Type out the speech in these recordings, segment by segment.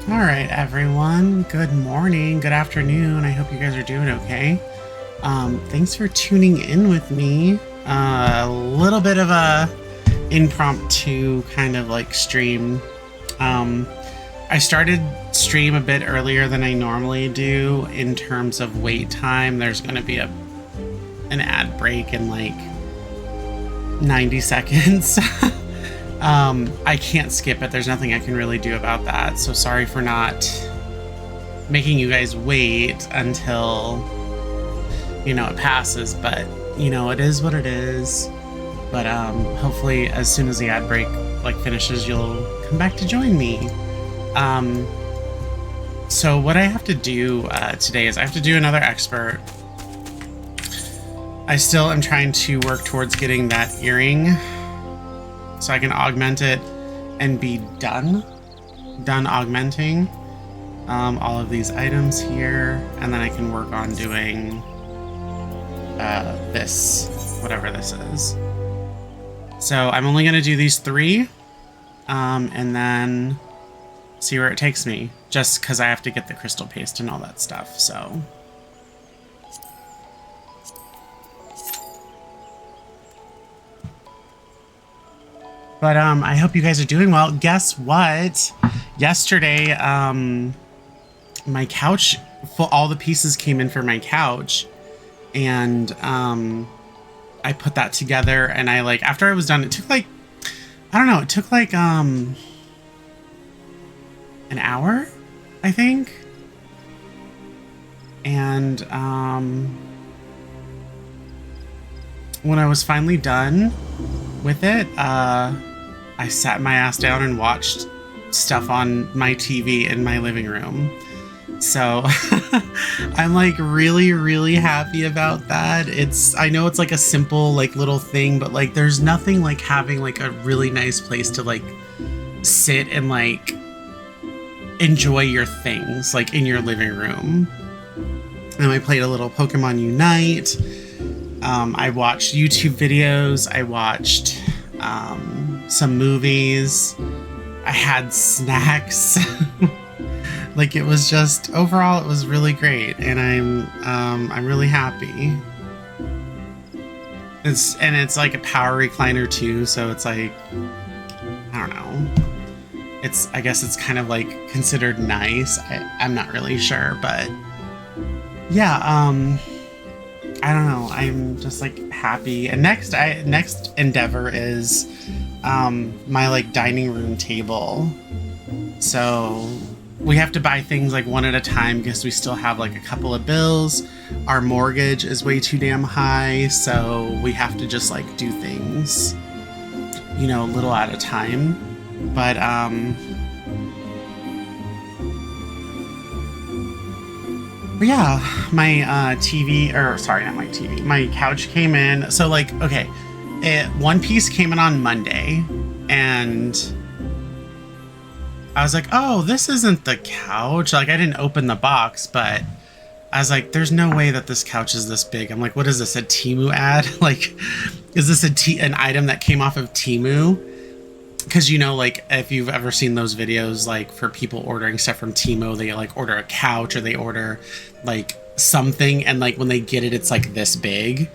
All right, everyone. Good morning, good afternoon. I hope you guys are doing okay. Thanks for tuning in with me. A little bit of a impromptu kind of like stream. I started stream a bit earlier than I normally do in terms of wait time. There's going to be an ad break in like 90 seconds. I can't skip it. There's nothing I can really do about that. So sorry for not making you guys wait until, you know, it passes, but you know, it is what it is. But hopefully as soon as the ad break like finishes, you'll come back to join me. So what I have to do today is I have to do another expert. I still am trying to work towards getting that earring so I can augment it and be done augmenting all of these items here, and then I can work on doing this, whatever this is. So I'm only going to do these 3 and then see where it takes me, just because I have to get the crystal paste and all that stuff. So but I hope you guys are doing well. Guess what? Yesterday, my couch, all the pieces came in for my couch, and I put that together, and I like, after I was done, it took like, I don't know, it took like an hour, I think. And when I was finally done with it, I sat my ass down and watched stuff on my TV in my living room. So I'm like really happy about that. I know it's like a simple like little thing, but like there's nothing like having like a really nice place to like sit and like enjoy your things like in your living room. And I played a little Pokemon Unite. I watched YouTube videos. I watched some movies. I had snacks. Like, it was just, overall it was really great, and I'm really happy. It's like a power recliner too, so it's like, I don't know. I guess it's kind of like considered nice. I'm not really sure, but yeah, I don't know. I'm just like happy. And next endeavor is my like dining room table. So we have to buy things like one at a time because we still have like a couple of bills. Our mortgage is way too damn high, so we have to just like do things, you know, a little at a time. But yeah, my TV, or sorry, not my TV, my couch came in. So like, okay, one piece came in on Monday, and I was like, oh, this isn't the couch. Like, I didn't open the box, but I was like, there's no way that this couch is this big. I'm like, what is this, a Temu ad? Like, is this an item that came off of Temu? Because, you know, like, if you've ever seen those videos, like, for people ordering stuff from Temu, they, like, order a couch or they order, like, something, and, like, when they get it, it's, like, this big.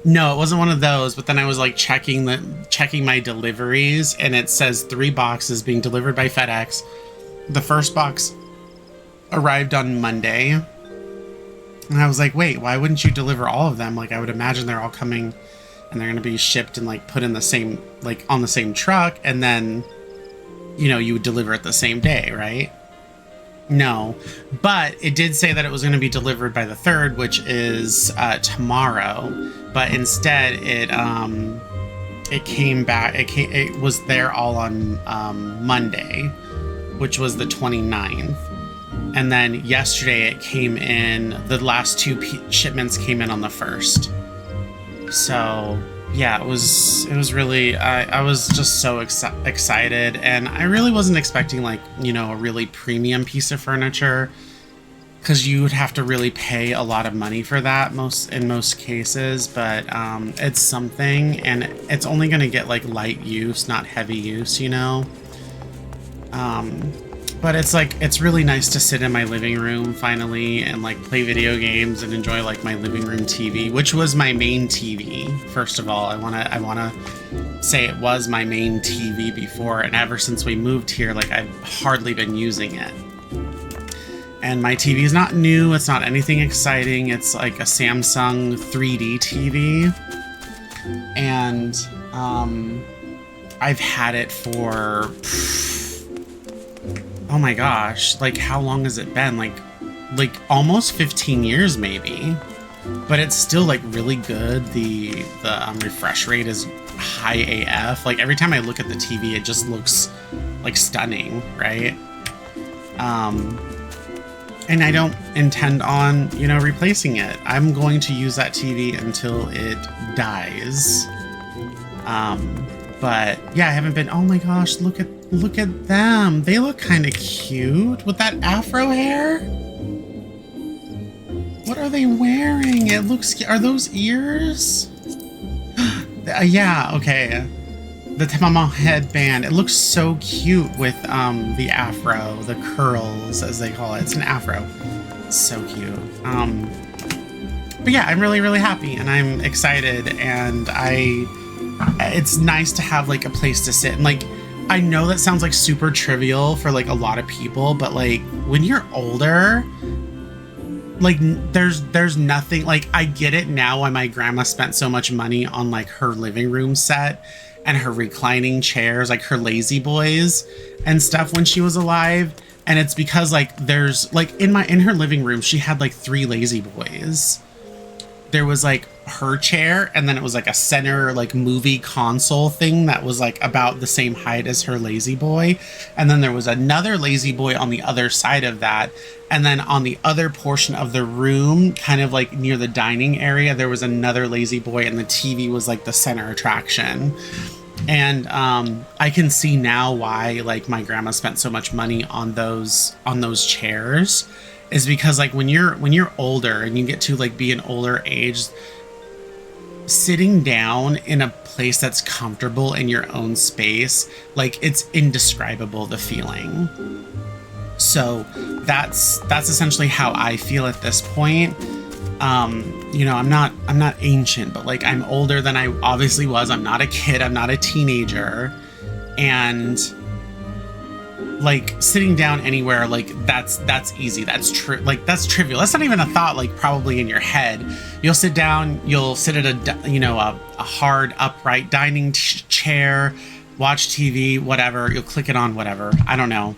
No, it wasn't one of those, but then I was, like, checking my deliveries, and it says 3 boxes being delivered by FedEx. The first box arrived on Monday, and I was like, wait, why wouldn't you deliver all of them? Like, I would imagine they're all coming and they're going to be shipped and like put in the same, like on the same truck, and then, you know, you would deliver it the same day, right? No, but it did say that it was going to be delivered by the 3rd, which is tomorrow, but instead it came back, it was there all on Monday, which was the 29th. And then yesterday it came in, the last 2 shipments came in on the 1st. So yeah, it was really, I was just so excited, and I really wasn't expecting, like, you know, a really premium piece of furniture, because you would have to really pay a lot of money for that in most cases, but it's something, and it's only going to get like light use, not heavy use, you know. But it's like, it's really nice to sit in my living room finally and like play video games and enjoy like my living room TV, which was my main TV. First of all, I wanna say it was my main TV before, and ever since we moved here, like I've hardly been using it. And my TV is not new, it's not anything exciting. It's like a Samsung 3D TV. And I've had it for, oh my gosh, like how long has it been? Like almost 15 years maybe. But it's still like really good. The refresh rate is high AF. Like every time I look at the TV, it just looks like stunning, right? And I don't intend on, you know, replacing it. I'm going to use that TV until it dies. But yeah, I haven't been, oh my gosh, look at them. They look kind of cute with that afro hair. What are they wearing? It looks, are those ears? Yeah, okay. The Tamama headband. It looks so cute with the afro, the curls as they call it. It's an afro. So cute. But yeah, I'm really, really happy and I'm excited, and it's nice to have like a place to sit. And like, I know that sounds like super trivial for like a lot of people, but like when you're older, like there's nothing, like I get it now why my grandma spent so much money on like her living room set and her reclining chairs, like her lazy boys and stuff when she was alive. And it's because like there's like in her living room, she had like 3 lazy boys. There was like her chair, and then it was like a center like movie console thing that was like about the same height as her lazy boy. And then there was another lazy boy on the other side of that. And then on the other portion of the room, kind of like near the dining area, there was another lazy boy, and the TV was like the center attraction. And I can see now why like my grandma spent so much money on those chairs, is because like when you're older and you get to like be an older age, sitting down in a place that's comfortable in your own space, like it's indescribable, the feeling. So that's essentially how I feel at this point. You know, I'm not ancient, but like I'm older than I obviously was. I'm not a kid, I'm not a teenager. And like sitting down anywhere, like that's easy. That's true. Like that's trivial. That's not even a thought, like probably in your head. You'll sit down, you'll sit at a hard upright dining chair, watch TV, whatever. You'll click it on, whatever. I don't know.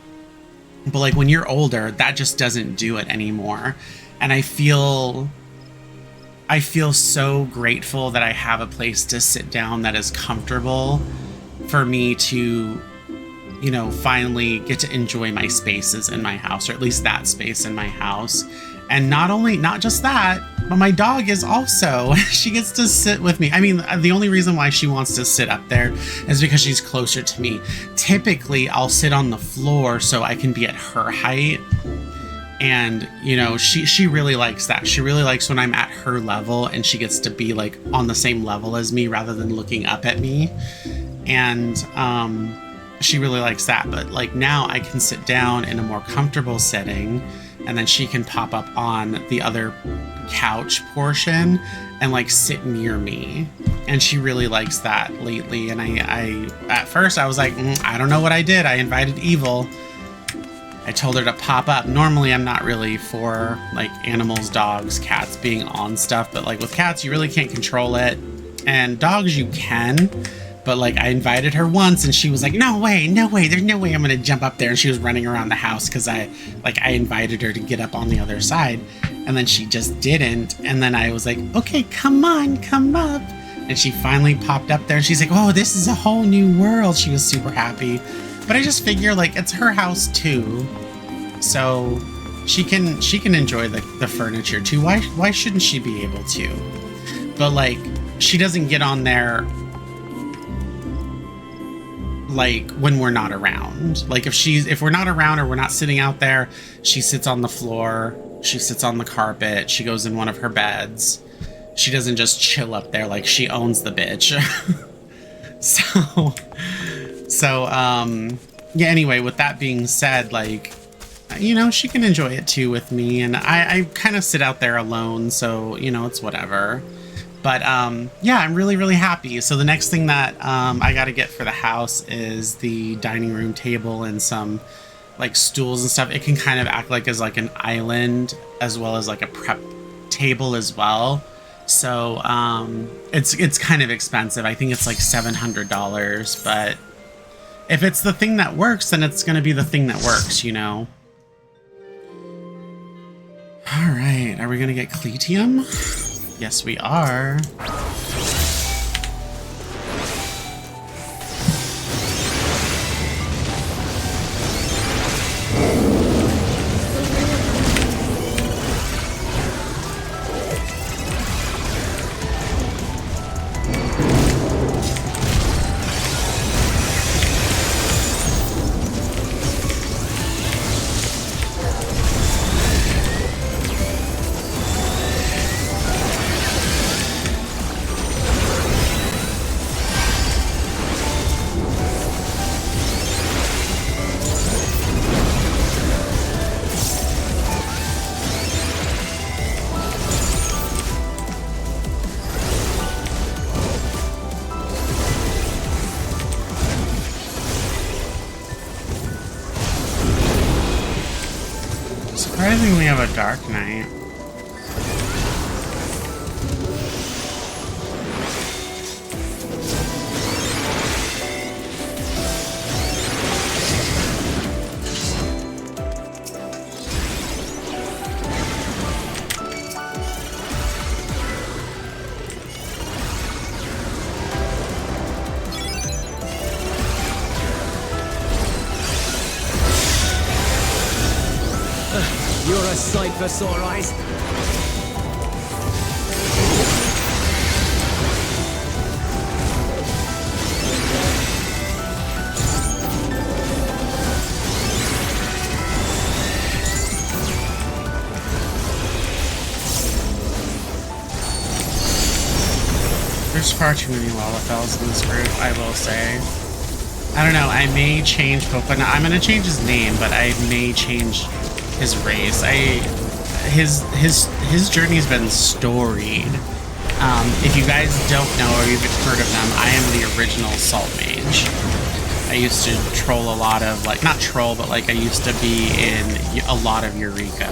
But like when you're older, that just doesn't do it anymore. And I feel so grateful that I have a place to sit down that is comfortable for me to, you know, finally get to enjoy my spaces in my house, or at least that space in my house. And not just that, but my dog is also, she gets to sit with me. I mean, the only reason why she wants to sit up there is because she's closer to me. Typically, I'll sit on the floor so I can be at her height. And, you know, she really likes that. She really likes when I'm at her level and she gets to be like on the same level as me rather than looking up at me. And she really likes that. But like now I can sit down in a more comfortable setting, and then she can pop up on the other couch portion and like sit near me. And she really likes that lately. And I at first I was like, I don't know what I did. I invited evil. I told her to pop up. Normally I'm not really for like animals, dogs, cats being on stuff, but like with cats you really can't control it, and dogs you can. But like I invited her once and she was like, no way, there's no way I'm gonna jump up there. And she was running around the house because I invited her to get up on the other side, and then she just didn't. And then I was like, okay, come on, come up. And she finally popped up there and she's like, oh, this is a whole new world. She was super happy. But I just figure like it's her house too, so she can enjoy the furniture too. Why shouldn't she be able to? But like she doesn't get on there like when we're not around. Like if we're not around or we're not sitting out there, she sits on the floor She sits on the carpet. She goes in one of her beds. She doesn't just chill up there, like she owns the bitch. Yeah, anyway, with that being said, like, you know, she can enjoy it too with me, and I kind of sit out there alone, so, you know, it's whatever. But yeah, I'm really, really happy. So the next thing that I got to get for the house is the dining room table and some like stools and stuff. It can kind of act like as like an island as well as like a prep table as well. So it's kind of expensive. I think it's like $700, but if it's the thing that works, then it's going to be the thing that works, you know? All right, are we going to get Cletium? Yes, we are. Surprisingly, we have a Dark Knight. You're a sight for sore eyes. There's far too many Lalafels in this group, I will say. I don't know, I may change Coconut. I'm gonna change his name, but I may change his race. His journey's been storied. If you guys don't know or you've heard of them, I am the original Salt Mage. I used to troll a lot of, like, not troll, but like I used to be in a lot of Eureka.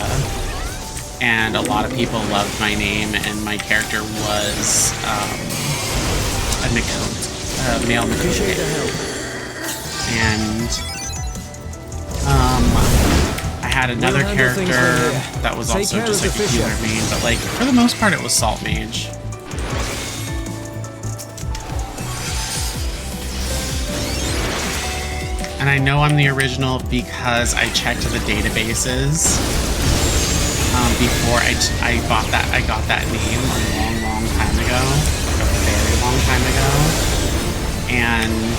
And a lot of people loved my name, and my character was a male Makode. And I had another character that was also just like a healer main, but like for the most part it was Salt Mage. And I know I'm the original because I checked the databases before I got that name a long time ago, like a very long time ago, and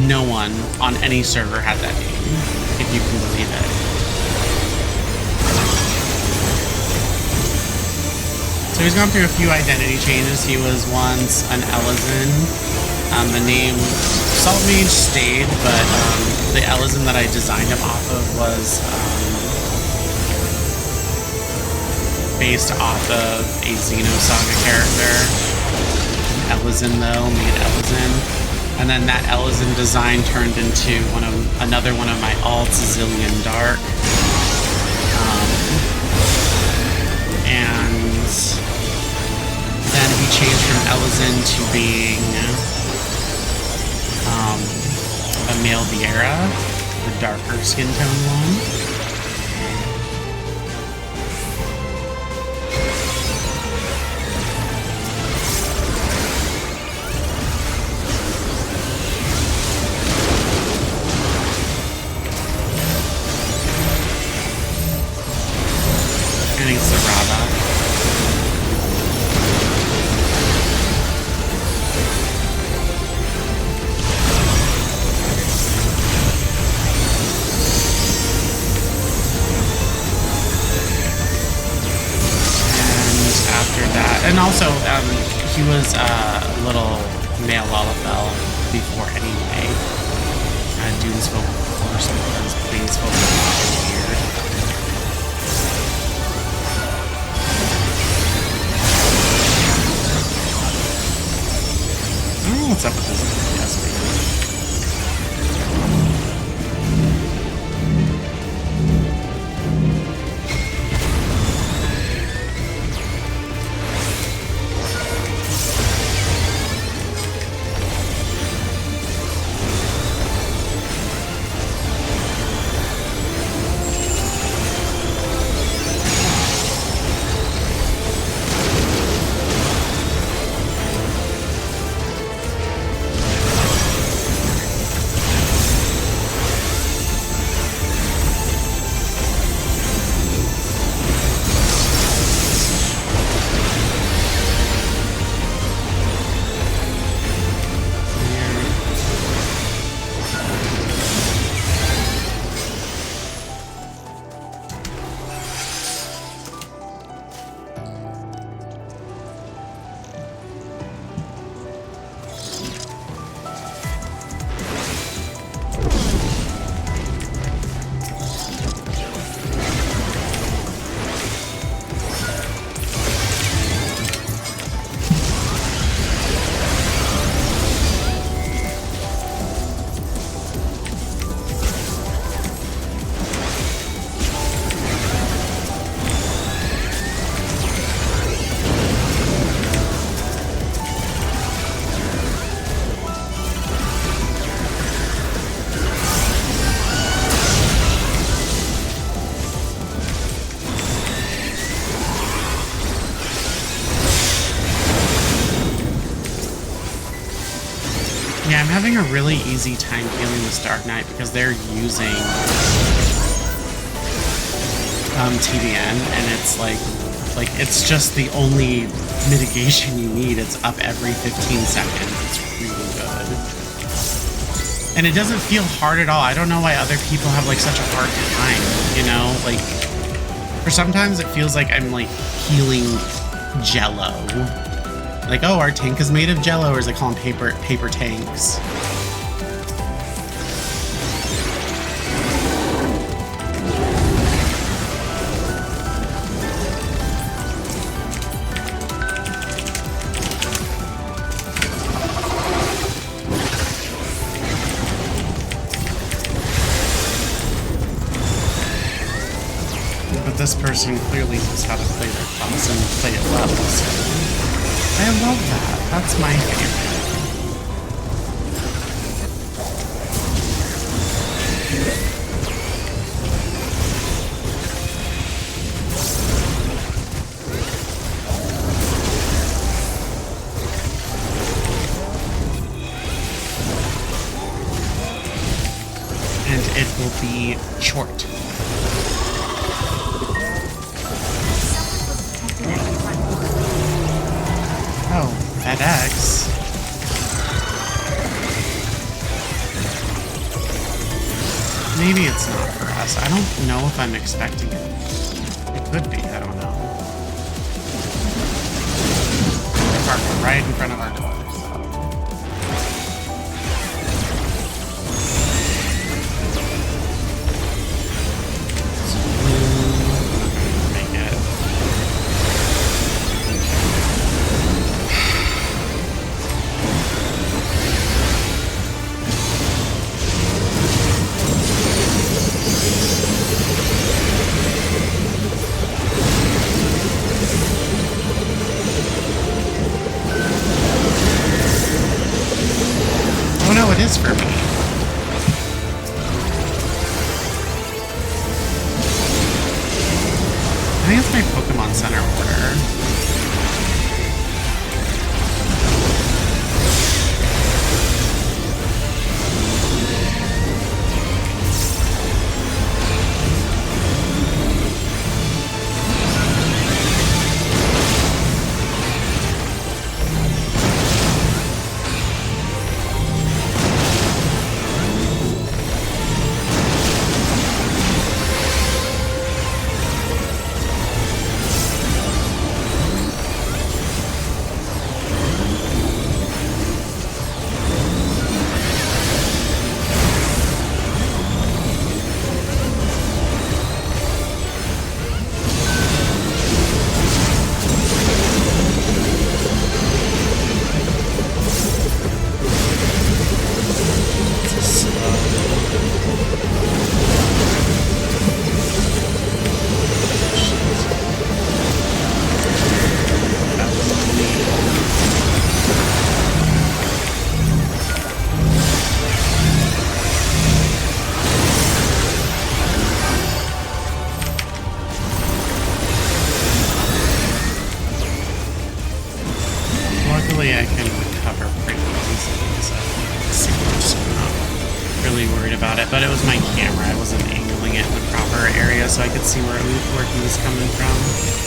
no one on any server had that name, if you can believe it. So he's gone through a few identity changes. He was once an Elizin. The name Salt Mage stayed, but the Elizin that I designed him off of was based off of a Xenosaga character. Elizin though, made Elizin. And then that Elizin design turned into another one of my alts, Zillion Dark. And then he changed from Elizin to being a male Viera, the darker skin tone one. he was a little male Lalafell before anyway. Dunes folk, of course, because Plains folk are weird. I don't know what's up with this FPS, baby. Yeah, I'm having a really easy time healing this Dark Knight because they're using TDN, and it's like it's just the only mitigation you need. It's up every 15 seconds. It's really good. And it doesn't feel hard at all. I don't know why other people have like such a hard time, you know? Like, for sometimes it feels like I'm like healing Jello. Like, oh, our tank is made of Jello, or as I call them, paper tanks. But this person clearly knows how to play their class and play it well, so I love that. That's my favorite. And it will be short. Oh, FedEx. Maybe it's not for us. I don't know if I'm expecting it. It could be, I don't know. They're parked right in front of our door, so. Make it. Oh no, it is for me. I think it's my Pokemon Center order. really worried about it, but it was my camera. I wasn't angling it in the proper area so I could see where he was coming from.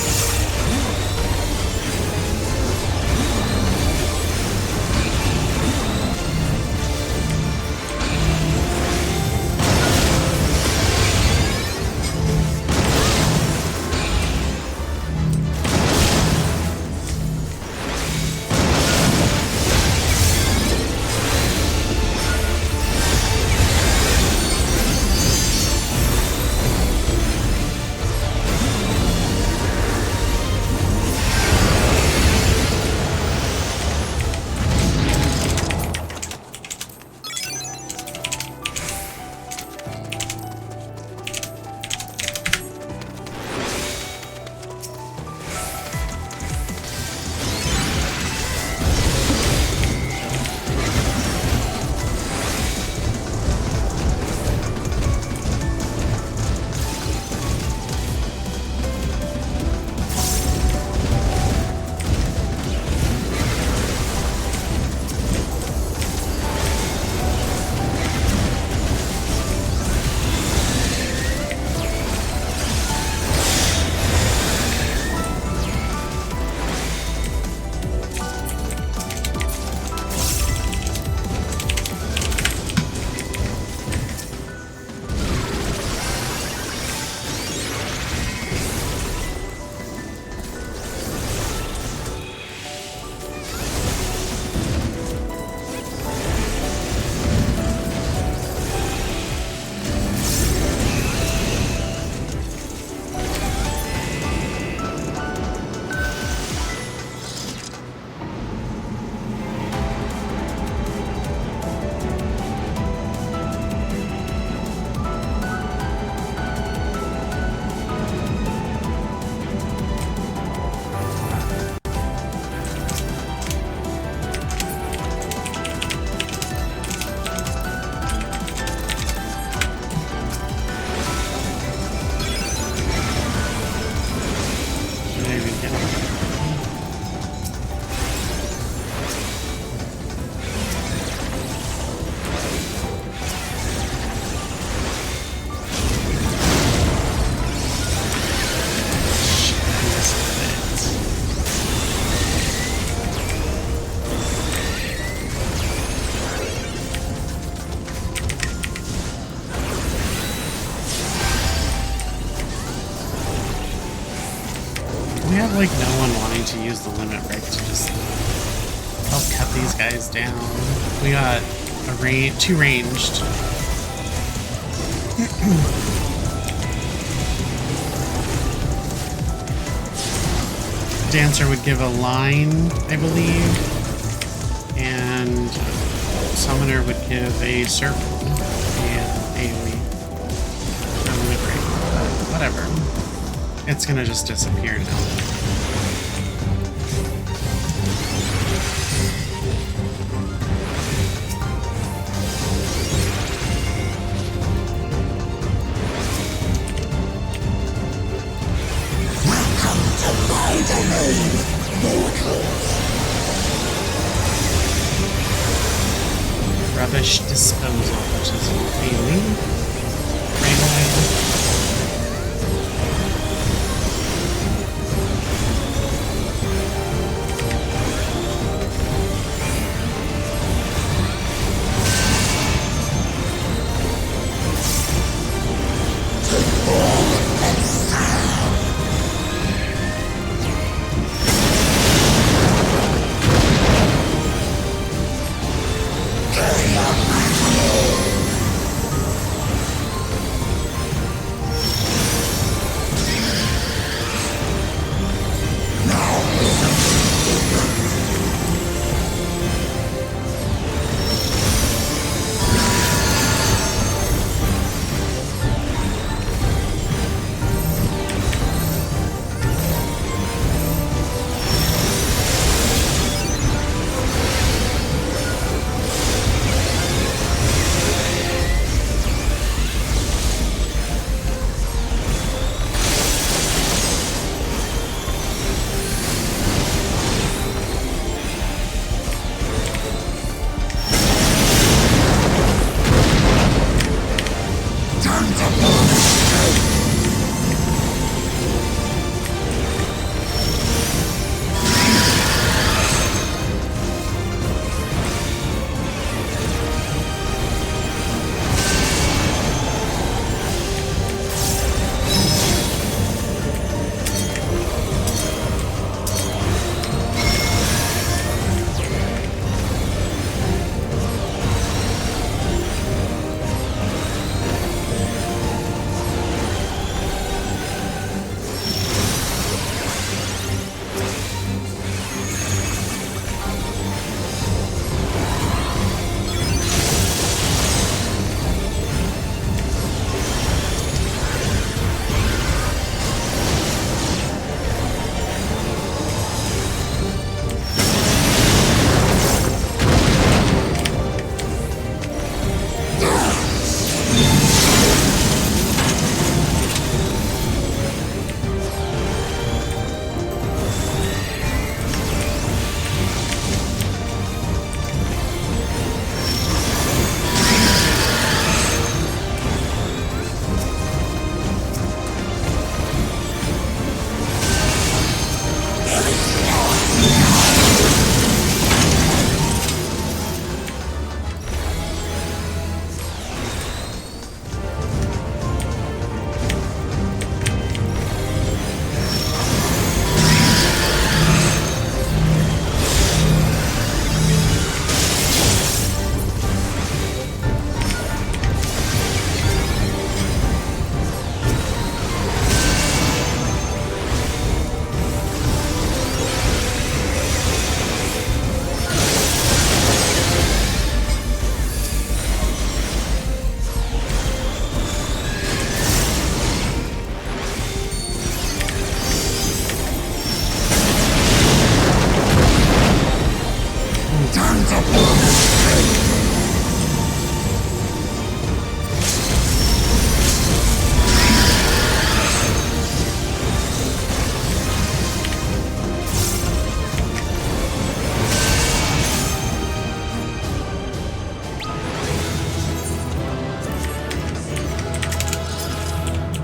We have like no one wanting to use the limit break to just help cut these guys down. We got two ranged. Dancer would give a line, I believe, and Summoner would give a circle and AoE. Or limit break. Whatever. It's gonna just disappear now. Rubbish disposal, which is AoE.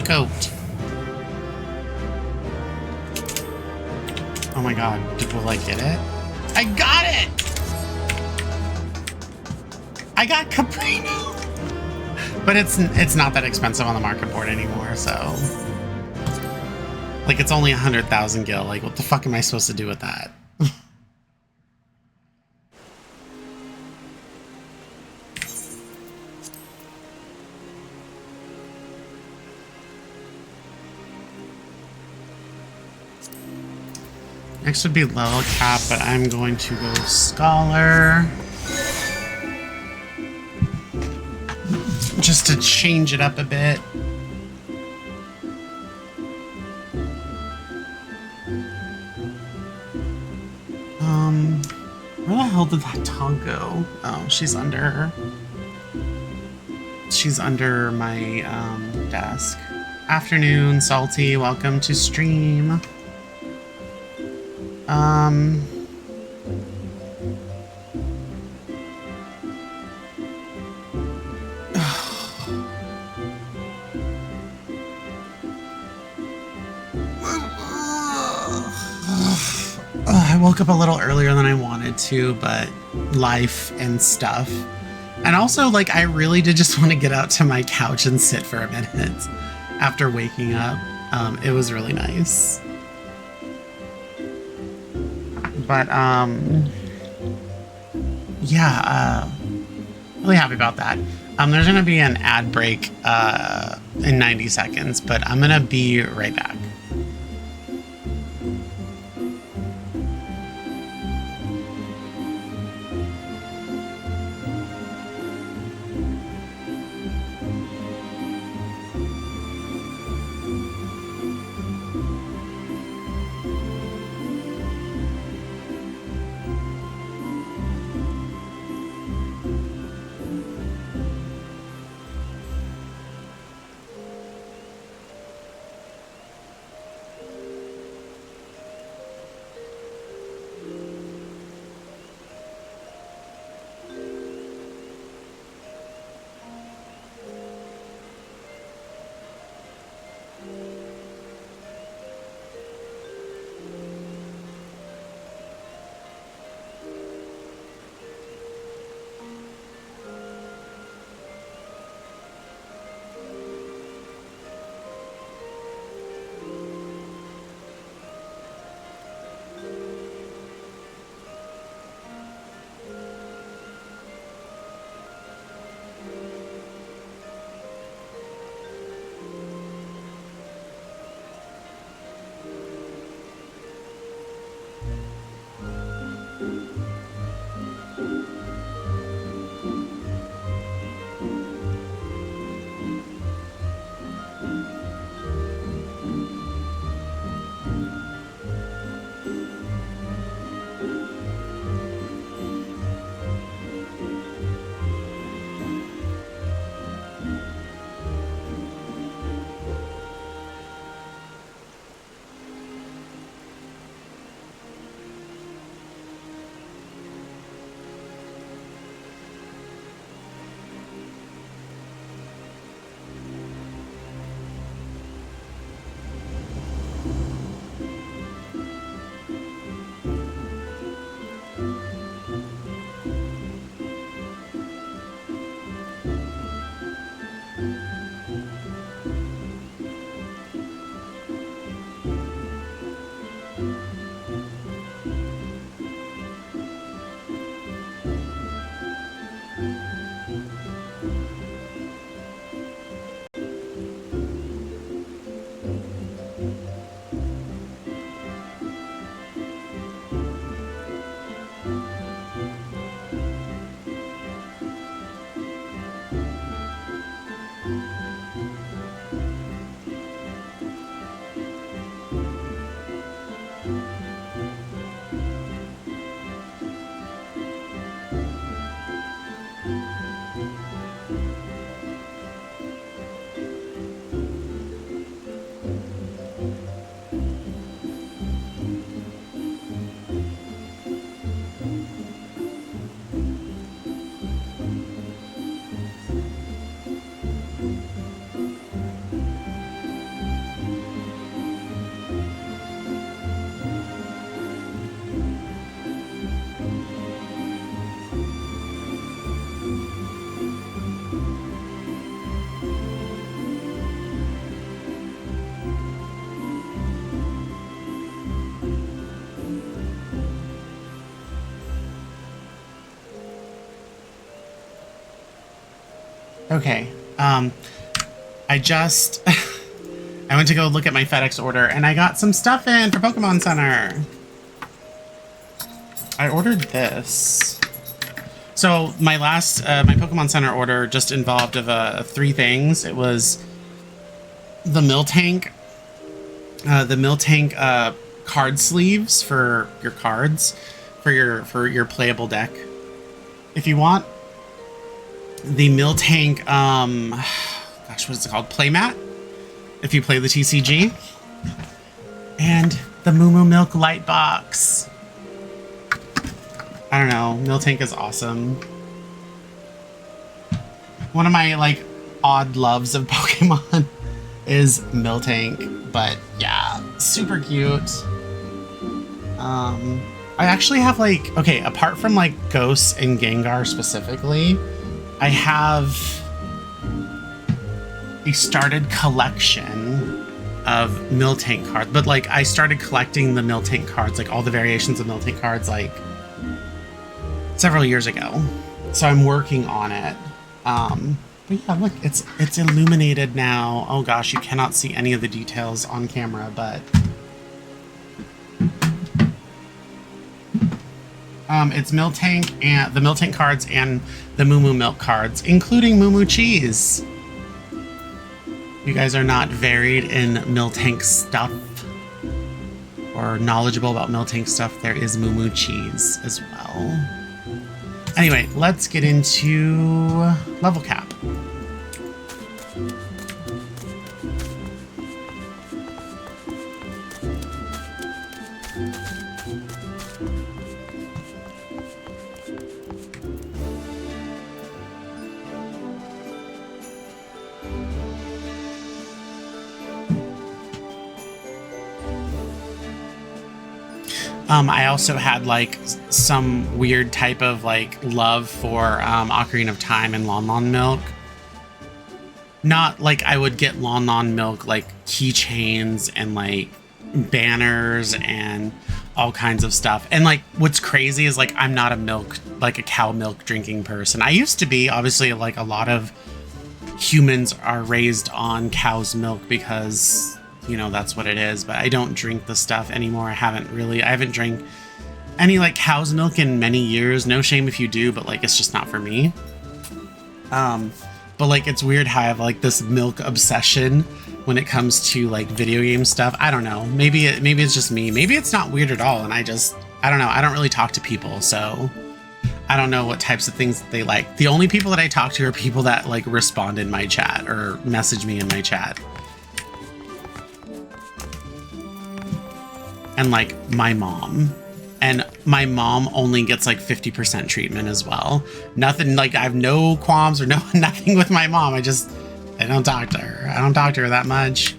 goat. Oh my god, will I get it? I got it! I got Caprino! But it's not that expensive on the market board anymore, so... Like, it's only 100,000 gil. Like, what the fuck am I supposed to do with that? Next would be level cap, but I'm going to go scholar. Just to change it up a bit. Where the hell did that dog go? Oh, she's under my desk. Afternoon, Salty. Welcome to stream. I woke up a little earlier than I wanted to, but life and stuff. And also, like, I really did just want to get out to my couch and sit for a minute after waking up. It was really nice. But, yeah, really happy about that. There's going to be an ad break in 90 seconds, but I'm going to be right back. Okay. I just I went to go look at my FedEx order and I got some stuff in for Pokemon Center. I ordered this. So my last my Pokemon Center order just involved of 3 things. It was the Miltank card sleeves for your cards for your playable deck. If you want the Miltank gosh, what is it called? Playmat. If you play the TCG. And the Moo Moo Milk light box. I don't know. Miltank is awesome. One of my like odd loves of Pokemon is Miltank, but yeah, super cute. I actually have like, okay, apart from like Ghosts and Gengar specifically, I have a started collection of Miltank cards, but like I started collecting the Miltank cards, like all the variations of Miltank cards, like several years ago. So I'm working on it. But yeah, look, it's illuminated now. Oh gosh, you cannot see any of the details on camera, but it's Miltank and the Miltank cards and the Moo Moo Milk cards, including Moo Moo Cheese. You guys are not varied in Miltank stuff or knowledgeable about Miltank stuff, there is Moo Moo Cheese as well. Anyway, let's get into level cap. I also had like some weird type of like love for Ocarina of Time and Lon Lon Milk. Not like I would get Lon Lon Milk like keychains and like banners and all kinds of stuff. And like what's crazy is like I'm not a cow milk drinking person. I used to be, obviously, like a lot of humans are raised on cow's milk because, you know, that's what it is, but I don't drink the stuff anymore. I haven't drank any like cow's milk in many years. No shame if you do, but like it's just not for me. But like it's weird how I have like this milk obsession when it comes to like video game stuff. I don't know. Maybe it's just me. Maybe it's not weird at all, and I don't know. I don't really talk to people, so I don't know what types of things they like. The only people that I talk to are people that like respond in my chat or message me in my chat. And like my mom, and my mom only gets like 50% treatment as well. Nothing, like I have no qualms or nothing with my mom. I don't talk to her. I don't talk to her that much.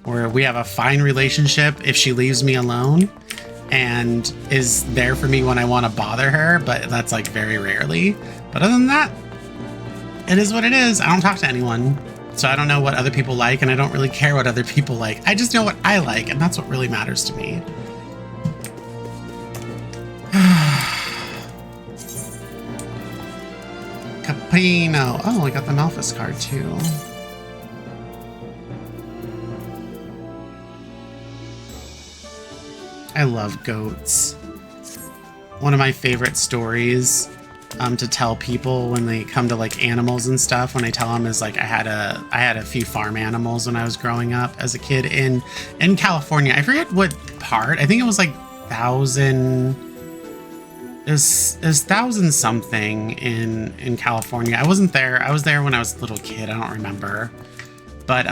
Or we have a fine relationship if she leaves me alone and is there for me when I want to bother her, but that's like very rarely. But other than that, it is what it is. I don't talk to anyone. So I don't know what other people like, and I don't really care what other people like. I just know what I like, and that's what really matters to me. Capino. Oh, I got the Malphus card too. I love goats. One of my favorite stories to tell people when they come to like animals and stuff, when I tell them, is like I had a few farm animals when I was growing up as a kid in California. I forget what part. I think it was like 1,000 something in California. I wasn't there. I was there when I was a little kid. I don't remember. But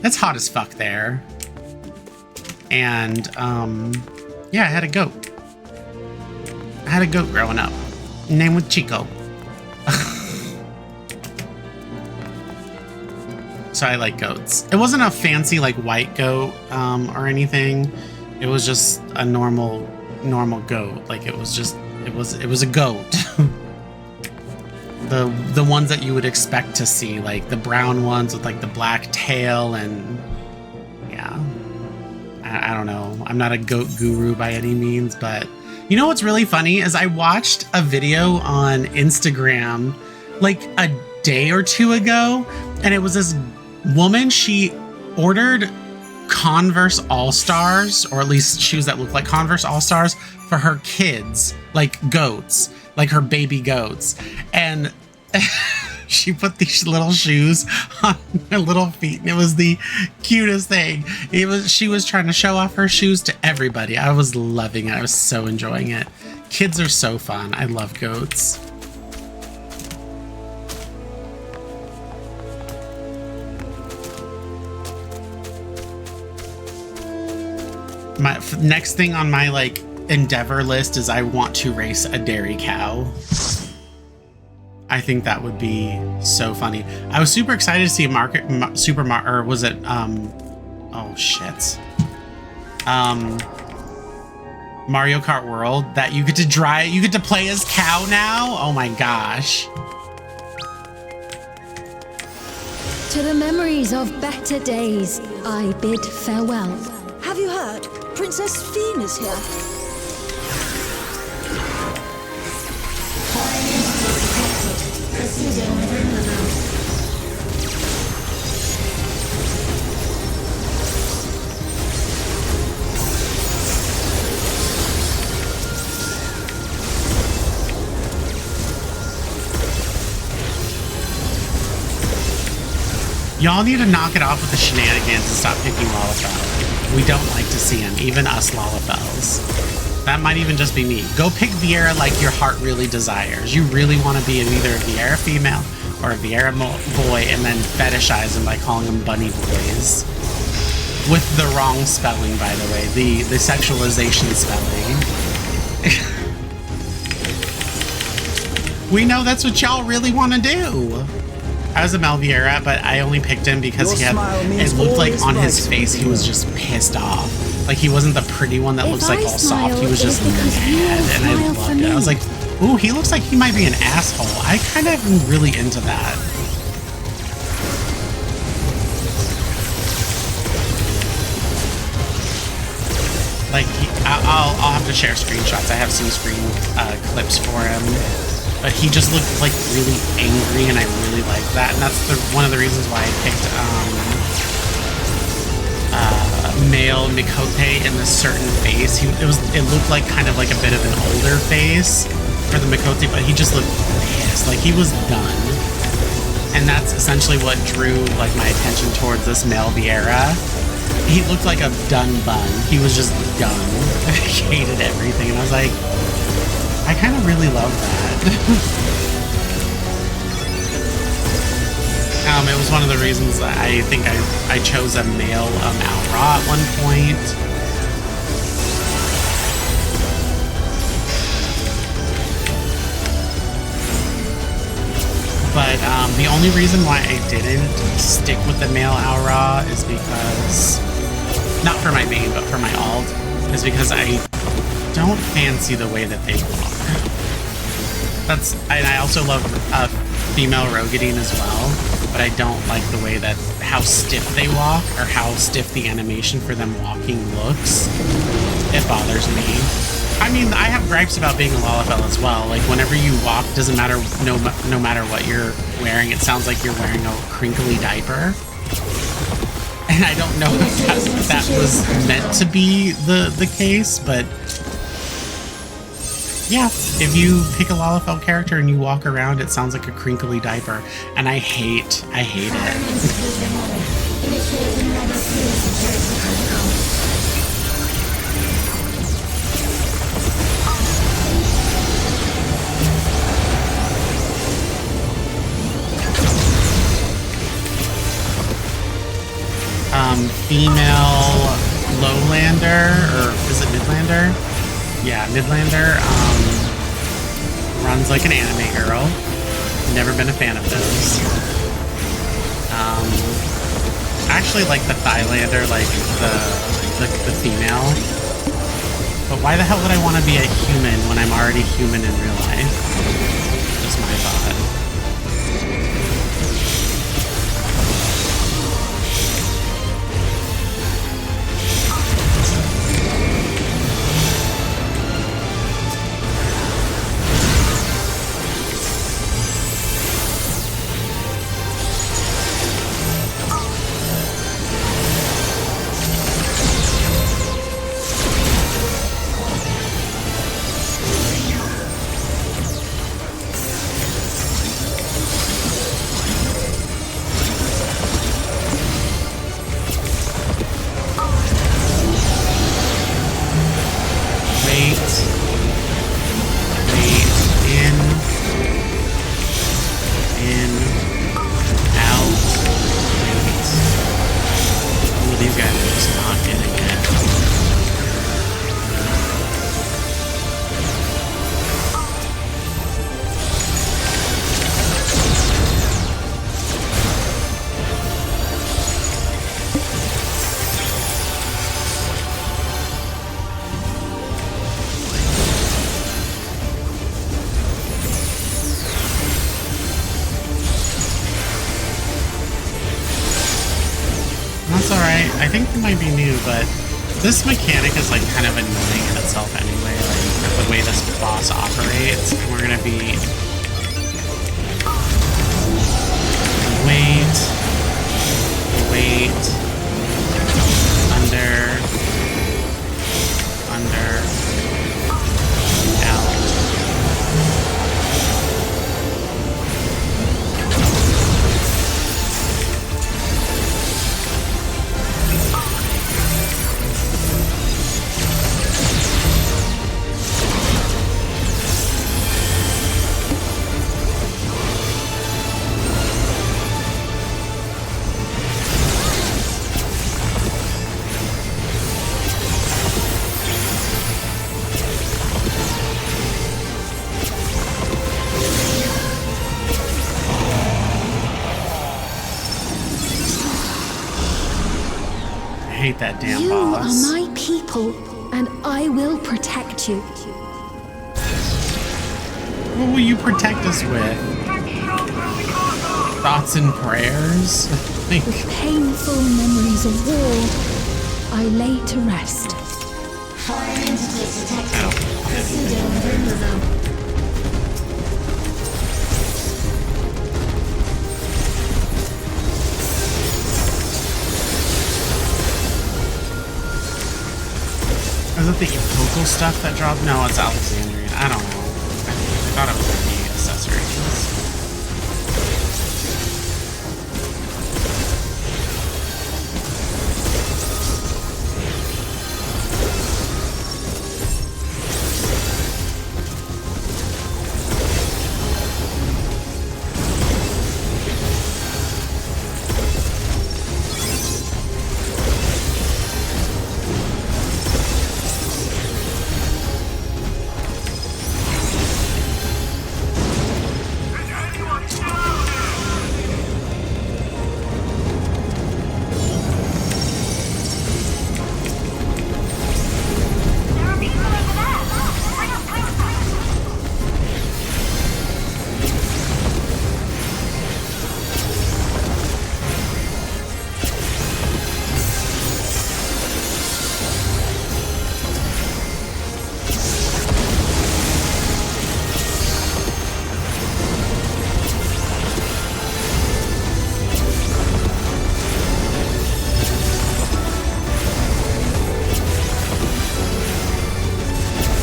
it's hot as fuck there. And yeah, I had a goat. I had a goat growing up. Name was Chico. So I like goats. It wasn't a fancy like white goat or anything. It was just a normal goat. Like it was a goat. the ones that you would expect to see, like the brown ones with like the black tail, and yeah. I don't know. I'm not a goat guru by any means, but you know what's really funny is I watched a video on Instagram like day or two ago, and it was this woman. She ordered Converse All-Stars, or at least shoes that look like Converse All-Stars, for her kids, like goats, like her baby goats. And she put these little shoes on her little feet, and it was the cutest thing. She was trying to show off her shoes to everybody. I was loving it. I was so enjoying it. Kids are so fun. I love goats. My next thing on my like endeavor list is I want to race a dairy cow. I think that would be so funny. I was super excited to see a or was it oh shit, Mario Kart World, that you get to play as cow now. Oh my gosh. To the memories of better days, I bid farewell. Have you heard? Princess Fienne is here. Y'all need to knock it off with the shenanigans and stop picking Lalafell. We don't like to see him, even us Lalafells. That might even just be me. Go pick Viera like your heart really desires. You really want to be either a Viera female or a Viera boy, and then fetishize him by calling him bunny boys. With the wrong spelling, by the way. The sexualization spelling. We know that's what y'all really want to do. I was a Melviera, but I only picked him because he had, it looked like on his face he was just pissed off. Like he wasn't the pretty one that looks like all soft, he was just mad, and I loved it. I was like, ooh, he looks like he might be an asshole. I kind of am really into that. Like, I'll have to share screenshots. I have some screen clips for him. But he just looked like really angry, and I really liked that. And that's one of the reasons why I picked male Mikote in this certain face. It looked like kind of like a bit of an older face for the Mikote, but he just looked pissed, like he was done. And that's essentially what drew like my attention towards this male Viera. He looked like a done bun. He was just done. He hated everything, and I was like, I kind of really love that. It was one of the reasons that I think I chose a male Al-Ra at one point. But the only reason why I didn't stick with the male Al-Ra is because, not for my main, but for my alt, is because I don't fancy the way that they walk. And I also love female Rogadine as well, but I don't like the way that how stiff they walk, or how stiff the animation for them walking looks. It bothers me. I mean, I have gripes about being a Lalafell as well. Like whenever you walk, doesn't matter, no matter what you're wearing, it sounds like you're wearing a crinkly diaper. And I don't know if that was meant to be the case, but yeah, if you pick a Lalafell character and you walk around, it sounds like a crinkly diaper, and I hate it. Female Lowlander, or is it Midlander? Yeah, Midlander, runs like an anime girl. Never been a fan of those. Actually like the Thailander, like the female. But why the hell would I want to be a human when I'm already human in real life? Just my thought. these guys are just not getting it. That's alright. I think it might be new, but this mechanic is like kind of annoying in itself anyway, like the way this boss operates. We're gonna be wait, under, out. I hate that damn You boss. are my people, and I will protect you. What will you protect us with? Thoughts and prayers? Like, Painful memories of war, I lay to rest. Foreign entities detected. I don't Proceeding invisible. Is it the local stuff that dropped? No, it's Alexandrian. I don't know. I thought it was the accessories.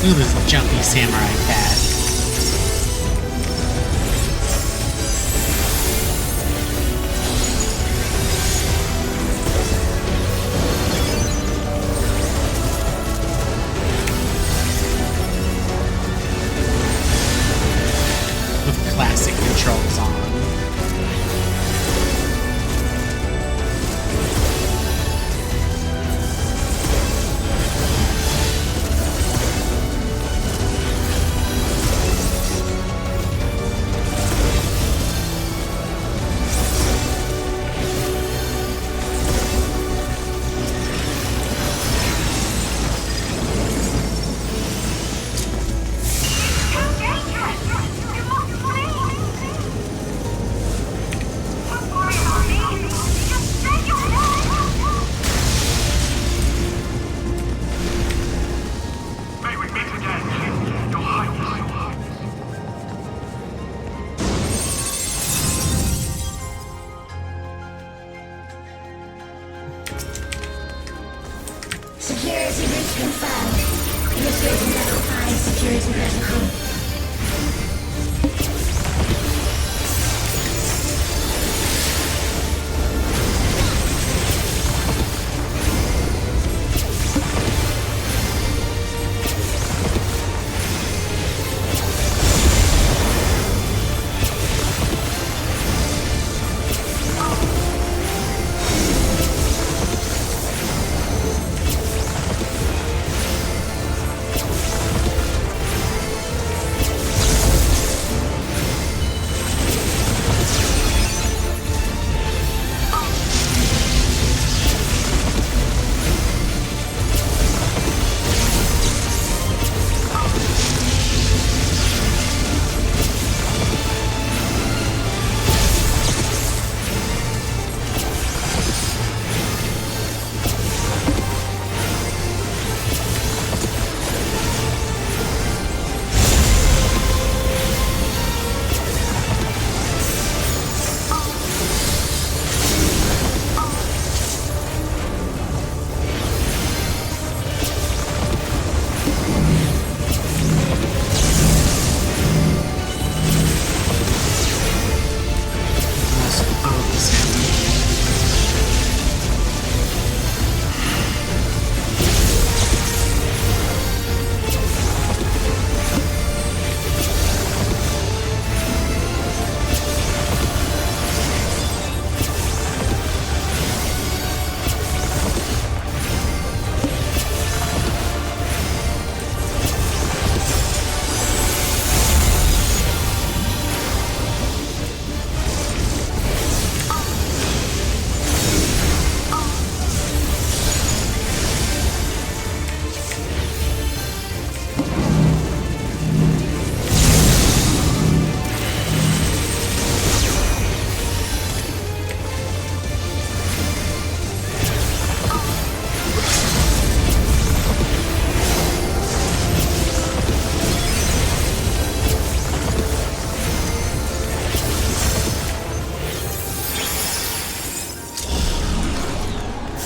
Look at this jumpy samurai cat. With classic controls on. Security breach confirmed. Initiating level 5 security protocol.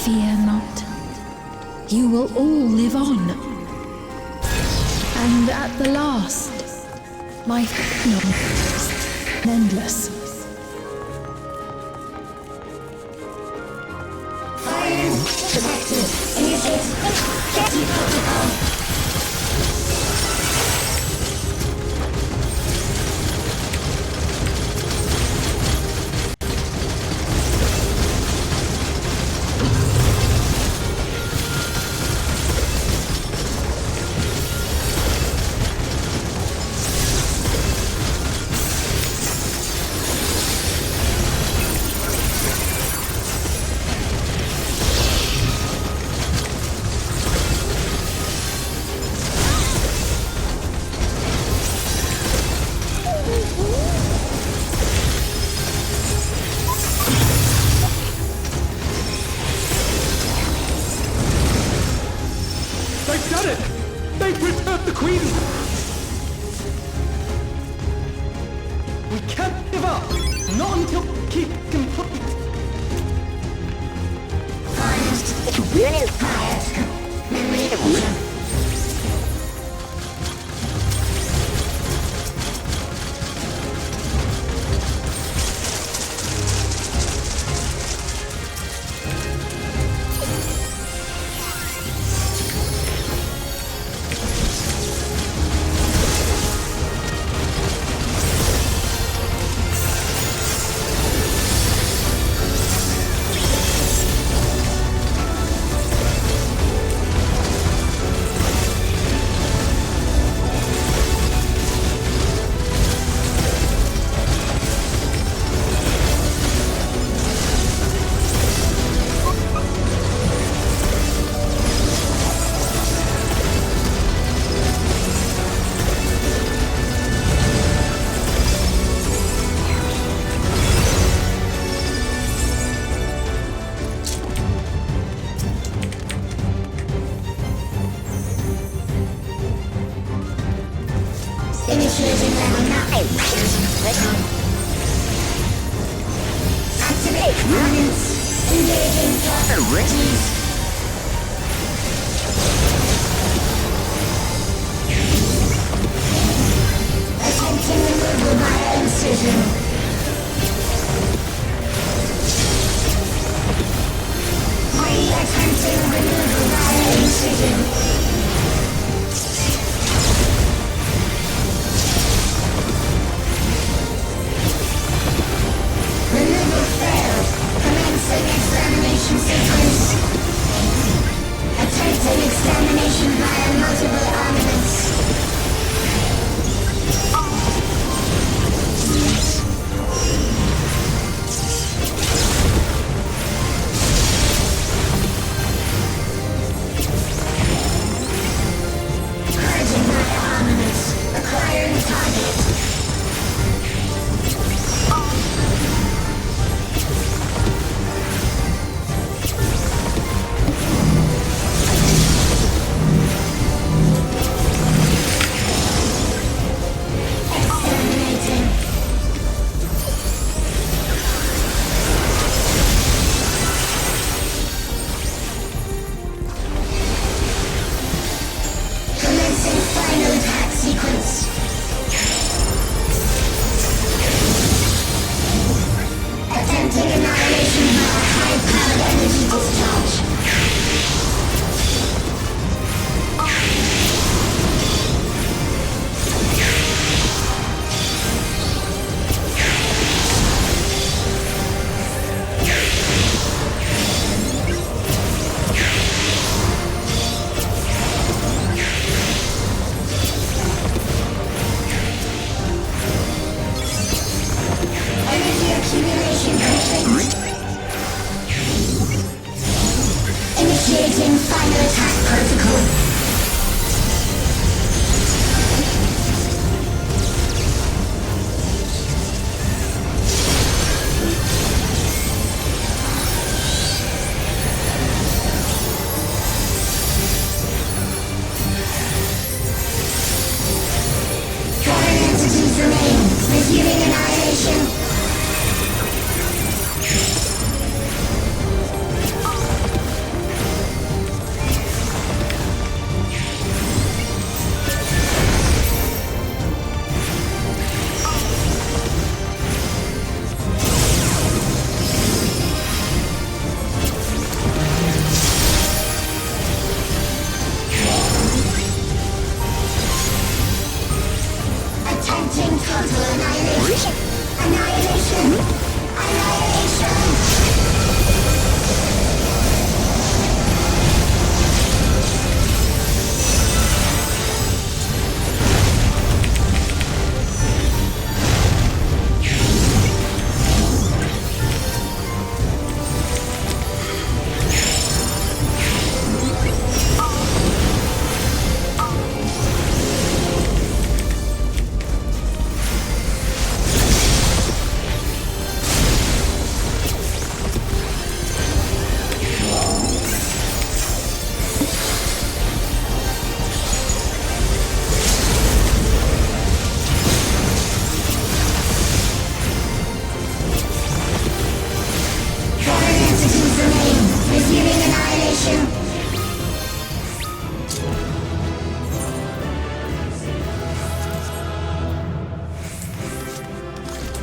Fear not. You will all live on. And at the last, my is endless. Fire detected. Initiate jetty protocol. They've done it! They've returned the Queen! We can't give up! Not until keep complete! Initiating level 9. Activate ordnance. Engaging authorities. Attempting removal via incision. Attempting removal via incision. Removal failed. Commencing extermination sequence. Attempting extermination via multiple armaments.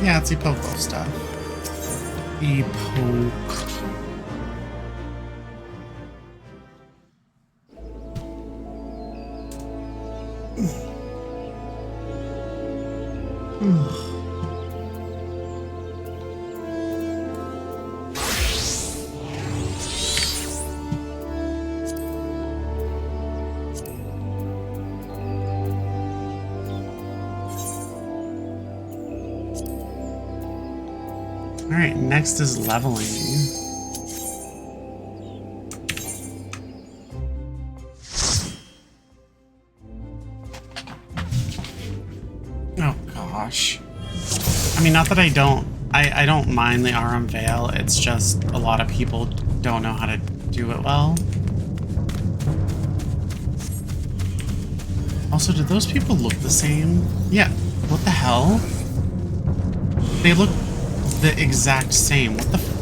Yeah, it's epoch stuff. Epoch. Alright, next is leveling. Oh gosh. I mean, not that I don't mind the RM Veil, it's just a lot of people don't know how to do it well. Also, did those people look the same? Yeah. What the hell? They look the exact same. What the f—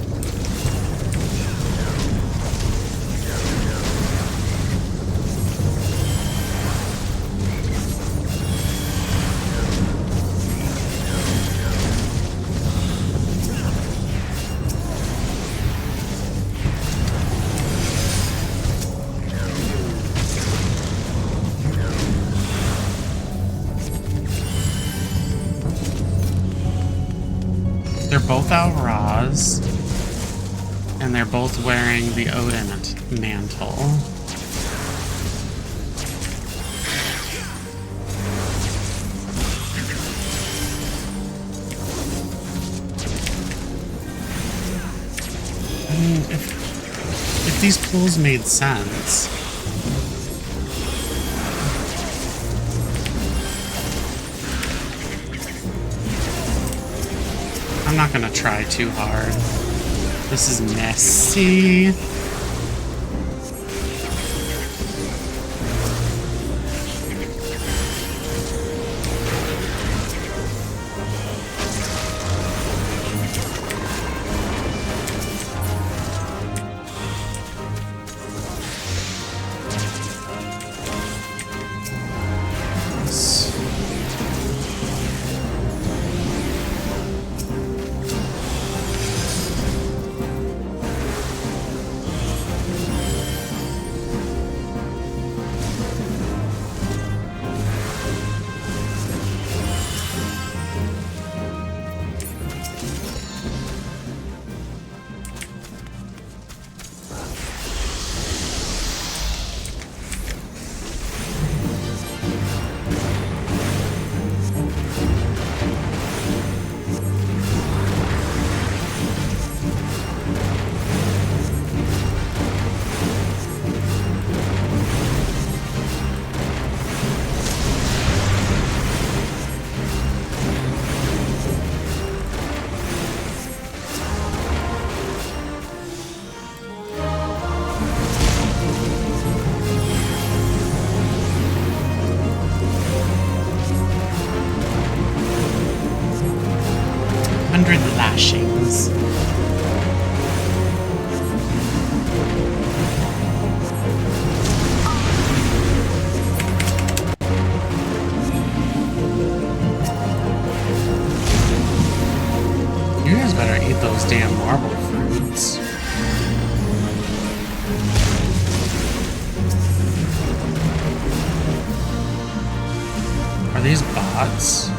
They're both Al-Raz, and they're both wearing the Odin mantle. I mean, if these pulls made sense. I'm not gonna try too hard. This is messy. Lashings. You guys better eat those damn marble fruits. Are these bots?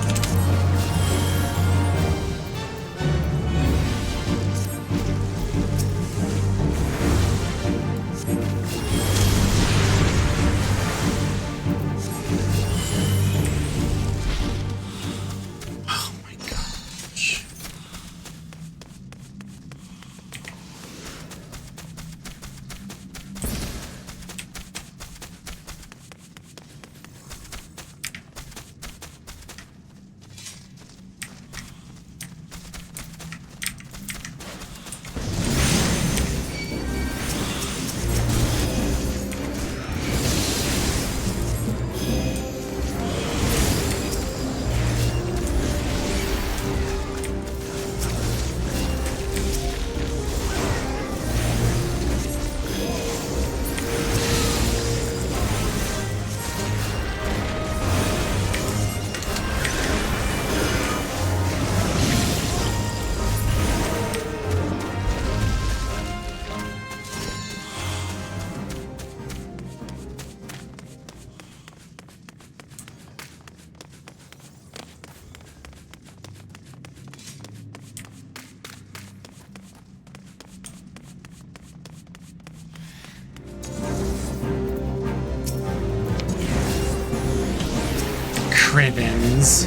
Crivens.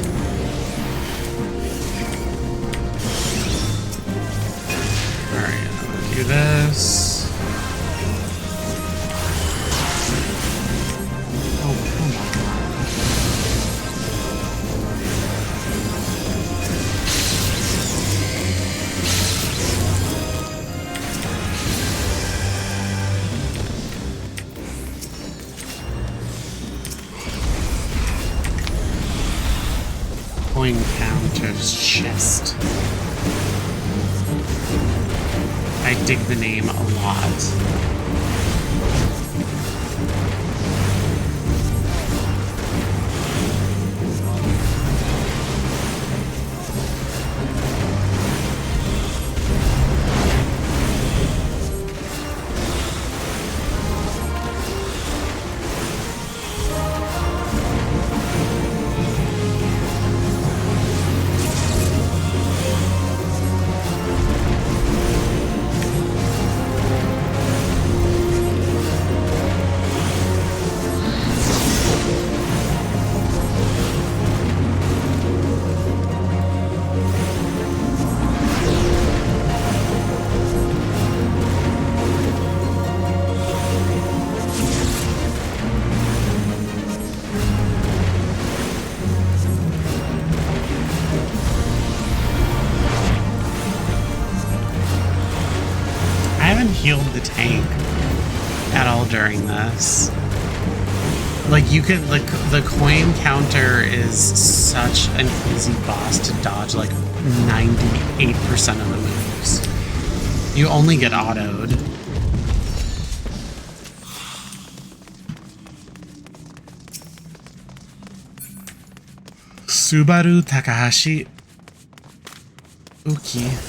Alright, I'm gonna do this. Oh, come on. Coin counters chest. I dig the name a lot. Healed the tank at all during this. Like, you could, like, the coin counter is such an easy boss to dodge, like 98% of the moves. You only get autoed. Subaru Takahashi Uki.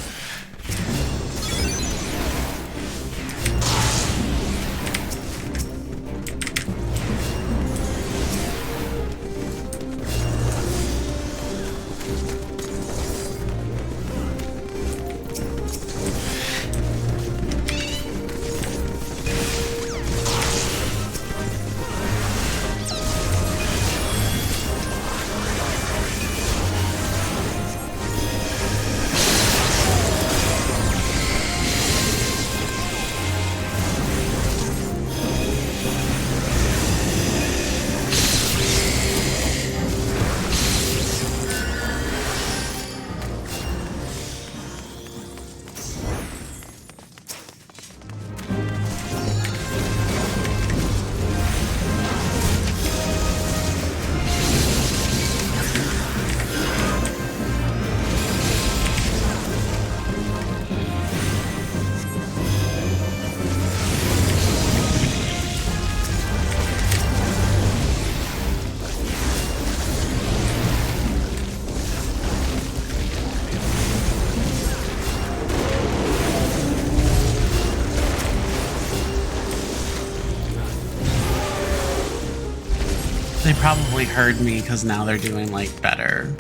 They probably heard me because now they're doing, like, better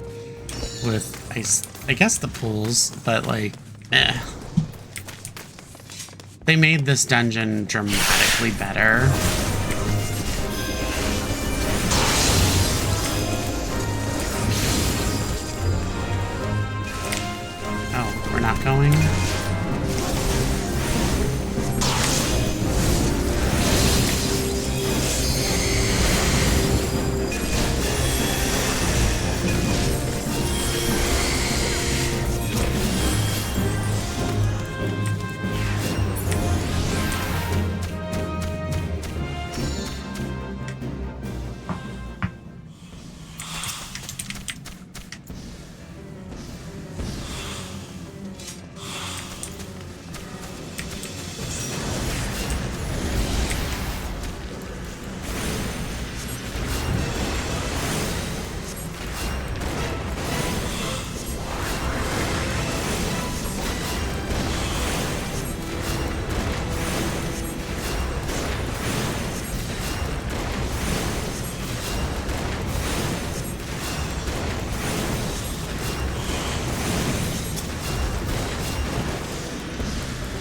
with, I guess, the pools, but, like, eh. They made this dungeon dramatically better. Oh, we're not going?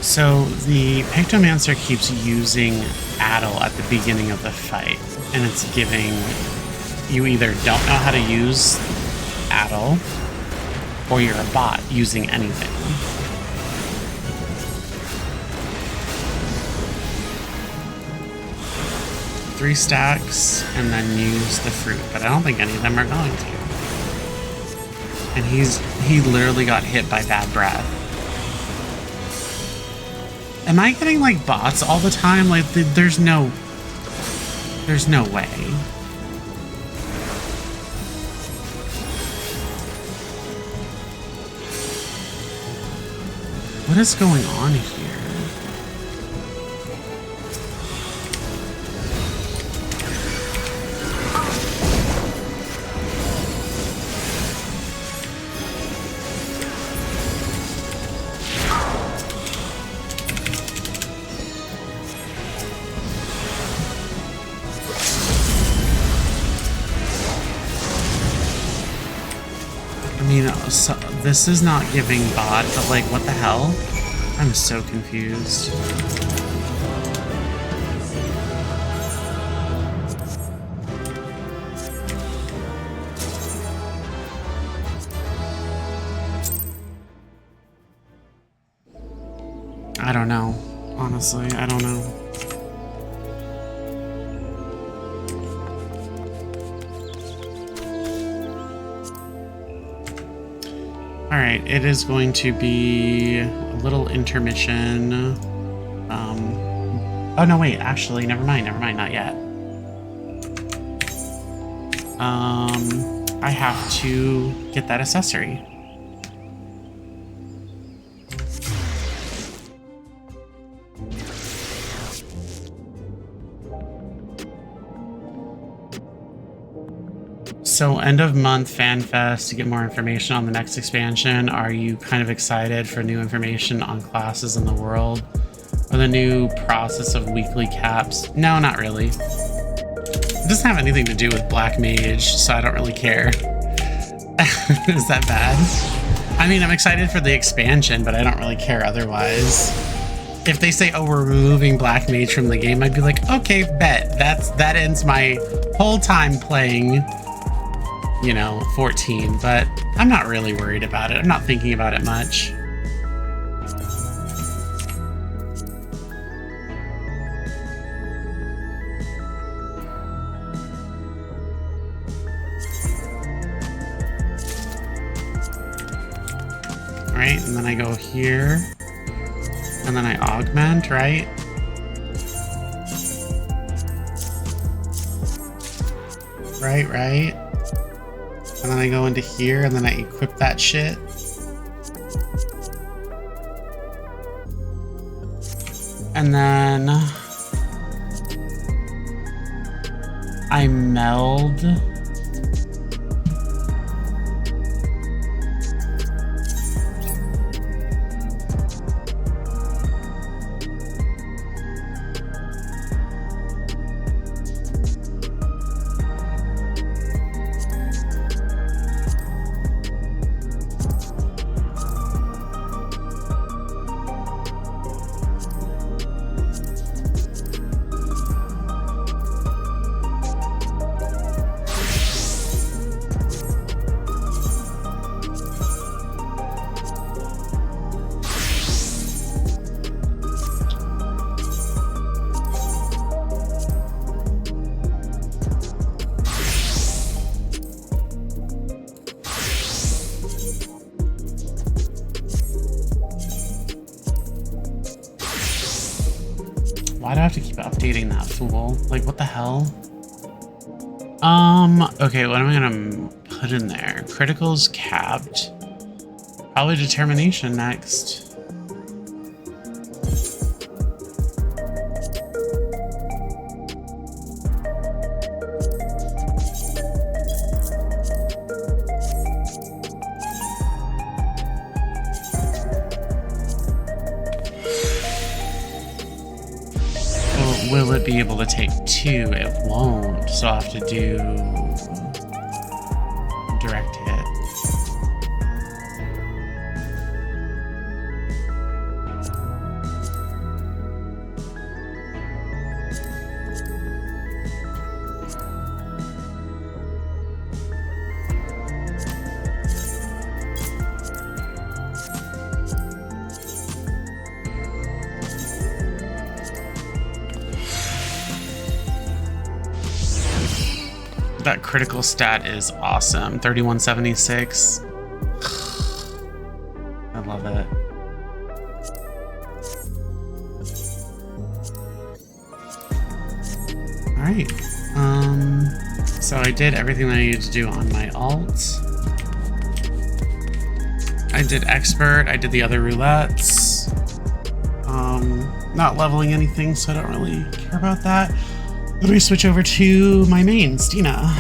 So the Pictomancer keeps using Addle at the beginning of the fight, and it's giving you either don't know how to use Addle, or you're a bot using anything. Three stacks, and then use the fruit, but I don't think any of them are going to. And he literally got hit by bad breath. Am I getting like bots all the time? Like there's no way. What is going on here? So this is not giving bot, but like, what the hell? I'm so confused. I don't know. Honestly, I don't know. Alright, it is going to be a little intermission. Oh no, wait, actually, never mind, not yet. I have to get that accessory. So end of month fan fest to get more information on the next expansion. Are you kind of excited for new information on classes in the world? Or the new process of weekly caps? No, not really. It doesn't have anything to do with Black Mage, so I don't really care. Is that bad? I mean, I'm excited for the expansion, but I don't really care otherwise. If they say, oh, we're removing Black Mage from the game, I'd be like, okay, bet. That ends my whole time playing, you know, 14, but I'm not really worried about it. I'm not thinking about it much. Right, and then I go here, and then I augment, right? Right. And then I go into here, and then I equip that shit. And then I meld. Why do I have to keep updating that fool? Like, what the hell? Okay, what am I gonna put in there? Criticals capped. Probably determination next. Will it be able to take 2? It won't, so I'll have to do direct hit. That critical stat is awesome. 3176. I love it. Alright. So I did everything that I needed to do on my alt. I did expert, I did the other roulettes. Not leveling anything, so I don't really care about that. Let me switch over to my main, Stina.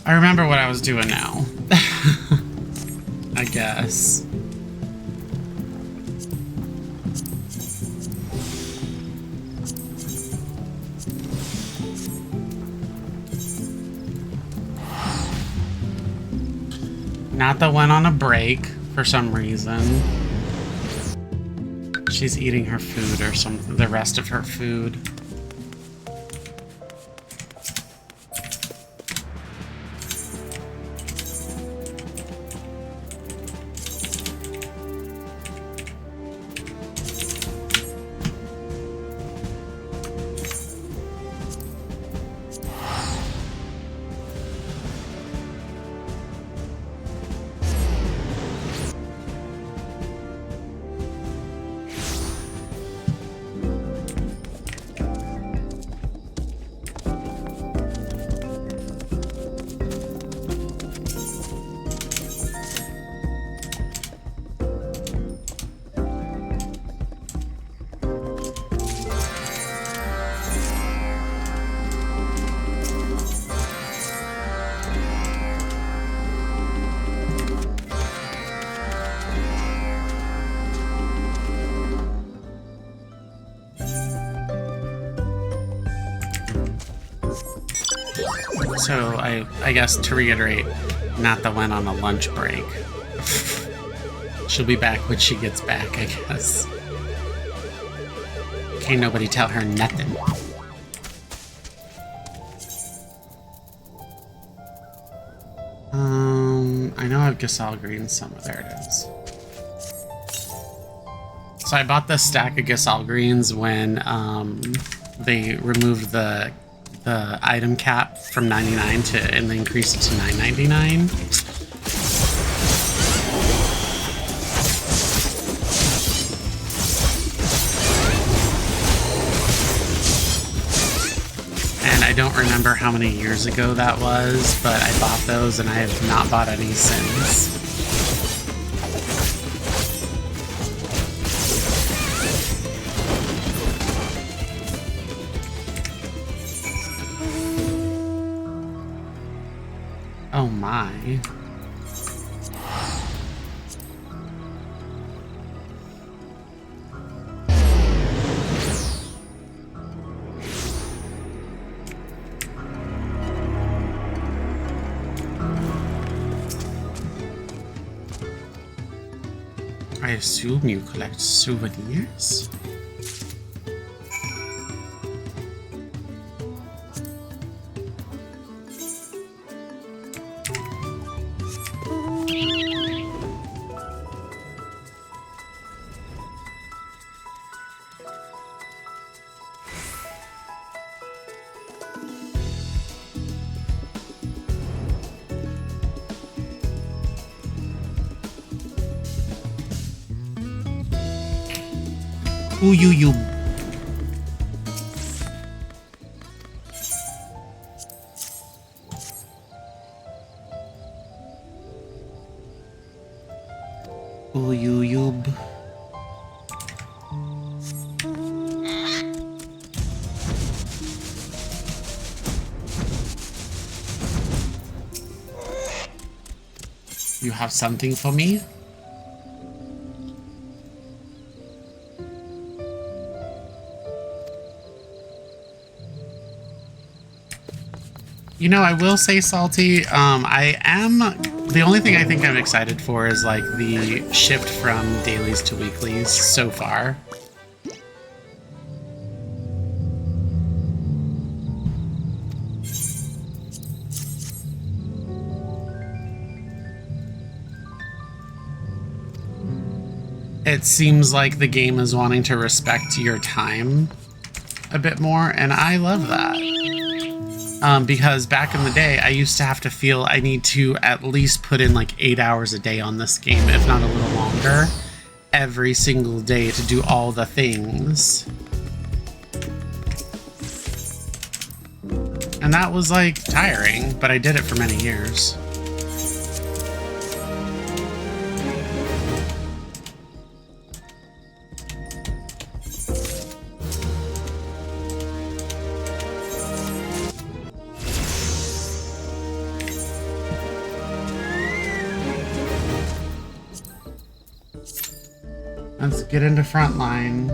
I remember what I was doing now. I guess. Nata went on a break for some reason. She's eating her food or something, the rest of her food. So I guess to reiterate, Nata went on a lunch break. She'll be back when she gets back, I guess. Can't nobody tell her nothing. I know I have Gasol green somewhere. There it is. So I bought this stack of Gasol greens when they removed the item cap from 99 and they increased it to 9.99. And I don't remember how many years ago that was, but I bought those and I have not bought any since. Oh my. I assume you collect souvenirs? Ooh, you. Ooh, you. You have something for me? You know, I will say, Salty, the only thing I think I'm excited for is, like, the shift from dailies to weeklies so far. It seems like the game is wanting to respect your time a bit more, and I love that. Because back in the day, I used to have to feel I need to at least put in like 8 hours a day on this game, if not a little longer, every single day to do all the things. And that was like tiring, but I did it for many years. Let's get into frontline.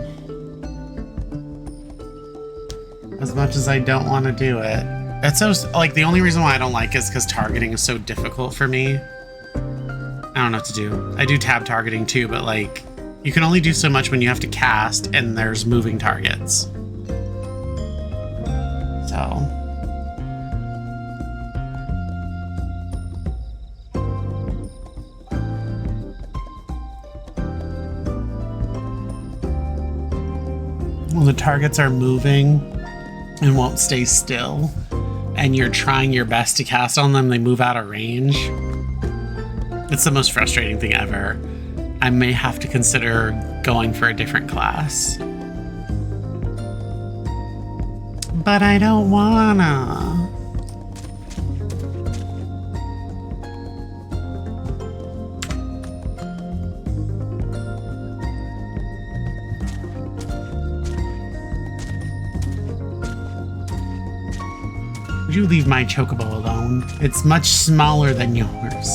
As much as I don't want to do it. It's so, like, the only reason why I don't like it is because targeting is so difficult for me. I don't know what to do. I do tab targeting too, but like, you can only do so much when you have to cast and there's moving targets. So. When the targets are moving and won't stay still, and you're trying your best to cast on them, they move out of range. It's the most frustrating thing ever. I may have to consider going for a different class. But I don't wanna. Would you leave my chocobo alone? It's much smaller than yours.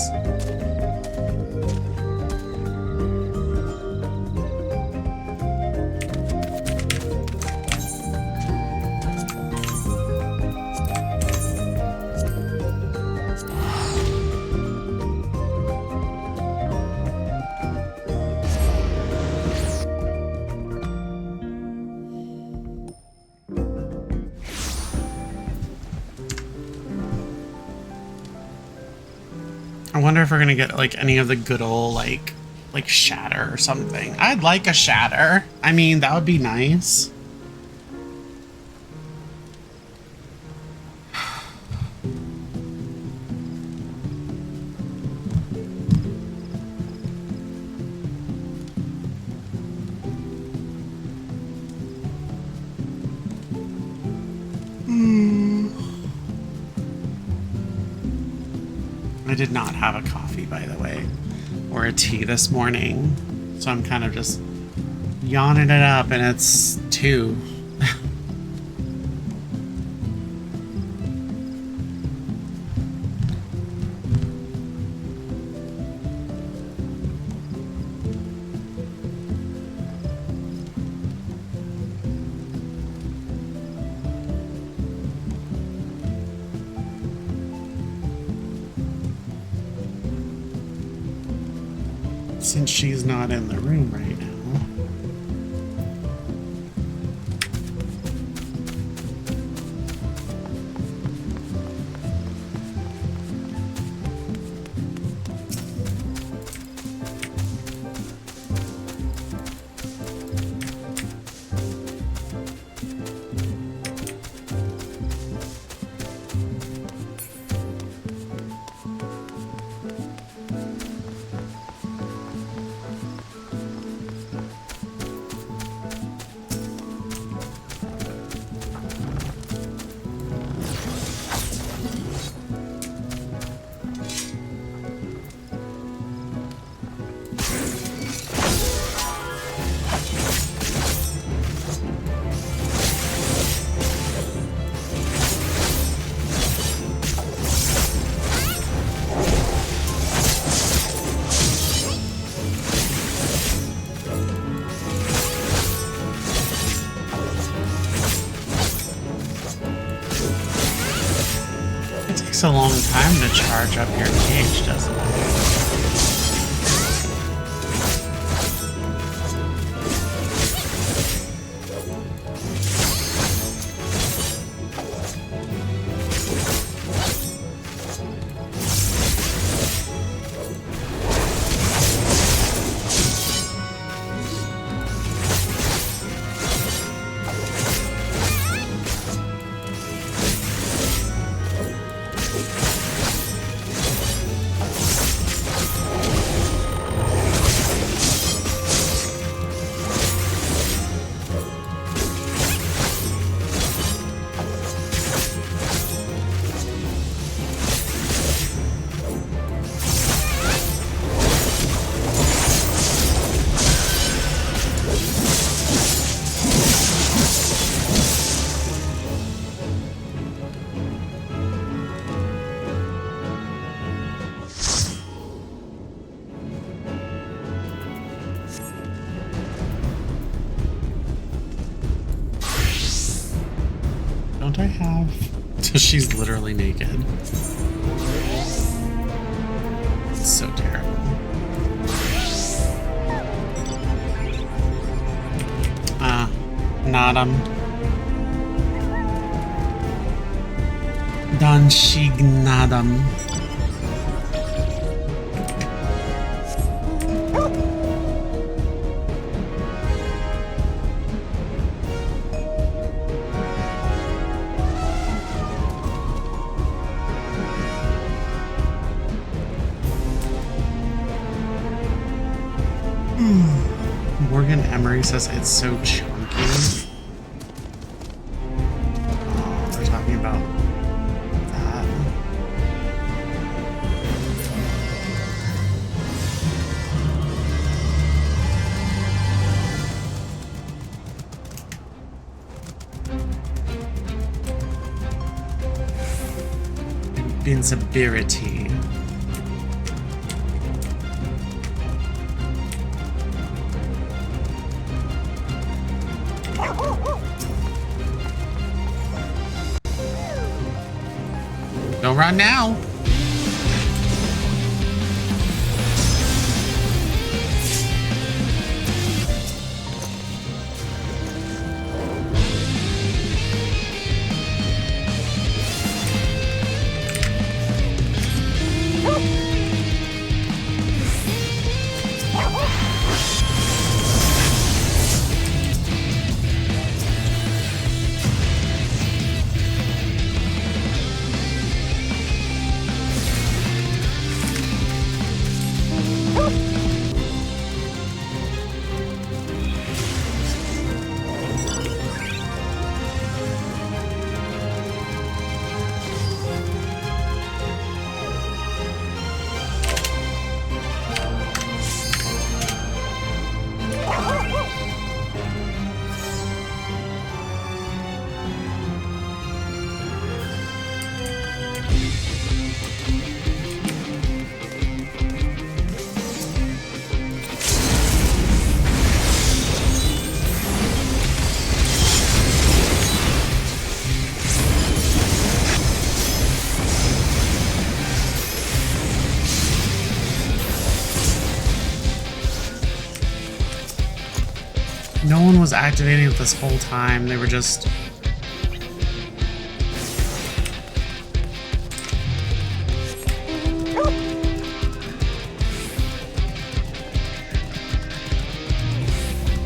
I wonder if we're gonna get like any of the good old like shatter or something. I'd like a shatter. I mean, that would be nice. I did not have a coffee, by the way, or a tea this morning, so I'm kind of just yawning it up, and it's 2. Since she's not in the room right now. Takes a long time to charge up your cage, doesn't it? laugh. She's literally naked. It's so terrible. Not Dan Shignadam. Morgan Emery says it's so chunky. Oh, they're talking about that. Invincibility. Don't run now. No one was activating it this whole time. They were just...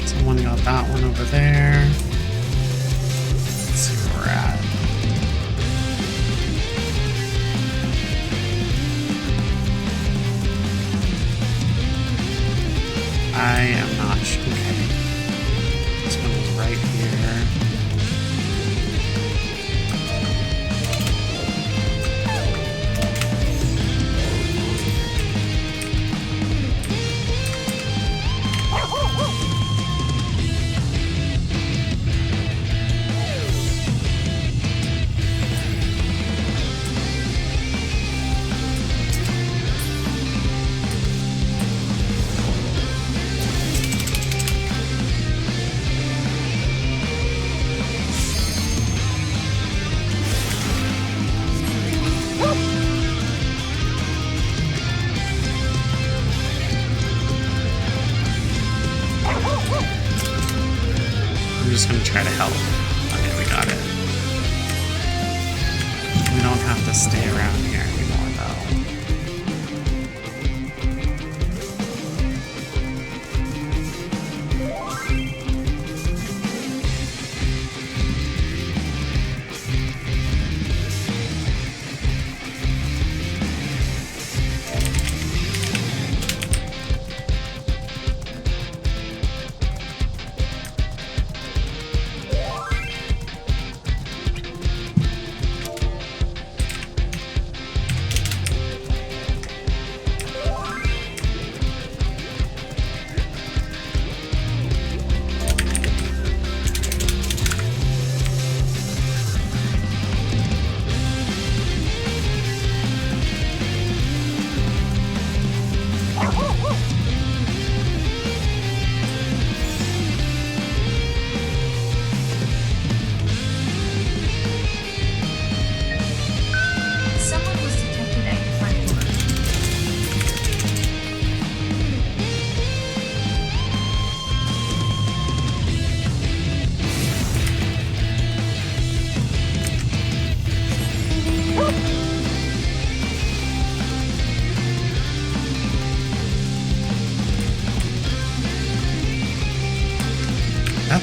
Someone got that one over there. Let's see where we're at. I am not sure. Okay. This one is right here. I'm just gonna try to help. Okay, we got it. We don't have to stay around here anymore, though.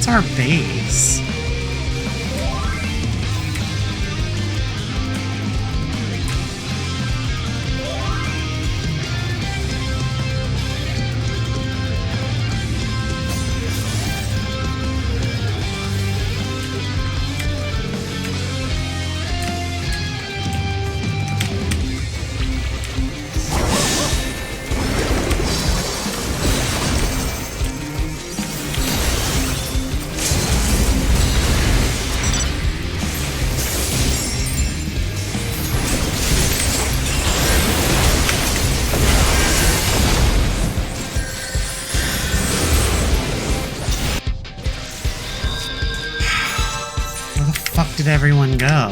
That's our base. Did everyone go?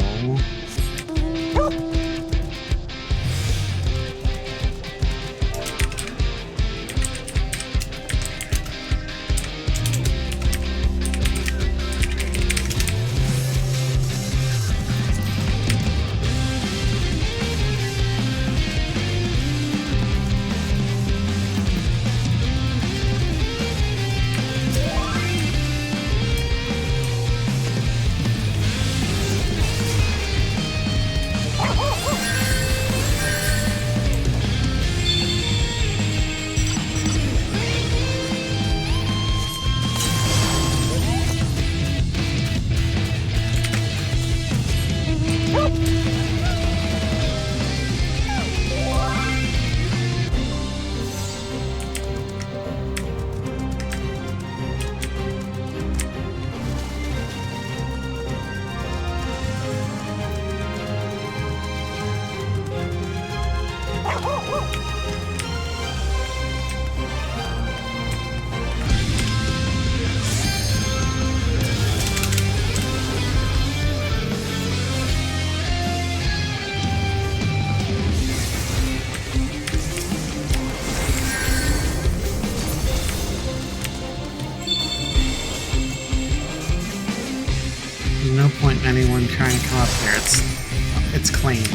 No point in anyone trying to come up here. It's claimed.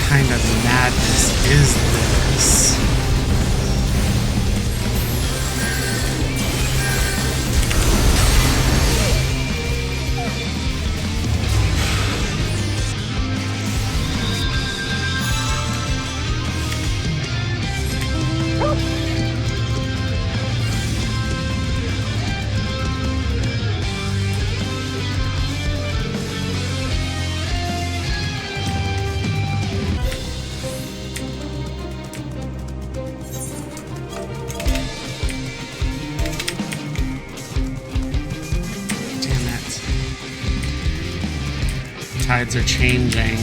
kind of madness is this? Tides are changing.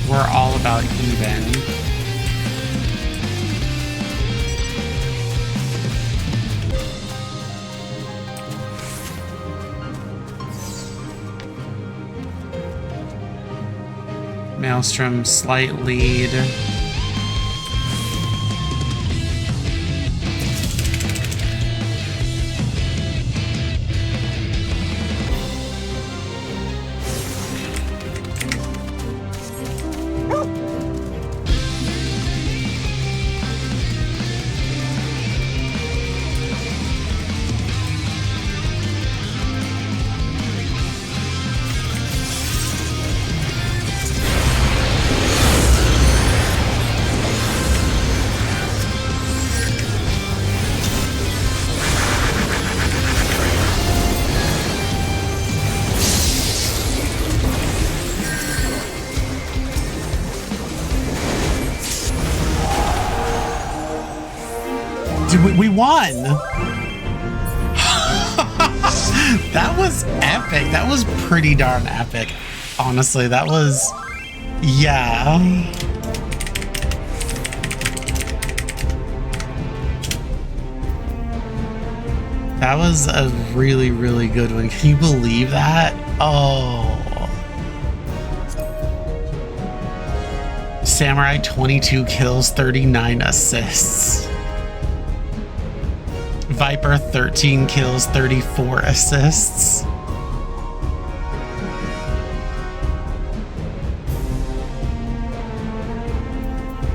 We're all about even. Maelstrom, slight lead. We won! That was epic. That was pretty darn epic. Honestly, that was... yeah. That was a really, really good one. Can you believe that? Oh. Samurai 22 kills, 39 assists. Viper 13 kills, 34 assists.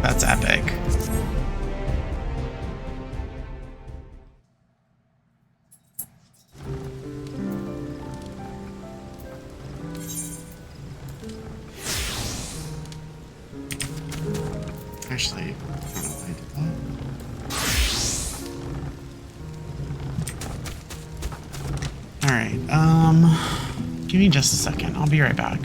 That's epic. Actually, I don't know why I did that. Alright, give me just a second. I'll be right back.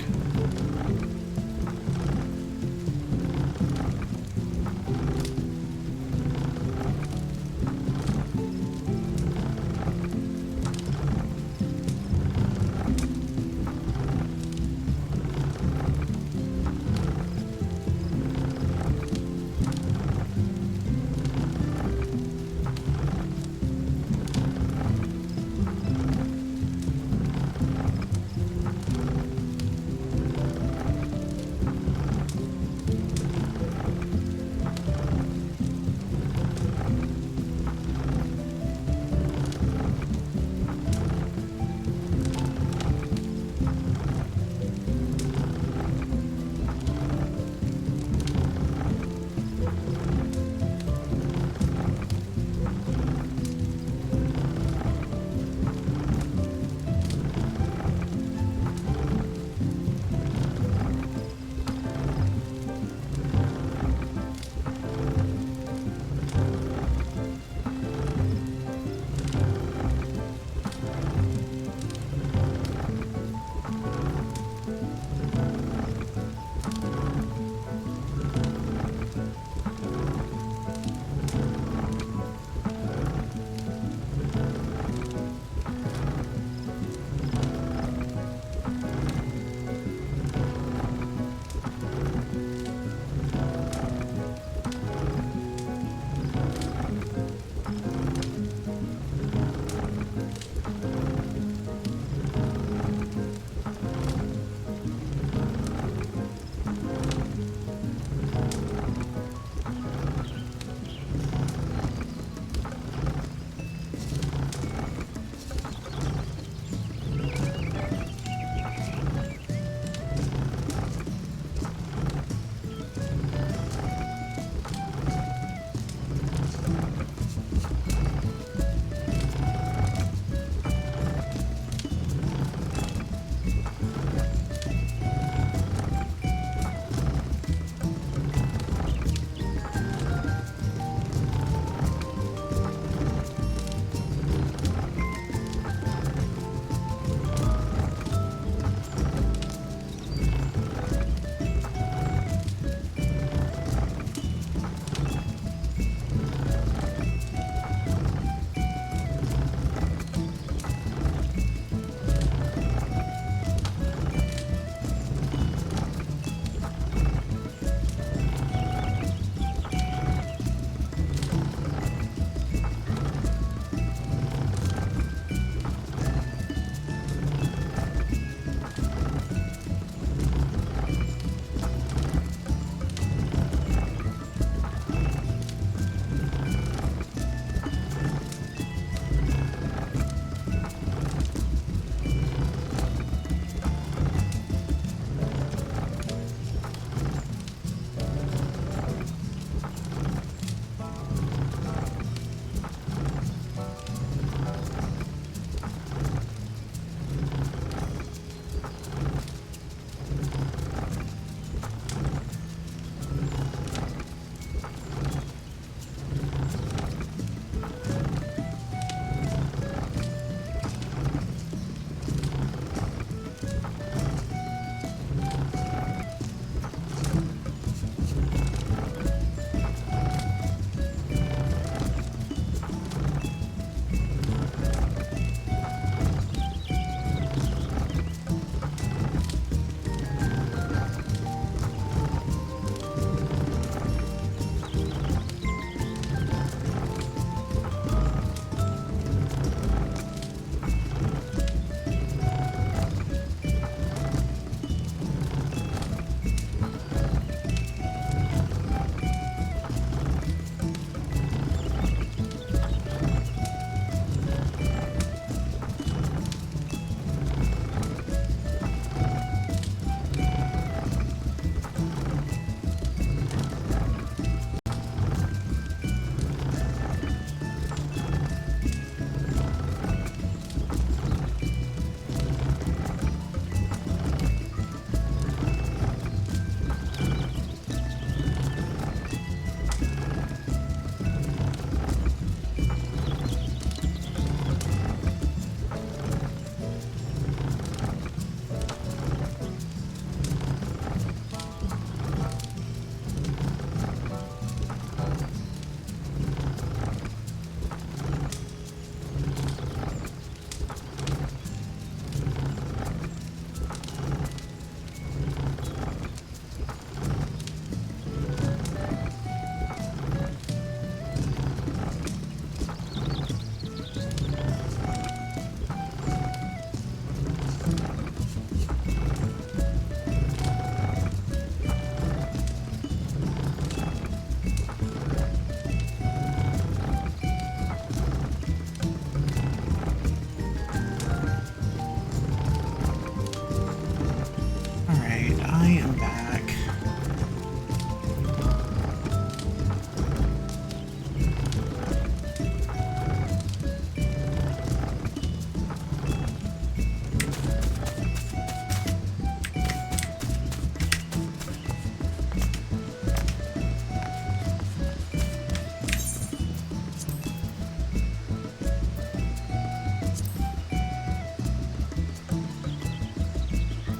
back.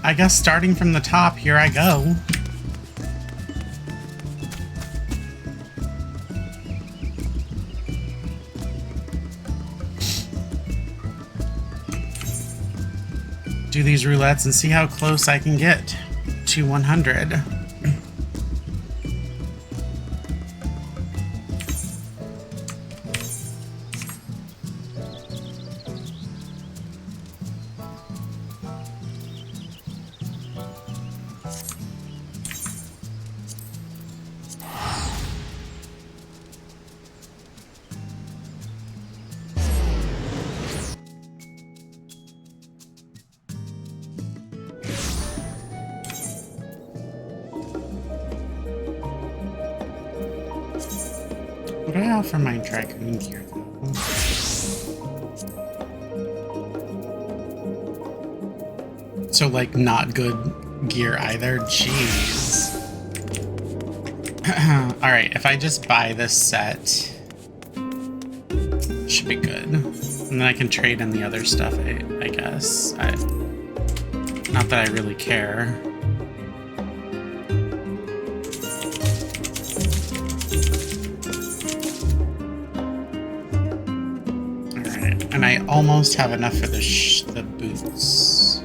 I guess starting from the top, here I go. Do these roulettes and see how close I can get to 100. What do I have for my Dragoon gear, though? So, like, not good gear either? Jeez. Alright, if I just buy this set, should be good. And then I can trade in the other stuff, I guess. Not that I really care. And I almost have enough for the boots.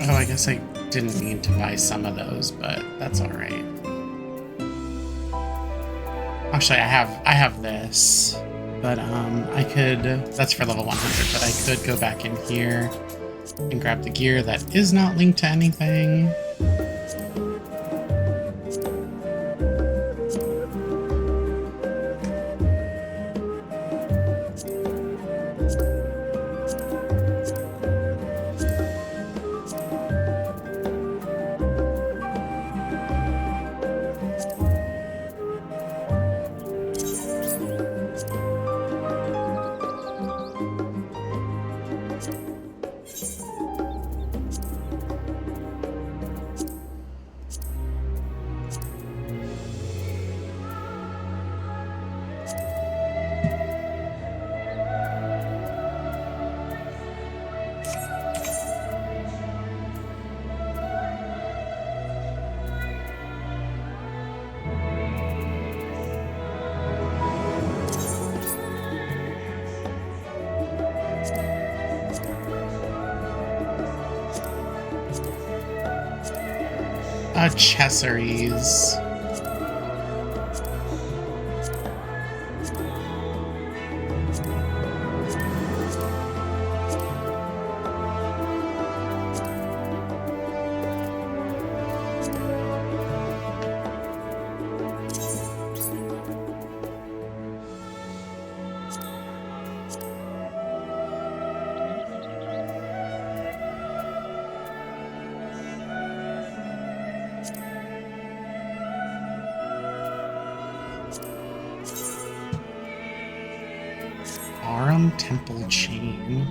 Oh, I guess I didn't mean to buy some of those, but that's all right. Actually, I have this, but I could. That's for level 100, but I could go back in here and grab the gear that is not linked to anything. Accessories. Arum Temple Chain.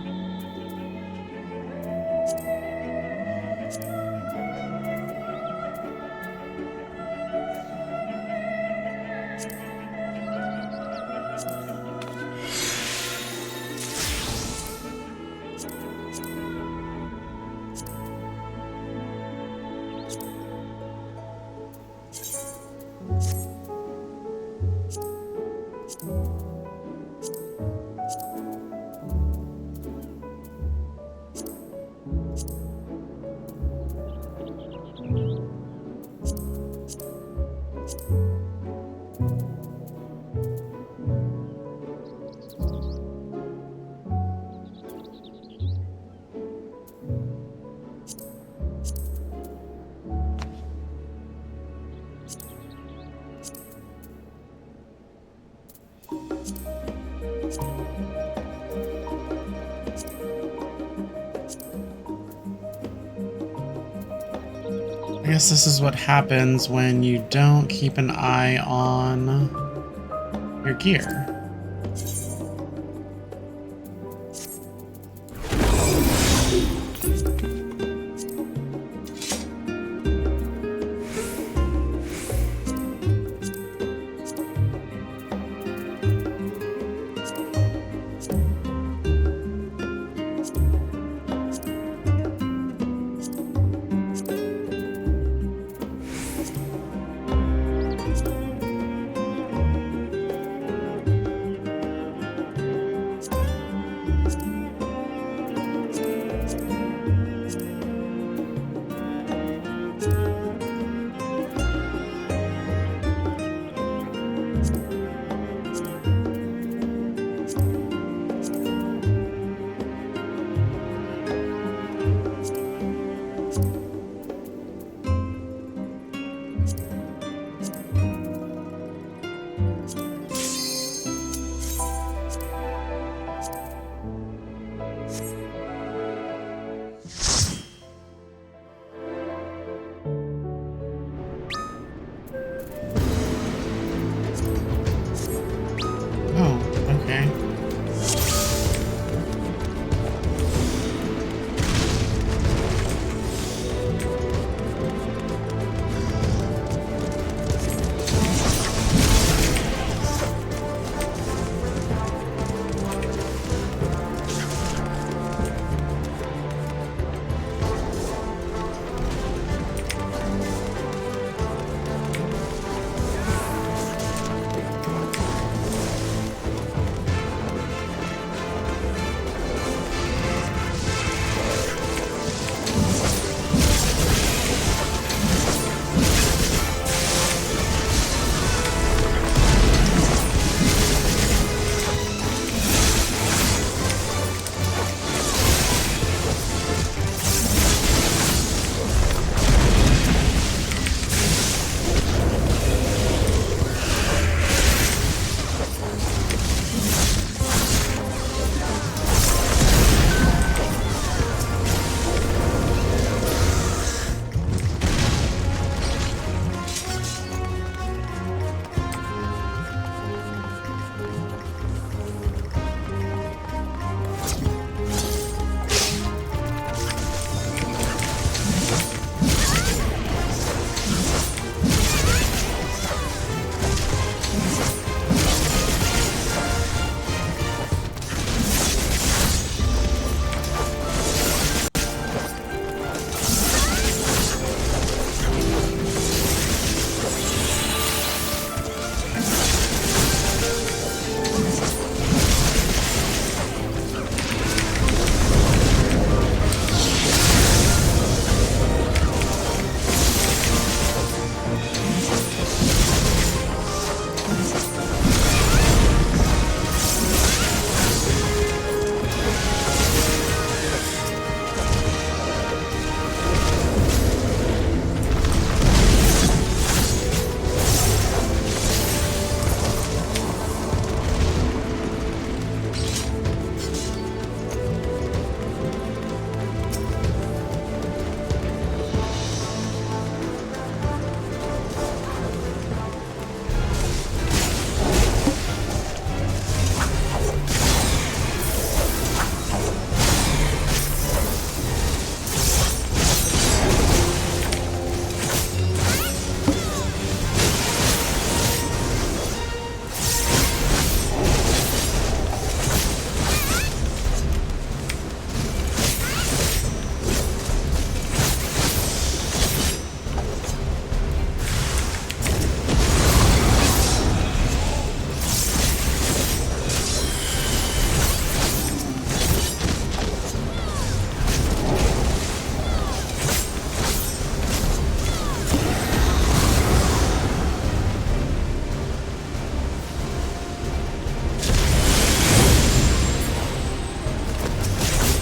I guess this is what happens when you don't keep an eye on your gear.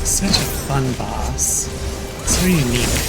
Such a fun boss. So unique.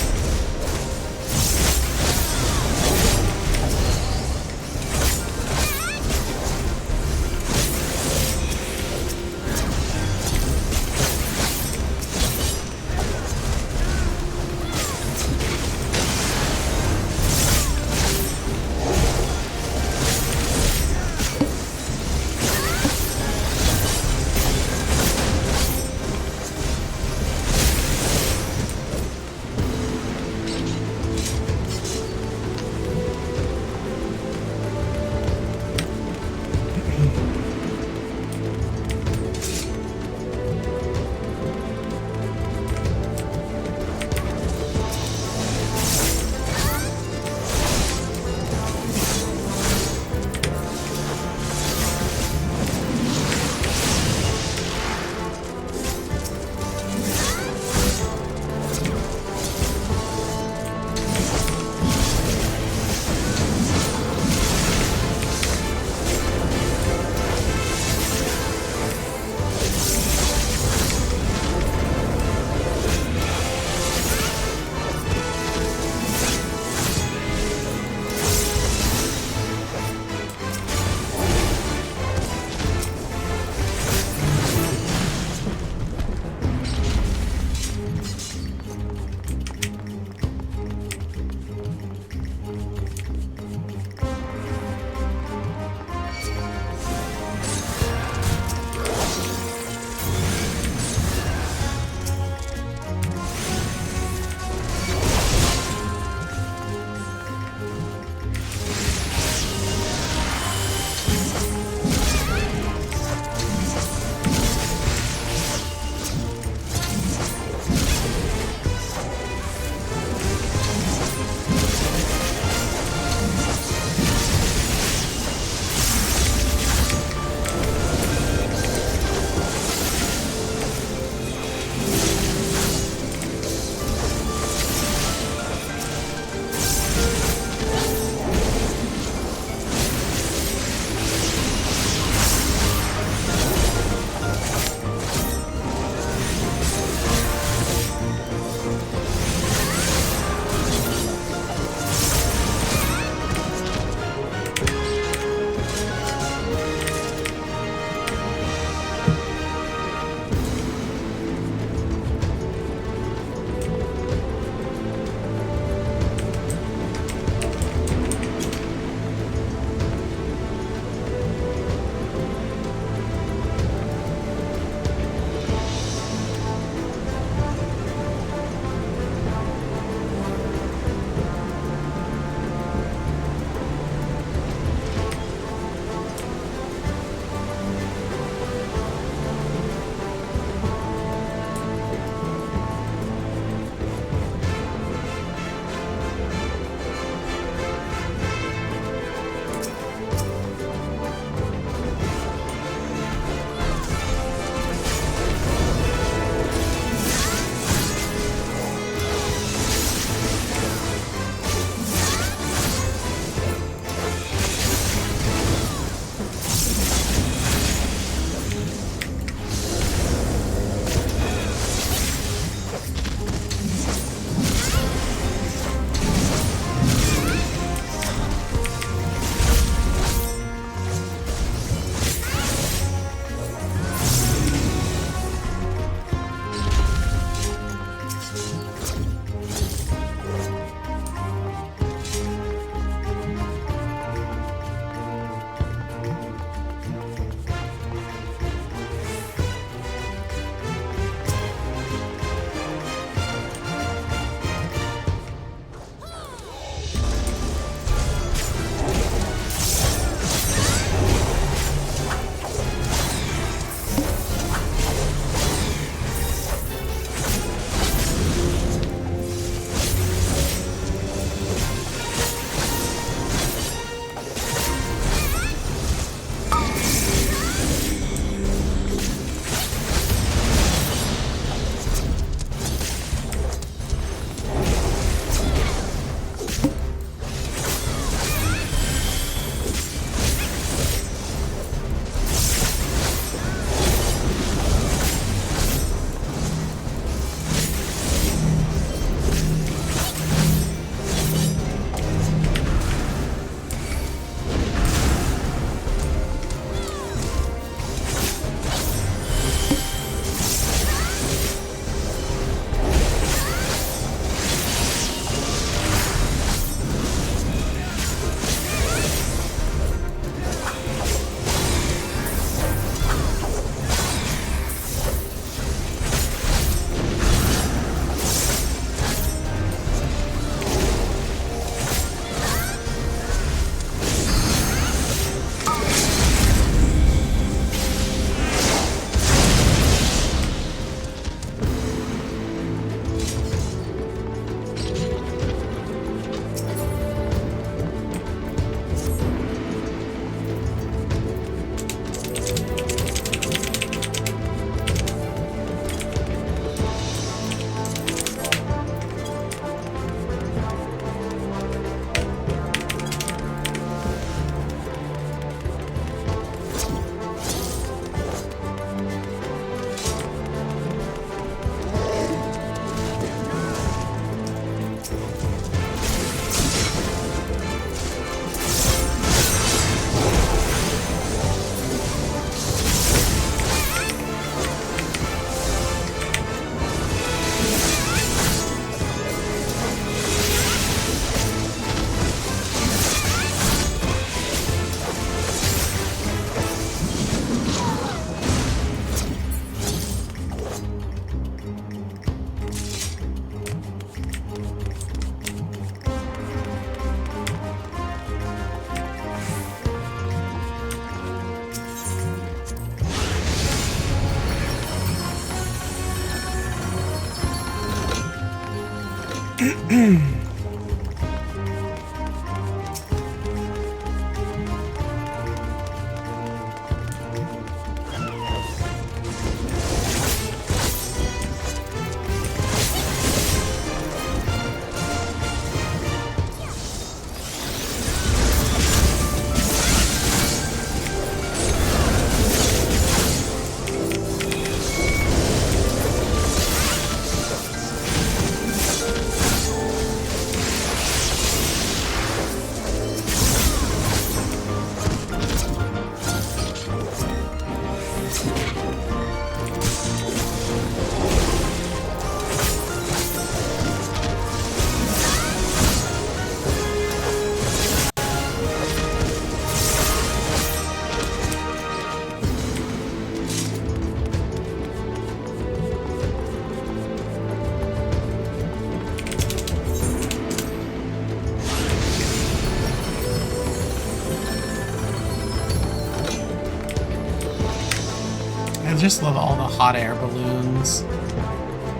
I just love all the hot air balloons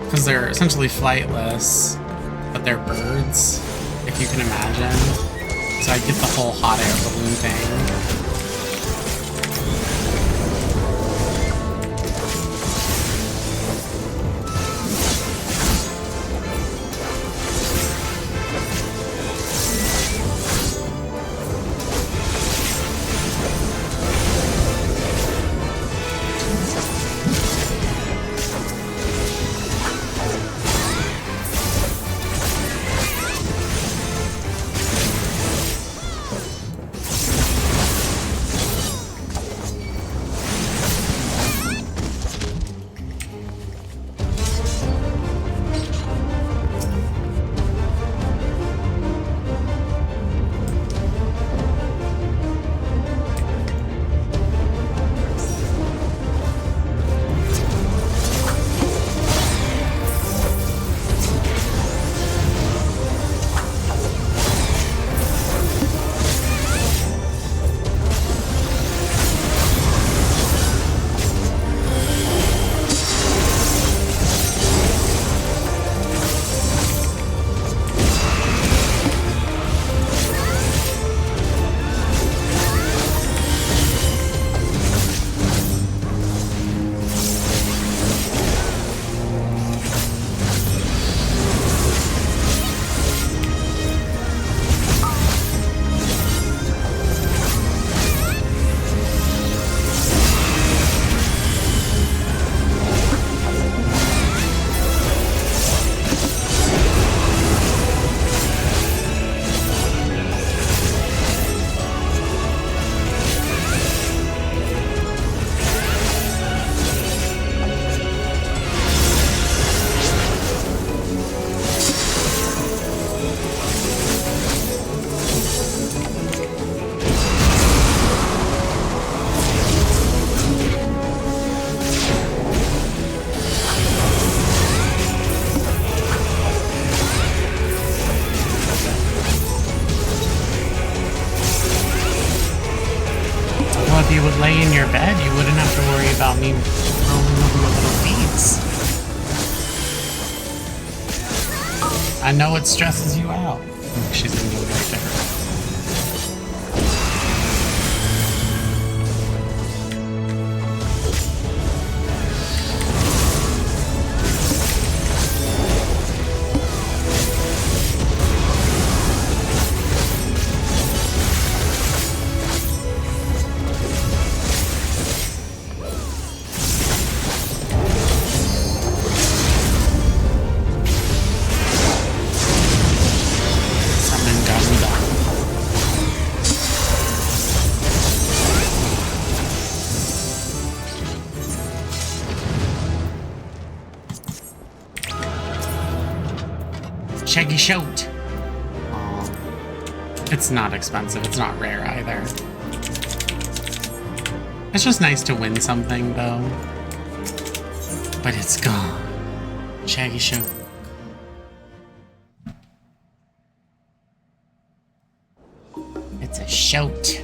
because they're essentially flightless, but they're birds, if you can imagine. So I get the whole hot air balloon thing. If you would lay in your bed, you wouldn't have to worry about me rolling over your little feet. I know it stresses you out. She's gonna go right there. Shaggy Shoat. It's not expensive. It's not rare either. It's just nice to win something, though. But it's gone. Shaggy Shoat. It's a shoat.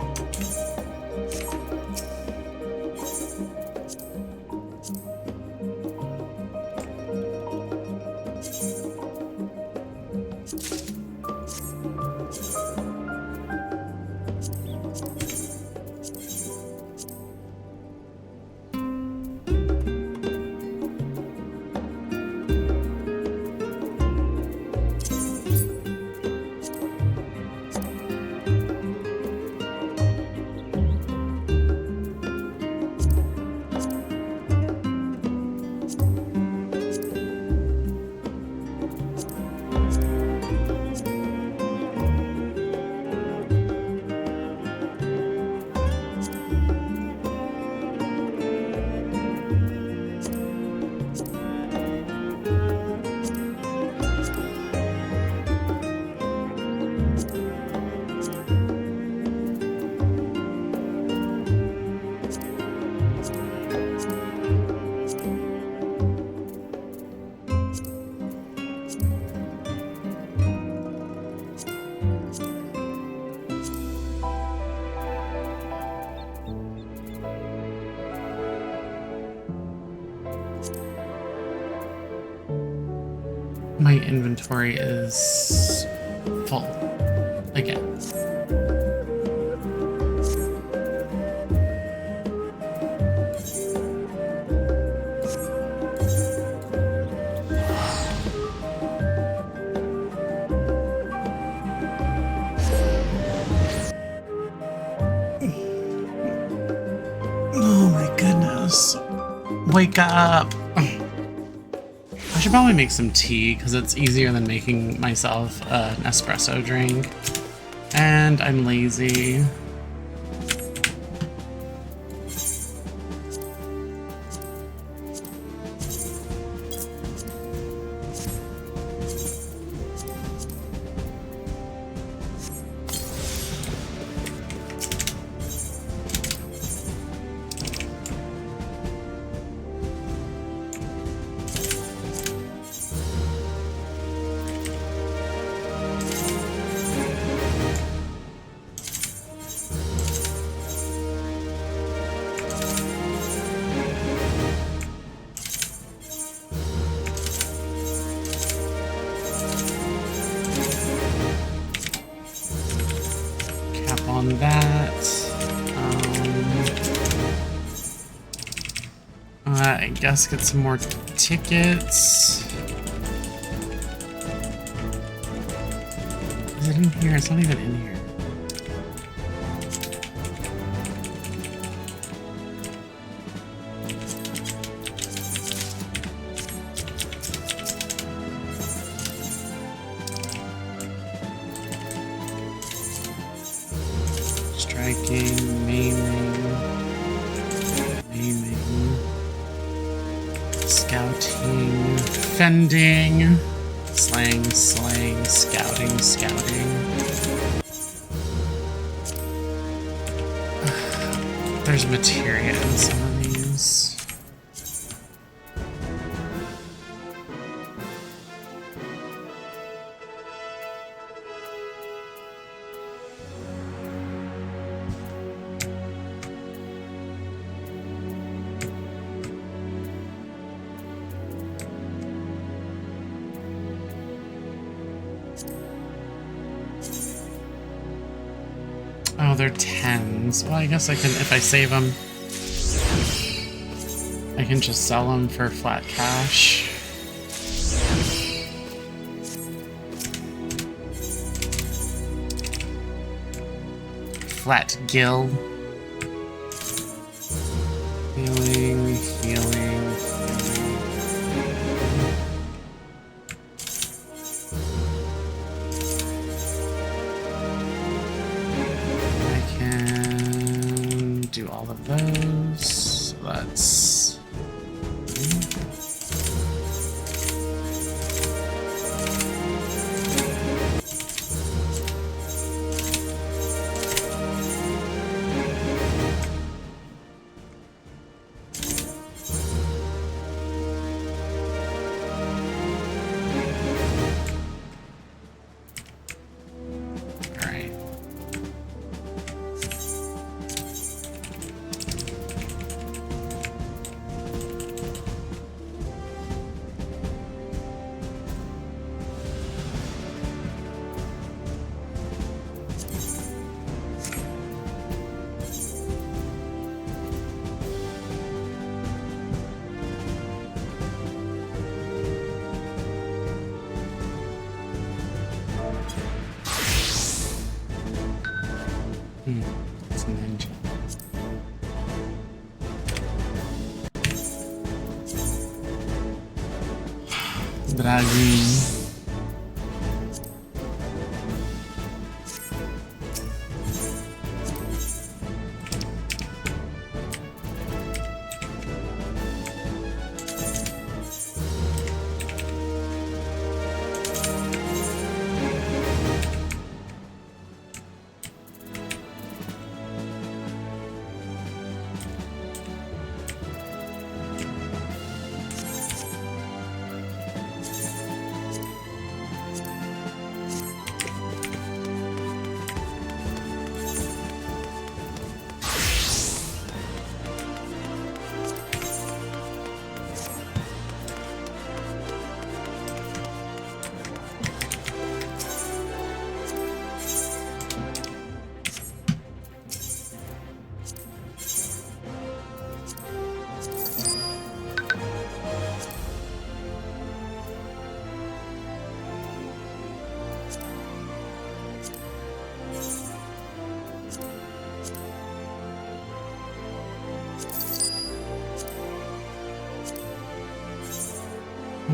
inventory is full again. Oh my goodness. Wake up. I should probably make some tea because it's easier than making myself an espresso drink. And I'm lazy. On that, I guess get some more tickets. Is it in here? It's not even in here. Striking, maiming, scouting, fending, slaying, scouting. There's materia in some of these. Oh, they're 10s. Well, I guess I can, if I save them, I can just sell them for flat cash. Flat gill. Healing. Do all of those. Let's it's an engine. Dragging.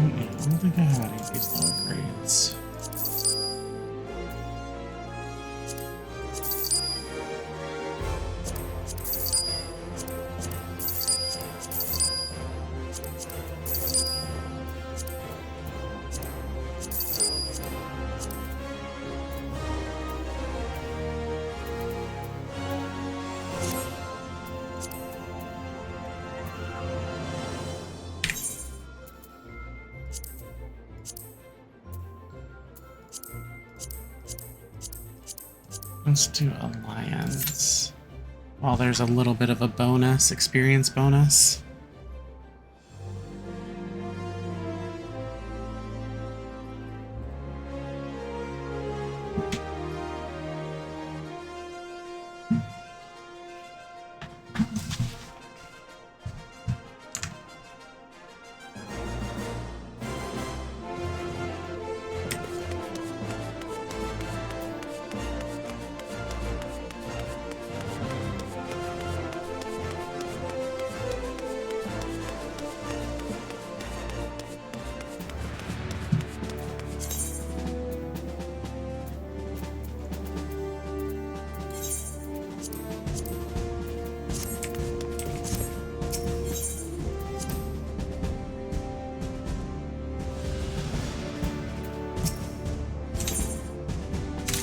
don't think I had any of these lower grades. Let's do Alliance. Well, there's a little bit of a bonus, experience bonus.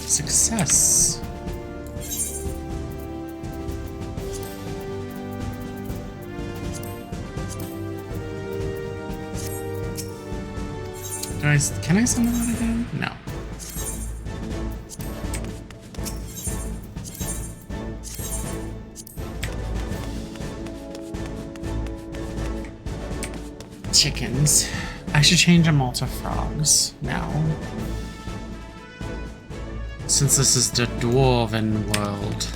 Success. Can I summon that again? No. Chickens. I should change them all to frogs now. Since this is the Dwarven world.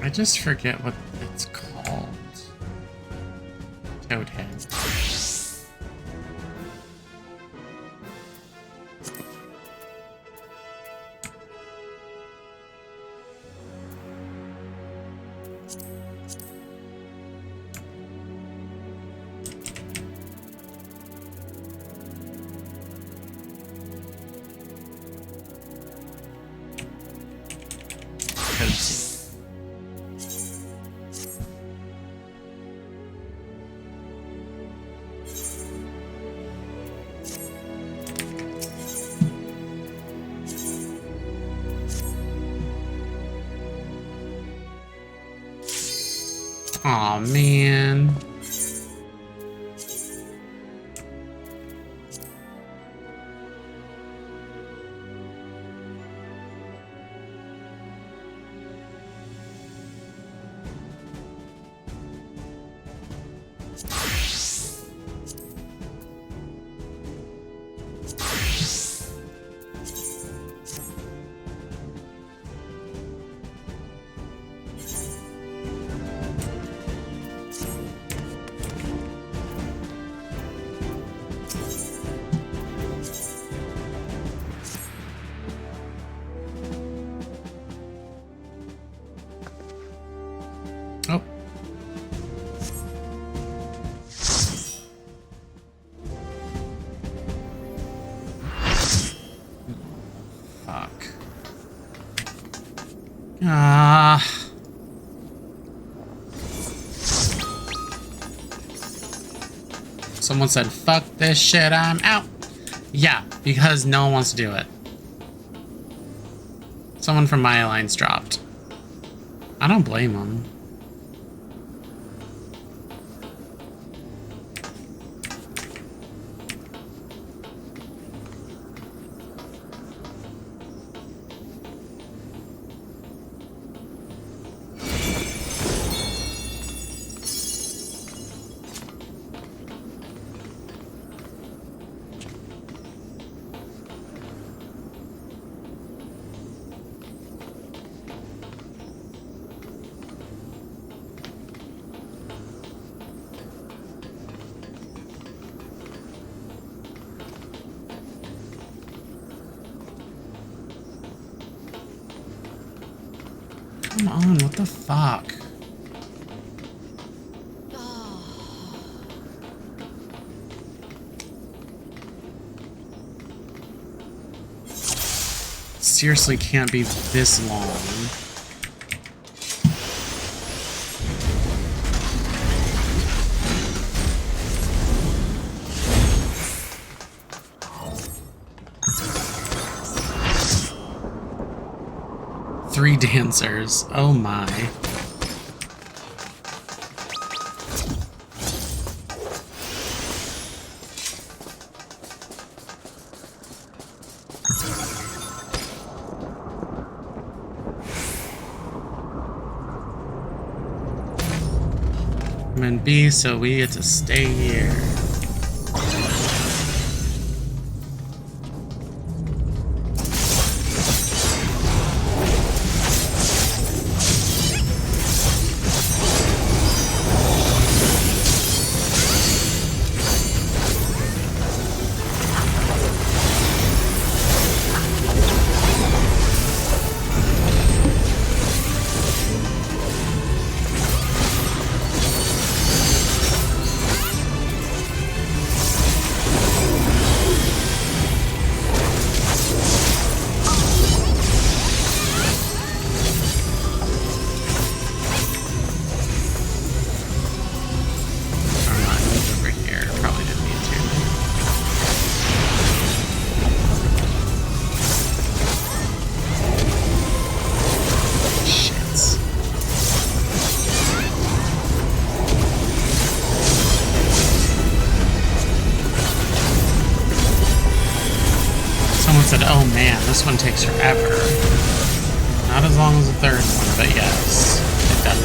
I just forget what it's called. Toadhead. Toadsie. Aw, man. Oh. Fuck. Ah. Someone said, fuck this shit, I'm out. Yeah, because no one wants to do it. Someone from my alliance dropped. I don't blame them. on, what the fuck? Seriously can't be this long. Three dancers. Oh my. I'm in B, so we get to stay here. Said, oh man, this one takes forever. Not as long as the third one, but yes, it does.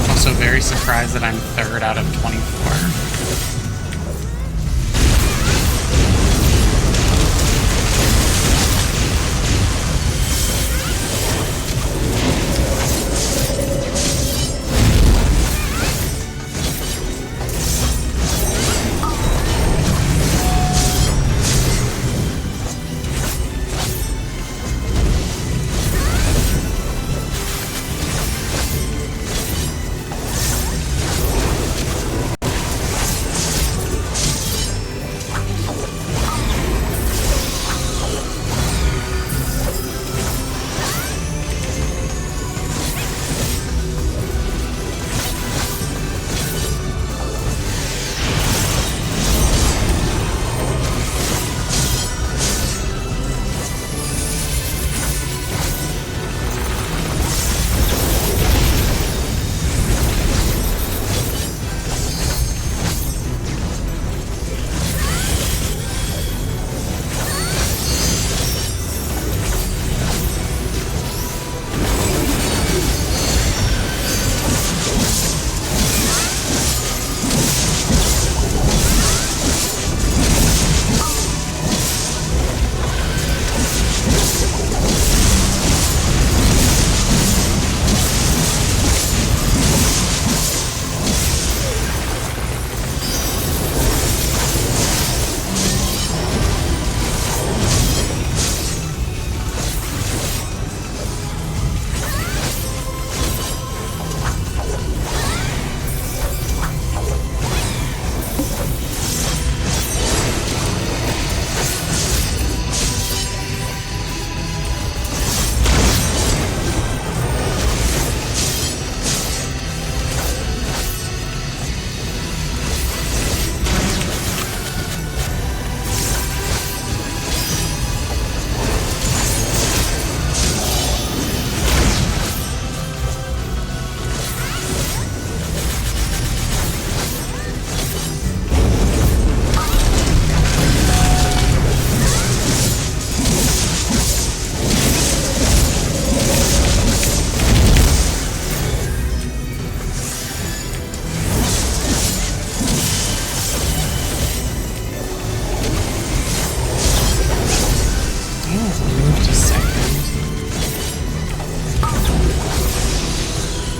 Also very surprised that I'm third out of 24.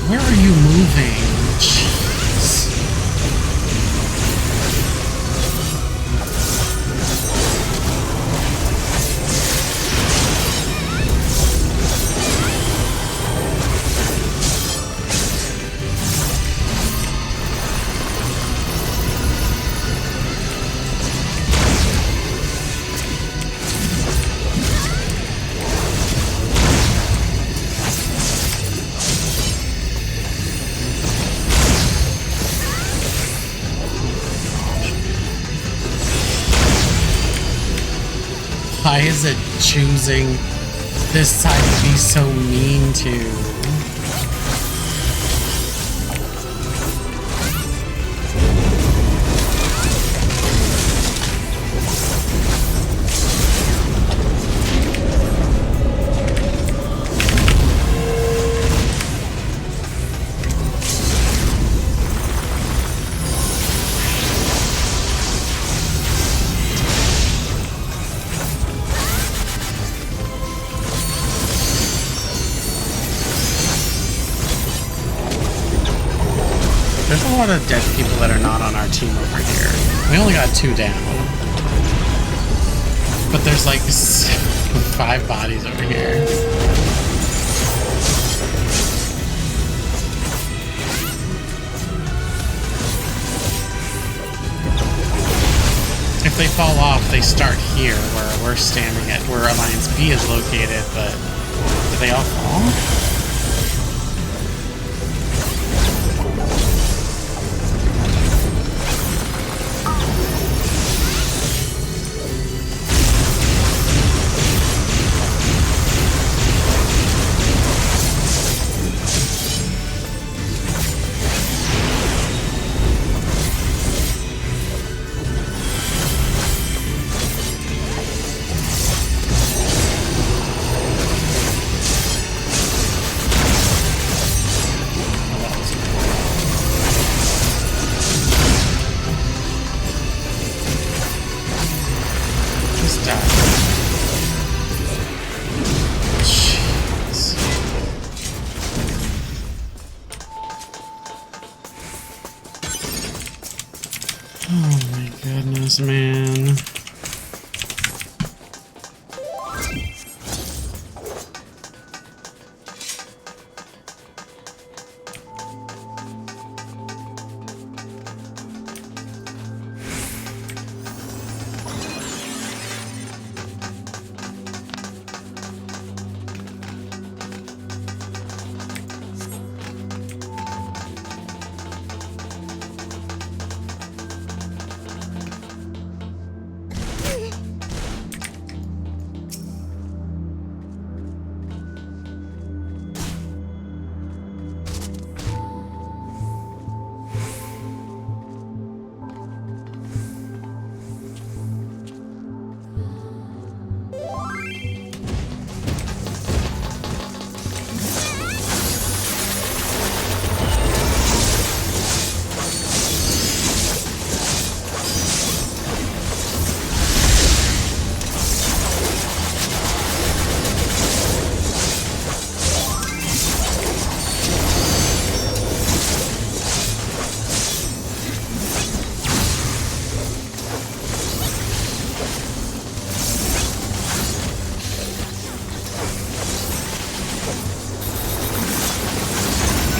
Where are you moving? Jeez. Why is it choosing this side to be so mean to? There's a lot of dead people that are not on our team over here. We only got 2 down. But there's like 5 bodies over here. If they fall off, they start here where we're standing at, where Alliance B is located, but did they all fall? Oh my goodness, man.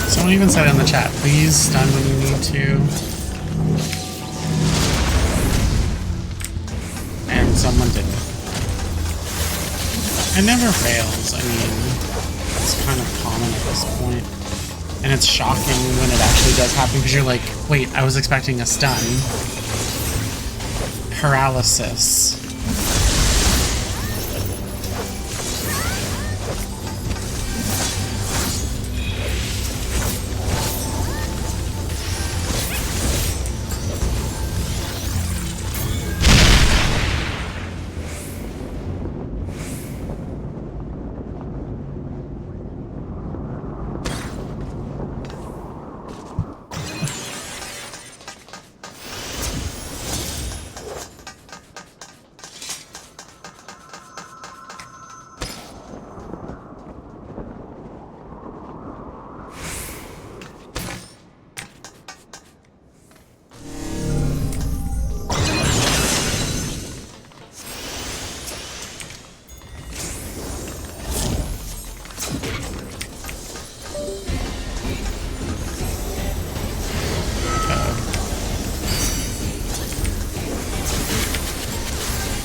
Someone even said in the chat, please stun when you need to. And someone didn't. It never fails. I mean, it's kind of common at this point. And it's shocking when it actually does happen because you're like, wait, I was expecting a stun. Paralysis.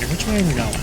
Which way are we going?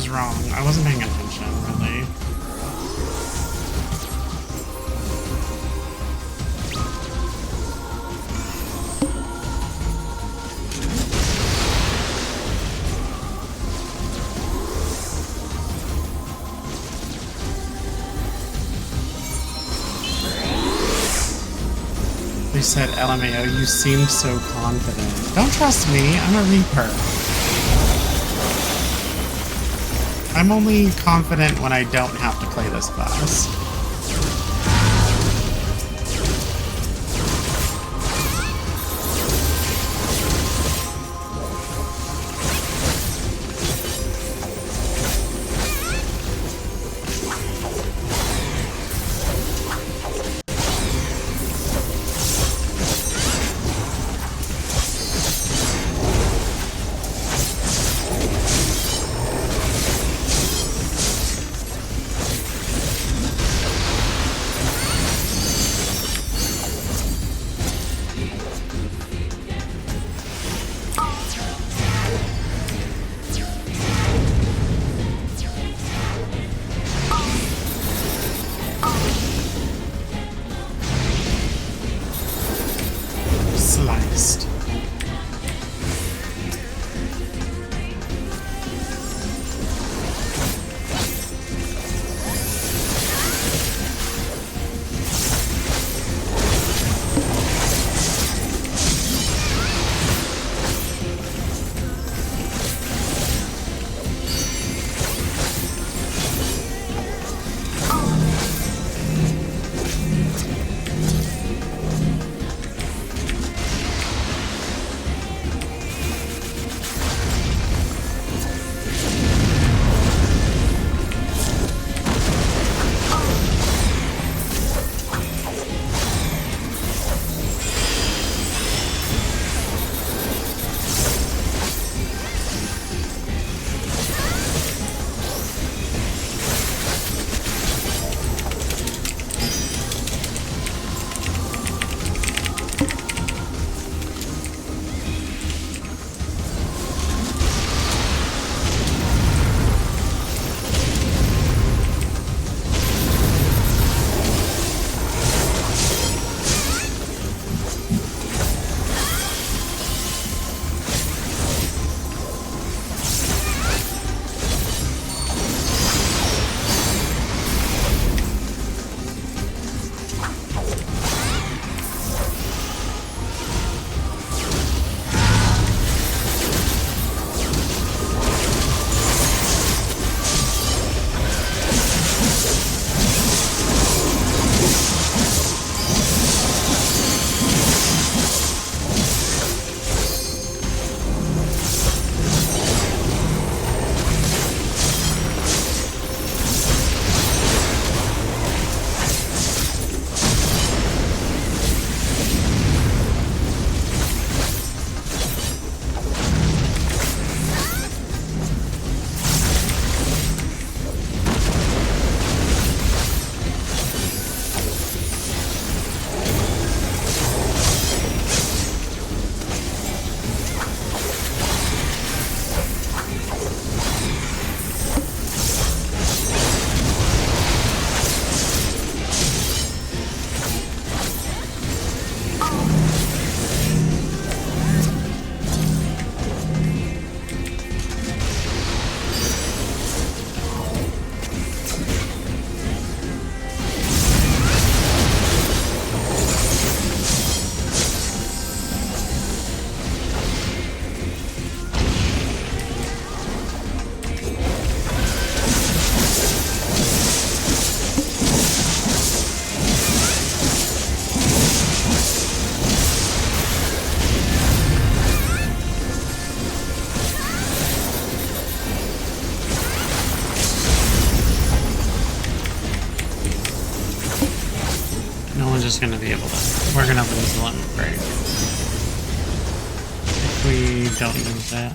was wrong. I wasn't paying attention, really. They said, LMAO, you seemed so confident. Don't trust me, I'm a Reaper. I'm only confident when I don't have to play this class. Sliced. Just gonna be able to. We're gonna lose the limit break if we don't use it.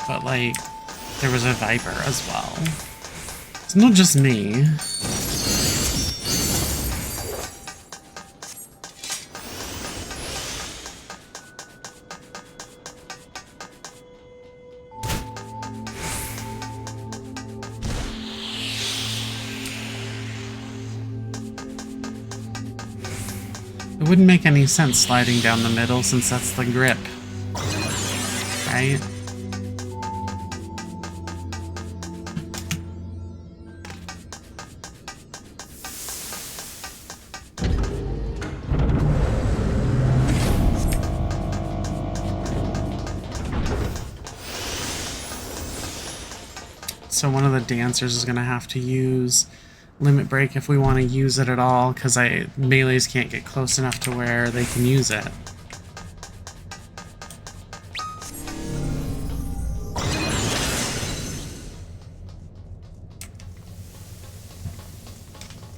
But like, there was a Viper as well. It's not just me. It wouldn't make any sense sliding down the middle since that's the grip. Right? So one of the dancers is going to have to use limit break if we want to use it at all, because melees can't get close enough to where they can use it.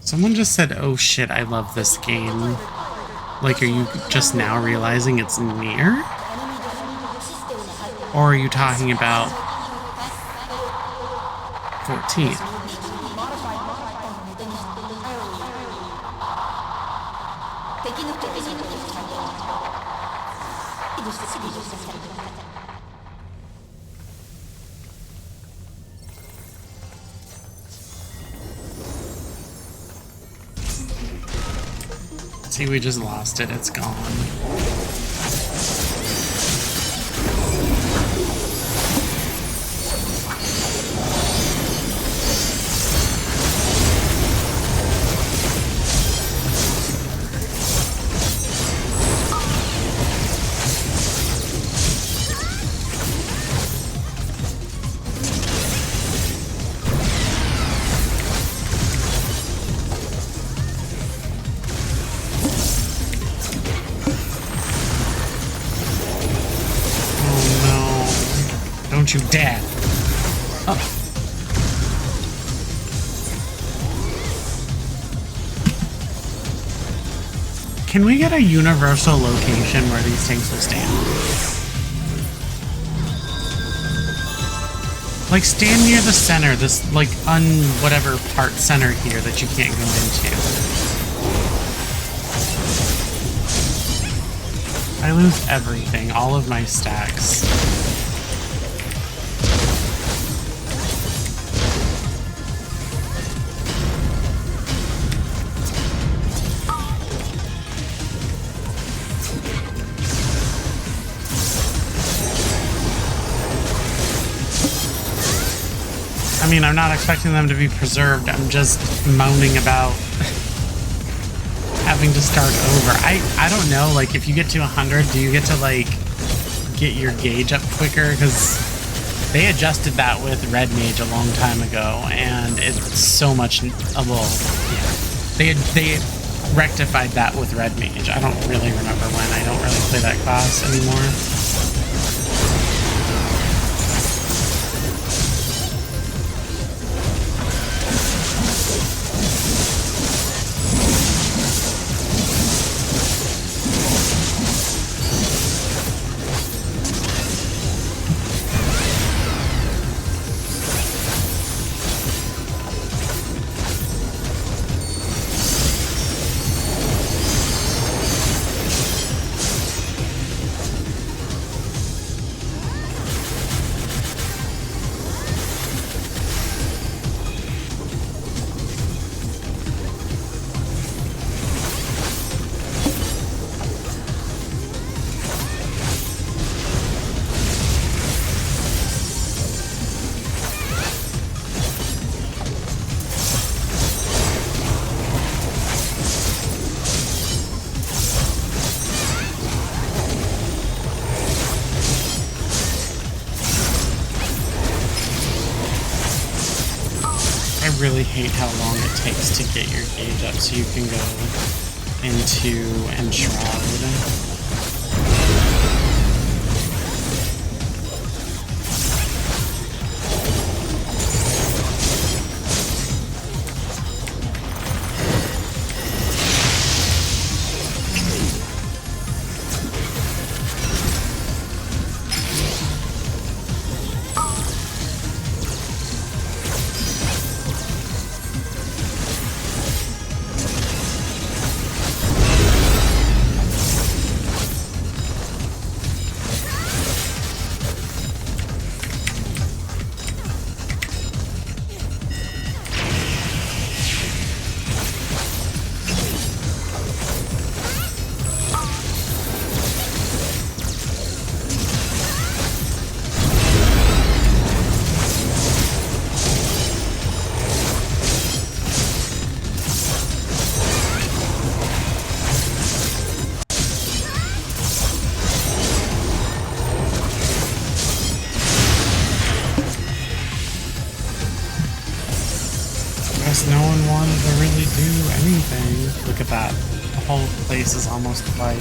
Someone just said, "Oh shit, I love this game." Like, are you just now realizing it's near? Or are you talking about 14? See, we just lost it. It's gone. Don't you dare! Oh. Can we get a universal location where these tanks will stand? Like, stand near the center, this, like, whatever part center here that you can't go into. I lose everything, all of my stacks. I mean, I'm not expecting them to be preserved. I'm just moaning about having to start over. I don't know, like, if you get to 100, do you get to, like, get your gauge up quicker? Because they adjusted that with Red Mage a long time ago, and it's so much, well, yeah. They rectified that with Red Mage. I don't really remember when. I don't really play that class anymore. I really hate how long it takes to get your gauge up so you can go into Enshroud. really do anything. Look at that. The whole place is almost white.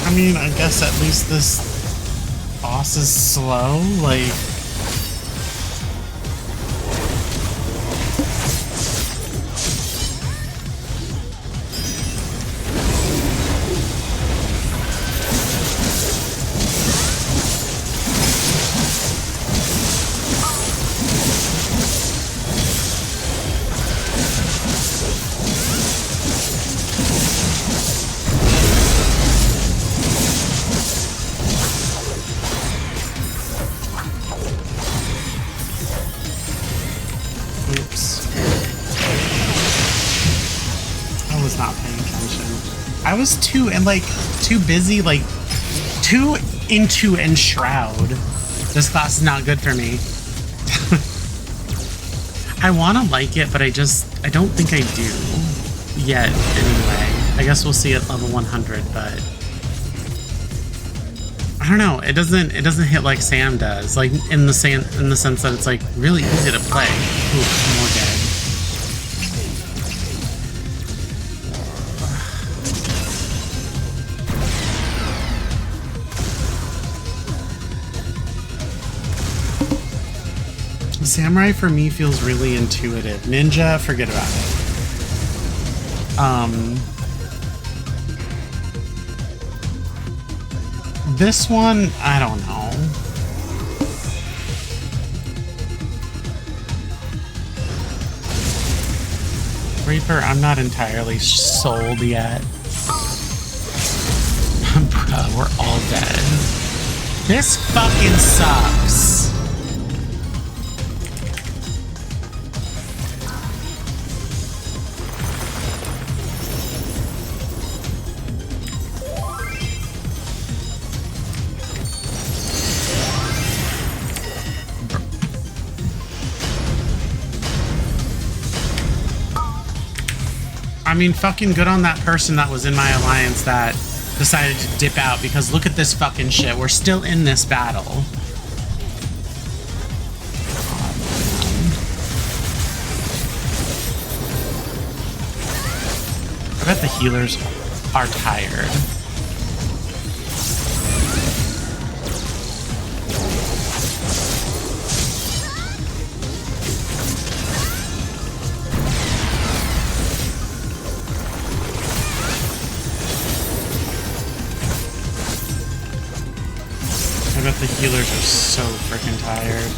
I mean, I guess at least this boss is slow, like... I was too busy, like, too into Enshroud. This class is not good for me. I want to like it, but I don't think I do yet anyway. I guess we'll see at level 100, but I don't know. It doesn't hit like Sam does, like in the sense that it's like really easy to play. Ooh, more dead. Samurai for me feels really intuitive. Ninja, forget about it. This one, I don't know. Reaper, I'm not entirely sold yet. Bruh, we're all dead. This fucking sucks. I mean, fucking good on that person that was in my alliance that decided to dip out, because look at this fucking shit. We're still in this battle. I bet the healers are tired. I bet the healers are so freaking tired.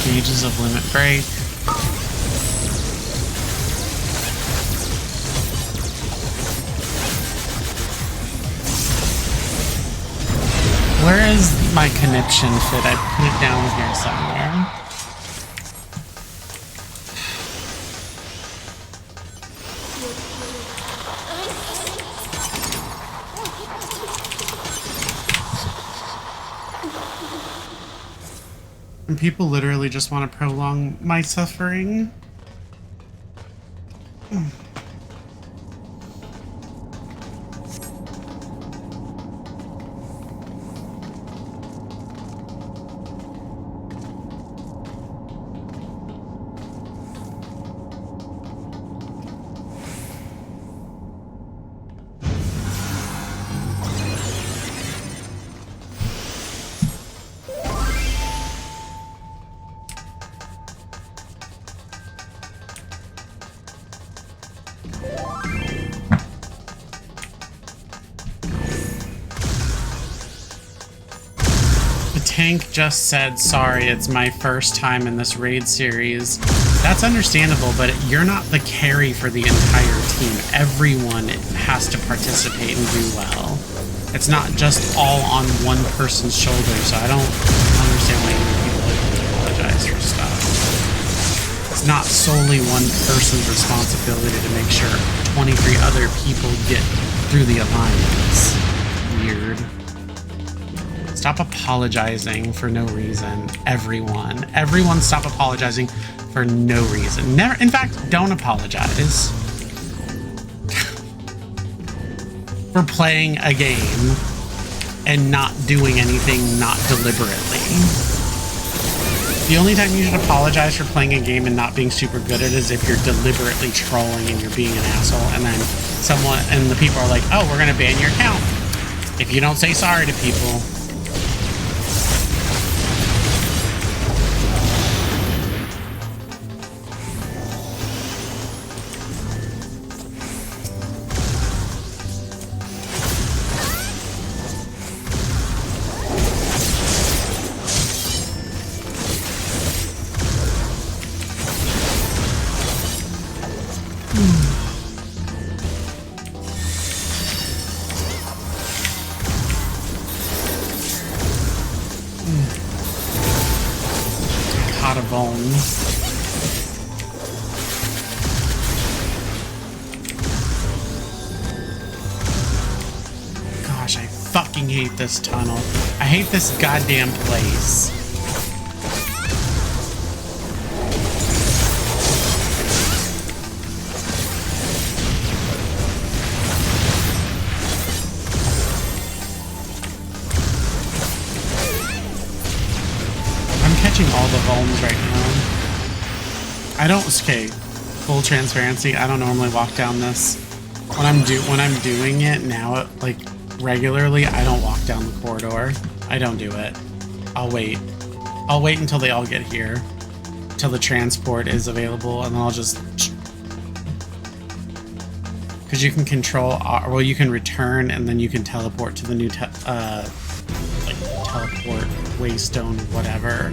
Gauges of limit break. Where is my conniption fit? I put it down here somewhere. And people literally just want to prolong my suffering. Tank just said, sorry, it's my first time in this raid series. That's understandable, but you're not the carry for the entire team. Everyone has to participate and do well. It's not just all on one person's shoulders, so I don't understand why people apologize for stuff. It's not solely one person's responsibility to make sure 23 other people get through the alliance. Weird. Stop apologizing for no reason. Everyone stop apologizing for no reason. Never, in fact, don't apologize for playing a game and not doing anything not deliberately. The only time you should apologize for playing a game and not being super good at it is if you're deliberately trolling and you're being an asshole, and then the people are like, oh, we're gonna ban your account if you don't say sorry to people. Pot of bones. Gosh, I fucking hate this tunnel. I hate this goddamn place. All the vulns right now. I don't, okay, full transparency, I don't normally walk down this. When I'm doing it now, like regularly, I don't walk down the corridor. I don't do it. I'll wait until they all get here, till the transport is available, and then I'll just, because you can control, well, you can return and then you can teleport to the new like teleport waystone, whatever.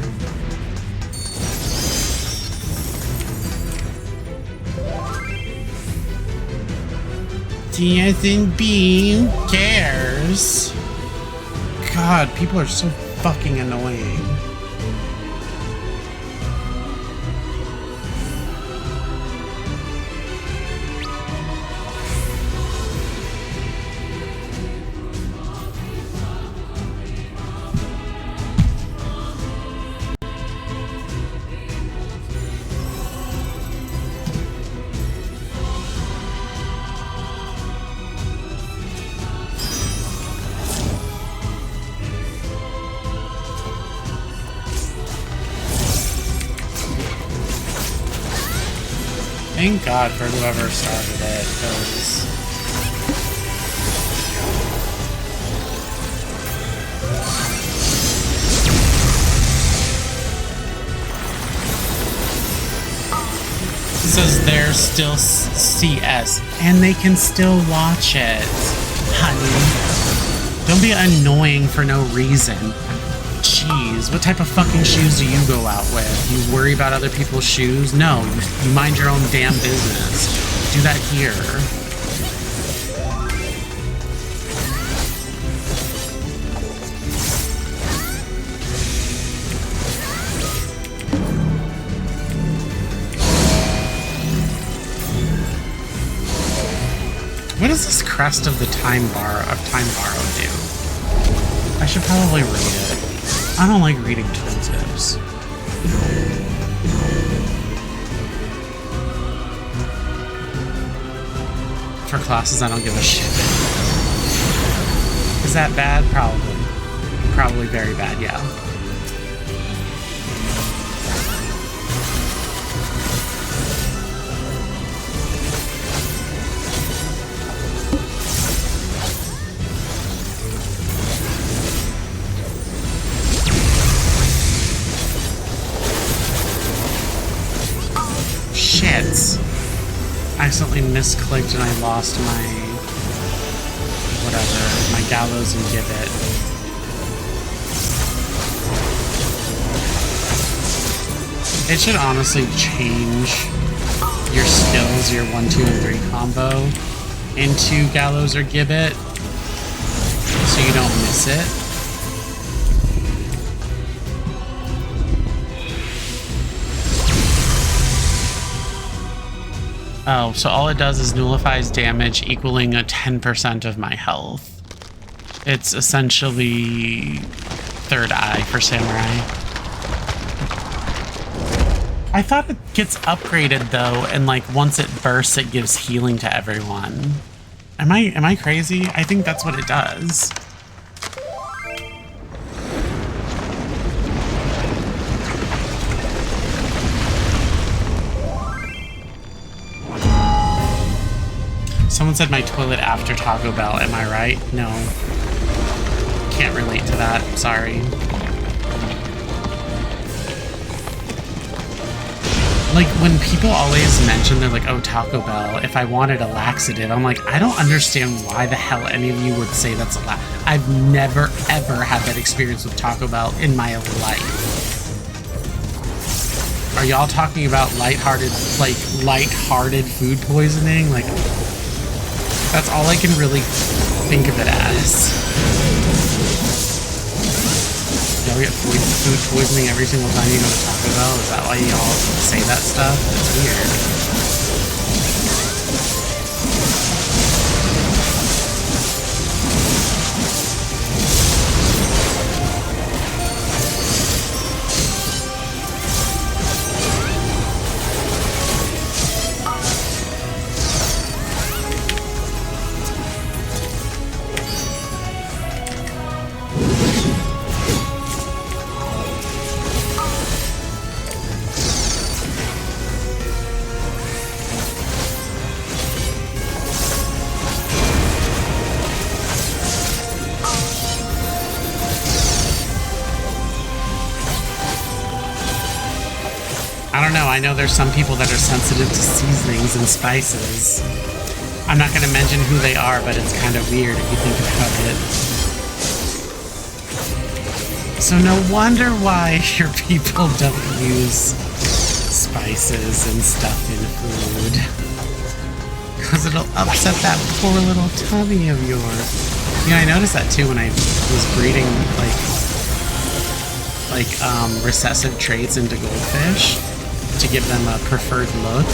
TSNB cares. God, people are so fucking annoying. Thank God for whoever started it, because it says there's still CS, and they can still watch it, honey. Don't be annoying for no reason. Jeez. Jeez, what type of fucking shoes do you go out with? You worry about other people's shoes? No, you mind your own damn business. Do that here. What does this crest of the time borrow do? I should probably read it. I don't like reading tooltips. For classes, I don't give a shit. Is that bad? Probably. Probably very bad, yeah. I accidentally misclicked and I lost my whatever, my gallows and gibbet. It should honestly change your skills, your 1, 2, and 3 combo into gallows or gibbet so you don't miss it. Oh, so all it does is nullifies damage equaling a 10% of my health. It's essentially third eye for samurai. I thought it gets upgraded though, and like once it bursts it gives healing to everyone. Am I crazy? I think that's what it does. Someone said my toilet after Taco Bell. Am I right? No. Can't relate to that. Sorry. Like, when people always mention, they're like, oh, Taco Bell, if I wanted a laxative, I'm like, I don't understand why the hell any of you would say that's a laxative. I've never, ever had that experience with Taco Bell in my life. Are y'all talking about lighthearted food poisoning? Like, that's all I can really think of it as. Y'all get food poisoning every single time you go to Taco Bell? Is that why y'all say that stuff? That's weird. I know there's some people that are sensitive to seasonings and spices. I'm not going to mention who they are, but it's kind of weird if you think about it. So no wonder why your people don't use spices and stuff in food. Because it'll upset that poor little tummy of yours. You know, I noticed that too when I was breeding recessive traits into goldfish to give them a preferred look.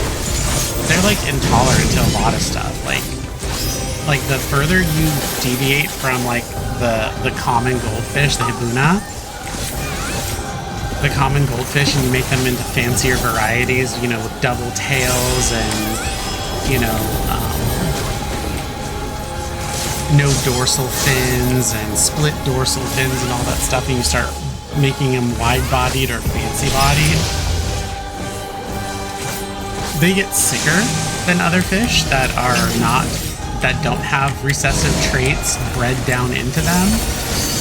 They're like intolerant to a lot of stuff. Like the further you deviate from like the common goldfish, the hibuna, the common goldfish, and you make them into fancier varieties, you know, with double tails and, you know, no dorsal fins and split dorsal fins and all that stuff, and you start making them wide-bodied or fancy-bodied, they get sicker than other fish that don't have recessive traits bred down into them.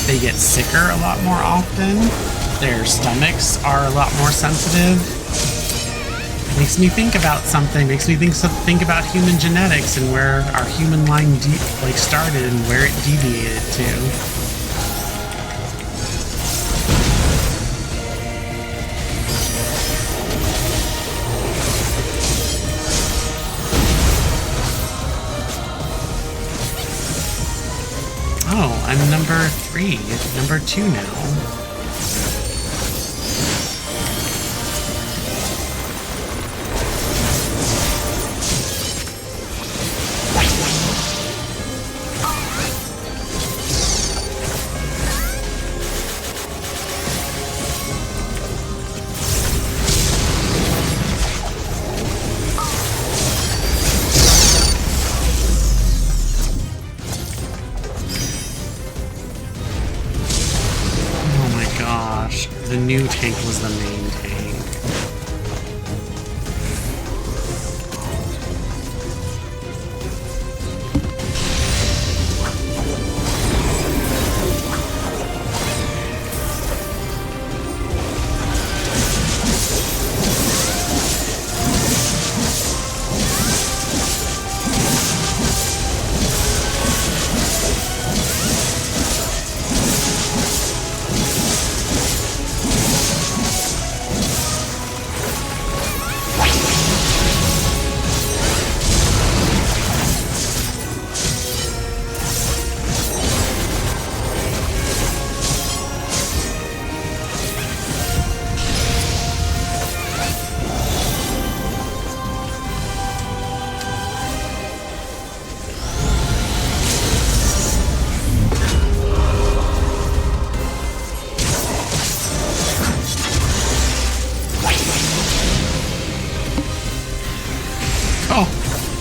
They get sicker a lot more often. Their stomachs are a lot more sensitive. Makes me think about something. Makes me think about human genetics and where our human line started and where it deviated to. free. Number 2 now. The new tank was the main tank.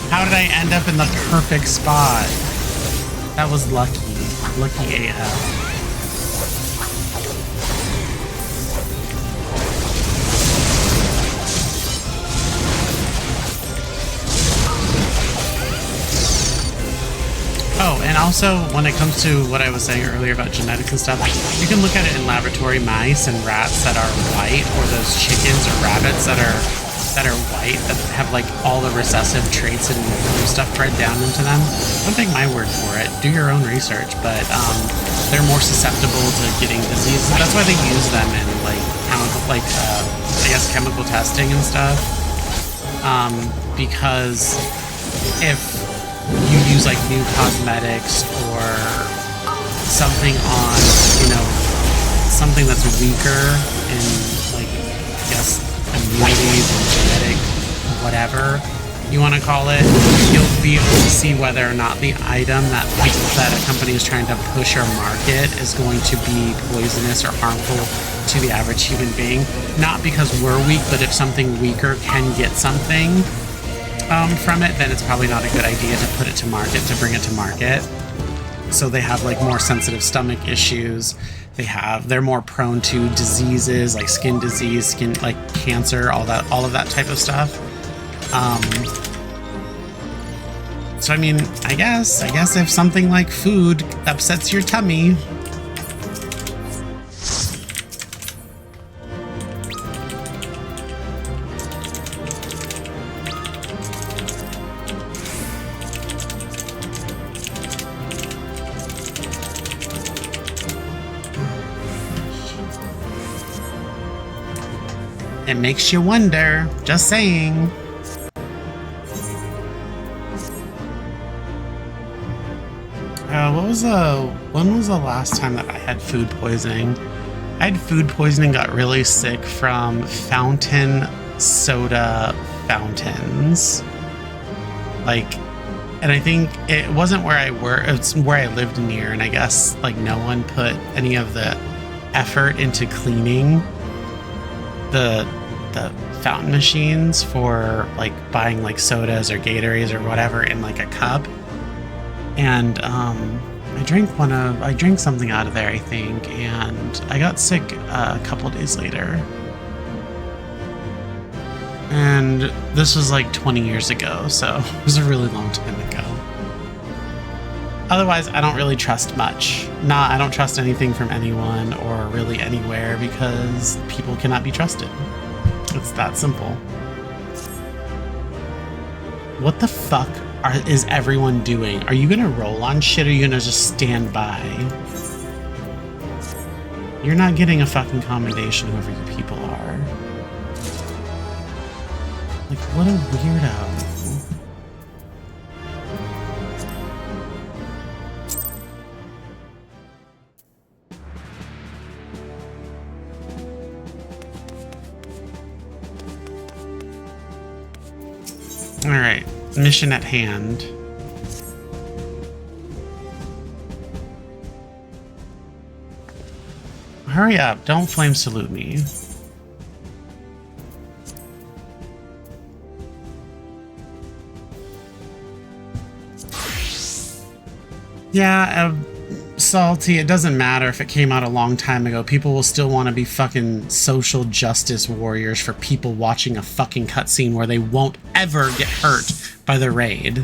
How did I end up in the perfect spot? That was lucky. Lucky AF. Oh, and also when it comes to what I was saying earlier about genetics and stuff, you can look at it in laboratory mice and rats that are white, or those chickens or rabbits that are white, that have like all the recessive traits and stuff bred down into them. Don't take my word for it. Do your own research, but they're more susceptible to getting diseases. That's why they use them in like I guess chemical testing and stuff. Because if you use like new cosmetics or something on, you know, something that's weaker in like, I guess, immunities and genetic whatever you want to call it, you'll be able to see whether or not the item that a company is trying to push or market is going to be poisonous or harmful to the average human being. Not because we're weak, but if something weaker can get something from it, then it's probably not a good idea to put it to market, to bring it to market. So they have like more sensitive stomach issues. They're more prone to diseases like skin disease, like cancer, all of that type of stuff. So I mean, I guess if something like food upsets your tummy, it makes you wonder. Just saying. When was the last time that I had food poisoning? I had food poisoning, got really sick from fountain soda fountains. Like, and I think it wasn't where I worked, it's where I lived near, and I guess like no one put any of the effort into cleaning the fountain machines for like buying like sodas or Gatorades or whatever in like a cup. And I drank something out of there, I think, and I got sick a couple days later. And this was like 20 years ago, so it was a really long time ago. Otherwise, I don't really trust much. I don't trust anything from anyone or really anywhere because people cannot be trusted. It's that simple. What the fuck is everyone doing? Are you gonna roll on shit or are you gonna just stand by? You're not getting a fucking commendation, whoever you people are. Like, what a weirdo. Alright, mission at hand. Hurry up, don't flame salute me. Yeah, Salty, it doesn't matter if it came out a long time ago. People will still want to be fucking social justice warriors for people watching a fucking cutscene where they won't ever get hurt by the raid.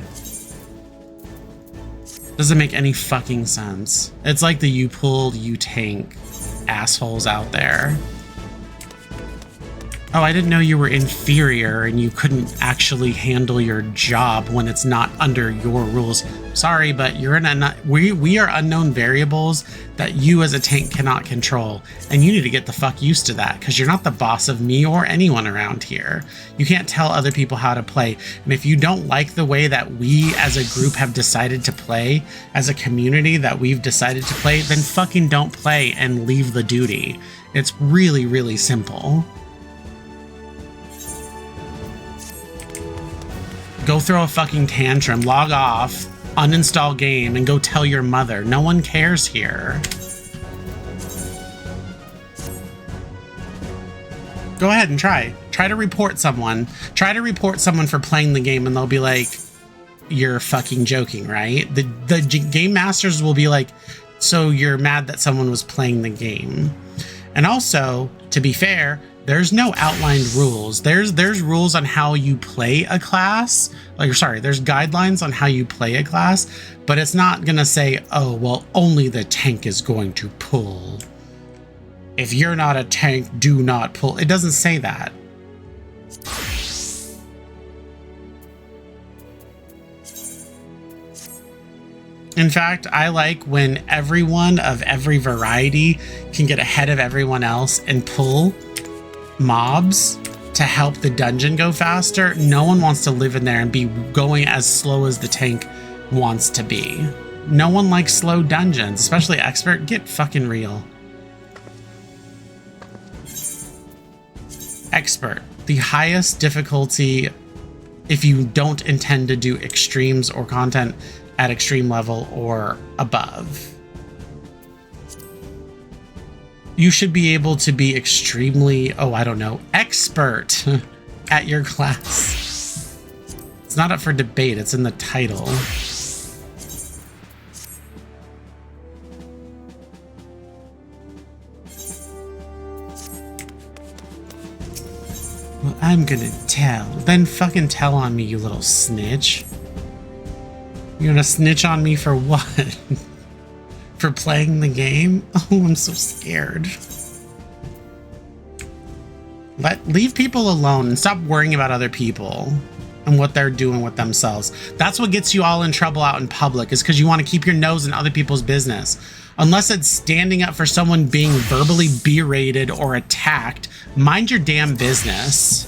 Doesn't make any fucking sense. It's like the you pulled, you tank assholes out there. Oh, I didn't know you were inferior and you couldn't actually handle your job when it's not under your rules. Sorry, but you're in we are unknown variables that you as a tank cannot control, and you need to get the fuck used to that, because you're not the boss of me or anyone around here. You can't tell other people how to play, and if you don't like the way that we as a group have decided to play, as a community that we've decided to play, then fucking don't play and leave the duty. It's really, really simple. Go throw a fucking tantrum, log off, uninstall game, and go tell your mother. No one cares here. Go ahead and try. Try to report someone. Try to report someone for playing the game, and they'll be like, you're fucking joking, right? The game masters will be like, so you're mad that someone was playing the game. And also, to be fair, there's no outlined rules. There's rules on how you play a class. Like, sorry, there's guidelines on how you play a class, but it's not gonna say, oh, well, only the tank is going to pull. If you're not a tank, do not pull. It doesn't say that. In fact, I like when everyone of every variety can get ahead of everyone else and pull mobs to help the dungeon go faster. No one wants to live in there and be going as slow as the tank wants to be. No one likes slow dungeons, especially expert. Get fucking real. Expert, the highest difficulty if you don't intend to do extremes or content at extreme level or above. You should be able to be extremely, oh, I don't know, expert at your class. It's not up for debate, it's in the title. Well, I'm gonna tell. Then fucking tell on me, you little snitch. You're gonna snitch on me for what? For playing the game? Oh, I'm so scared. Leave people alone and stop worrying about other people and what they're doing with themselves. That's what gets you all in trouble out in public, is because you want to keep your nose in other people's business. Unless it's standing up for someone being verbally berated or attacked, mind your damn business.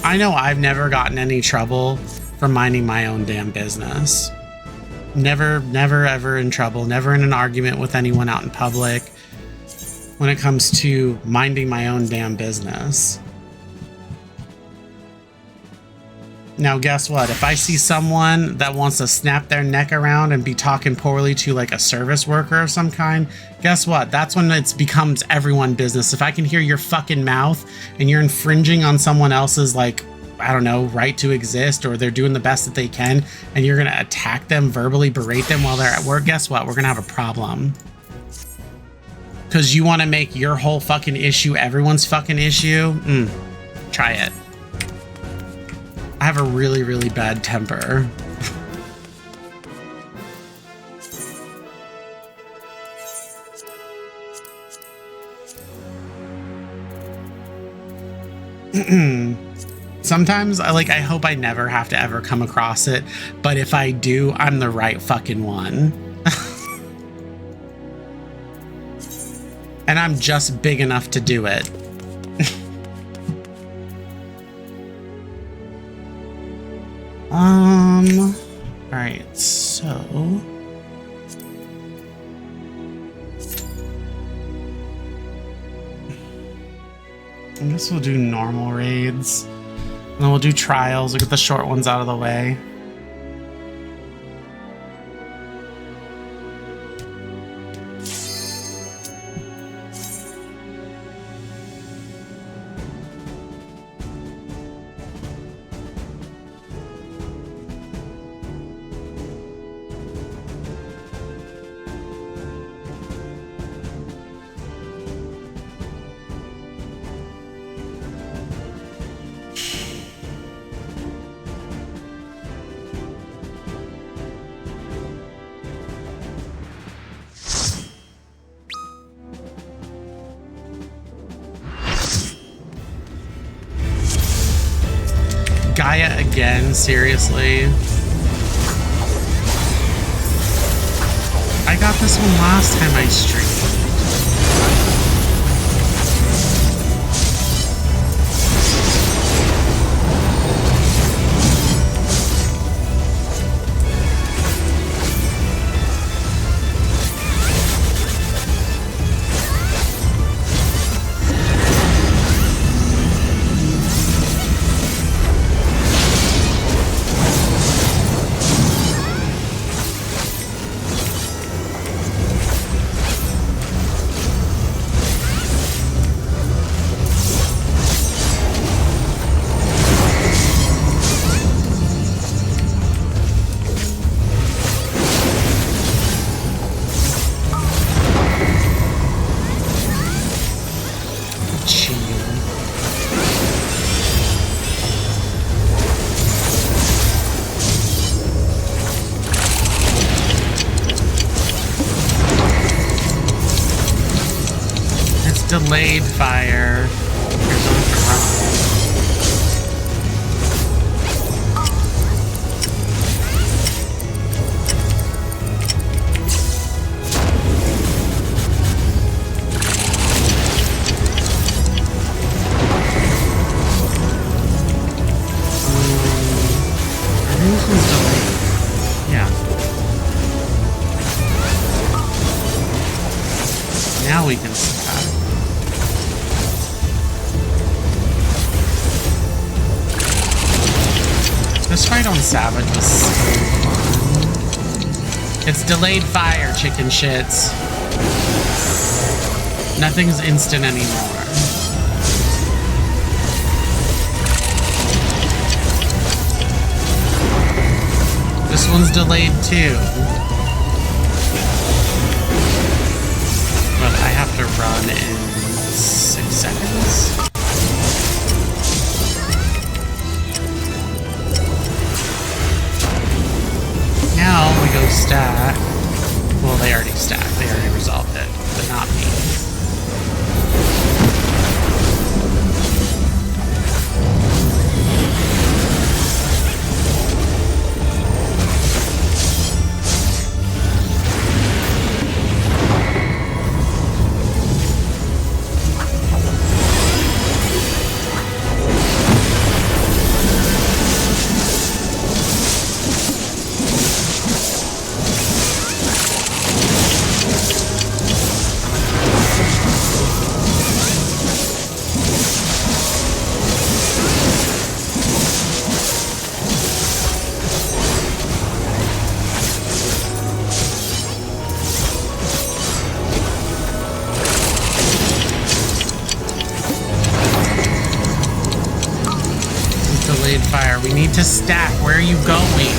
I know I've never gotten any trouble for minding my own damn business. Never, ever in trouble. Never in an argument with anyone out in public when it comes to minding my own damn business. Now, guess what? If I see someone that wants to snap their neck around and be talking poorly to like a service worker of some kind, guess what? That's when it becomes everyone's business. If I can hear your fucking mouth and you're infringing on someone else's, like, I don't know, right to exist, or they're doing the best that they can, and you're going to attack them, verbally berate them while they're at work, guess what? We're going to have a problem. Because you want to make your whole fucking issue everyone's fucking issue? Try it. I have a really, really bad temper. Sometimes I hope I never have to ever come across it, but if I do, I'm the right fucking one. And I'm just big enough to do it. All right, so I guess we'll do normal raids. And then we'll do trials. We'll get the short ones out of the way. Gaia again, seriously. I got this one last time I streamed. Delayed fire. Here's one for this one's delayed. Yeah. Now we can stop. This fight on Savage was so fun. It's delayed fire, chicken shits. Nothing's instant anymore. This one's delayed too. But I have to run in 6 seconds. Now we go stack. Well, they already stacked. They already resolved it, but not me. Fire. We need to stack. Where are you going?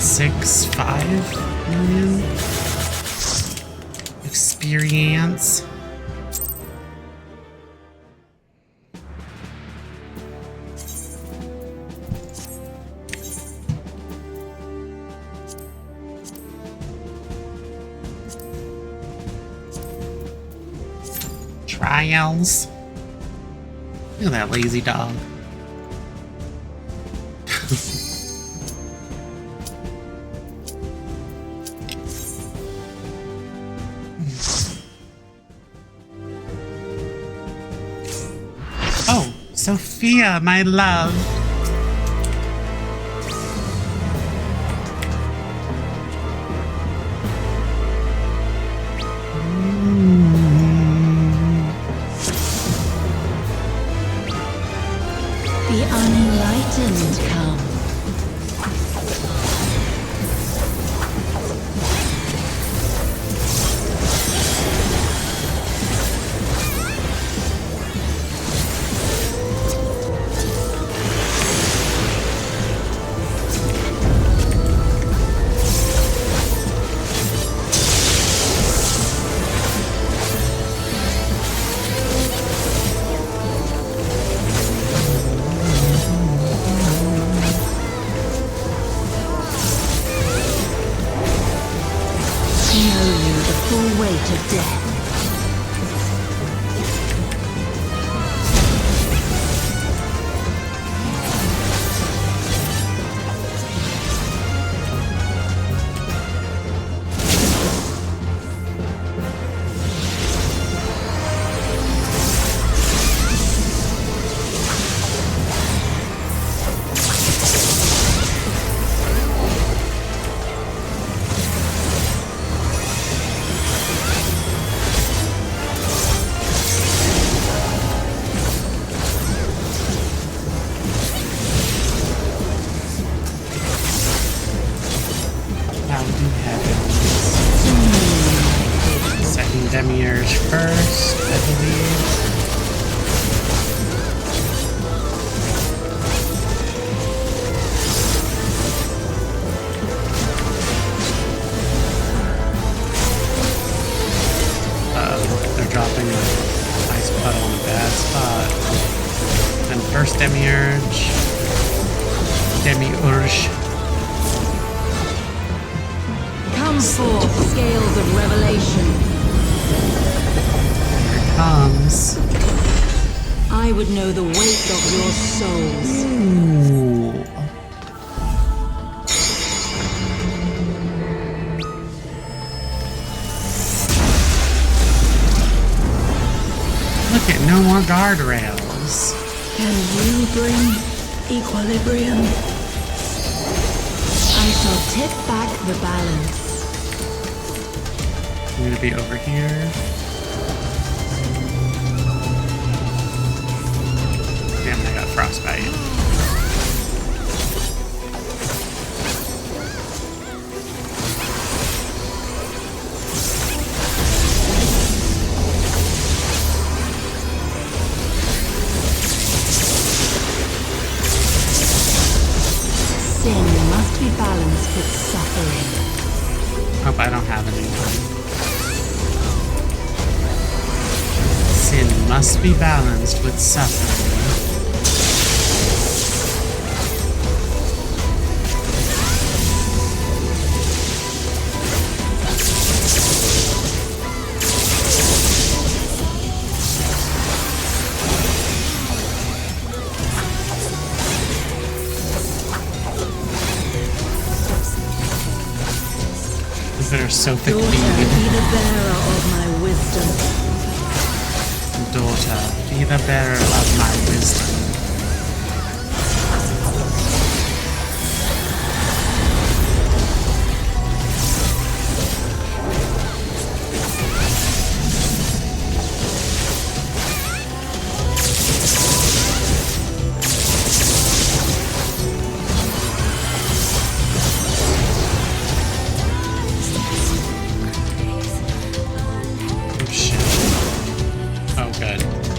1.65 million experience. Trials. Look at that lazy dog. Oh, Sophia, my love. The unenlightened come. Demiurge first, I believe. They're dropping an ice puddle in a bad spot. Then first Demiurge. Demiurge. Come forth, scales of revelation. Comes. I would know the weight of your souls. Ooh. Look at no more guardrails. Can you bring equilibrium? I shall tip back the balance. I'm gonna be over here. Damn, I got frostbite. Sin must be balanced with suffering. Hope I don't have anyone. Sin must be balanced with suffering. Sophie, Daughter, be the bearer of my wisdom. Daughter, be the bearer of my wisdom.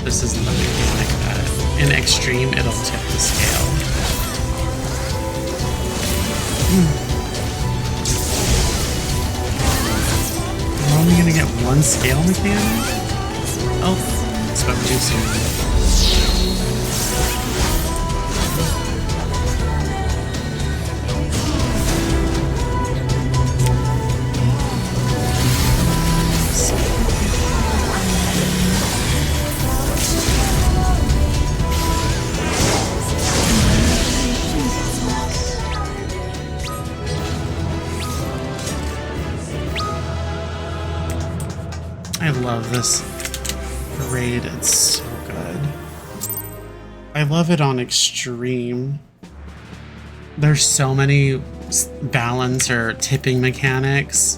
This isn't the mechanic that in extreme it'll tip the scale. gonna get one scale mechanic? Oh, spoke too soon. I love this raid, it's so good. I love it on extreme. There's so many balance or tipping mechanics.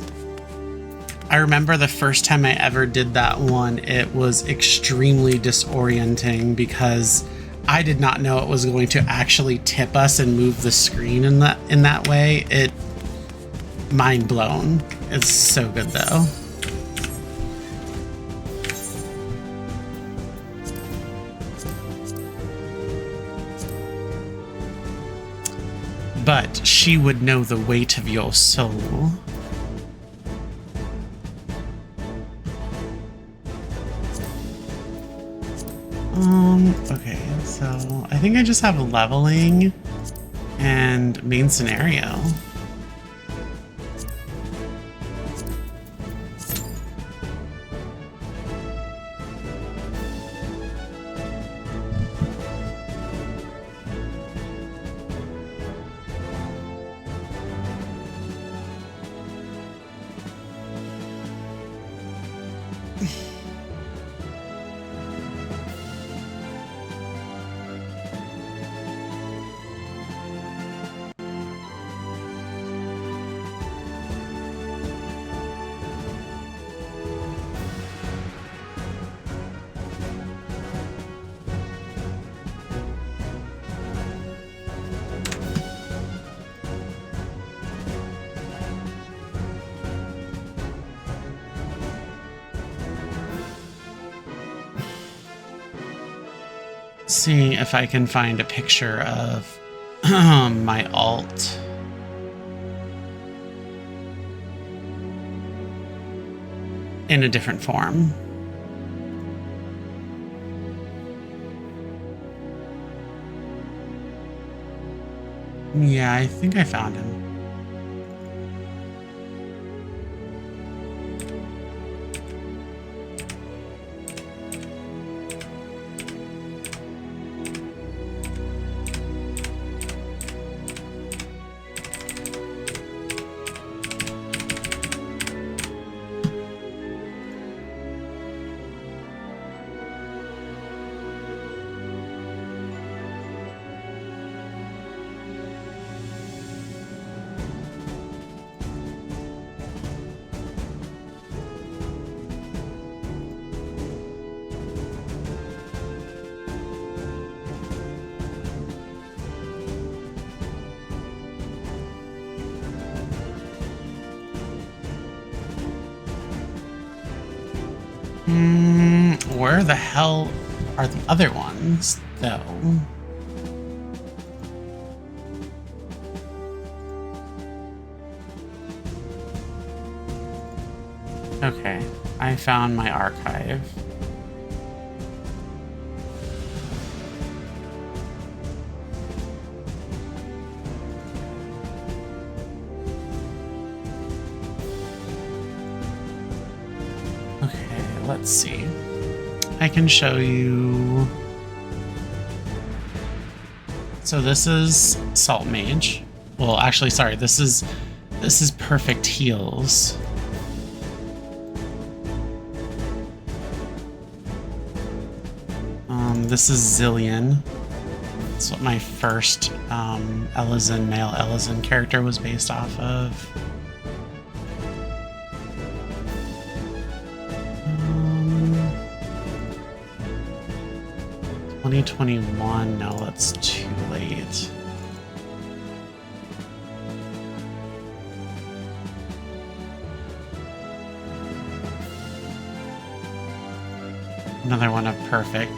I remember the first time I ever did that one, it was extremely disorienting because I did not know it was going to actually tip us and move the screen in that way. It mind blown. It's so good though. But she would know the weight of your soul. Okay, so I think I just have leveling and main scenario. Seeing if I can find a picture of my alt. In a different form. Yeah, I think I found him. Where the hell are the other ones, though? Okay, I found my archive. Okay, let's see. I can show you. So this is Salt Mage. Well, actually, sorry, this is Perfect Heals. This is Zillion. That's what my first Elezen, male Elezen character was based off of. 2021, no, that's too late. Another one of Perfect.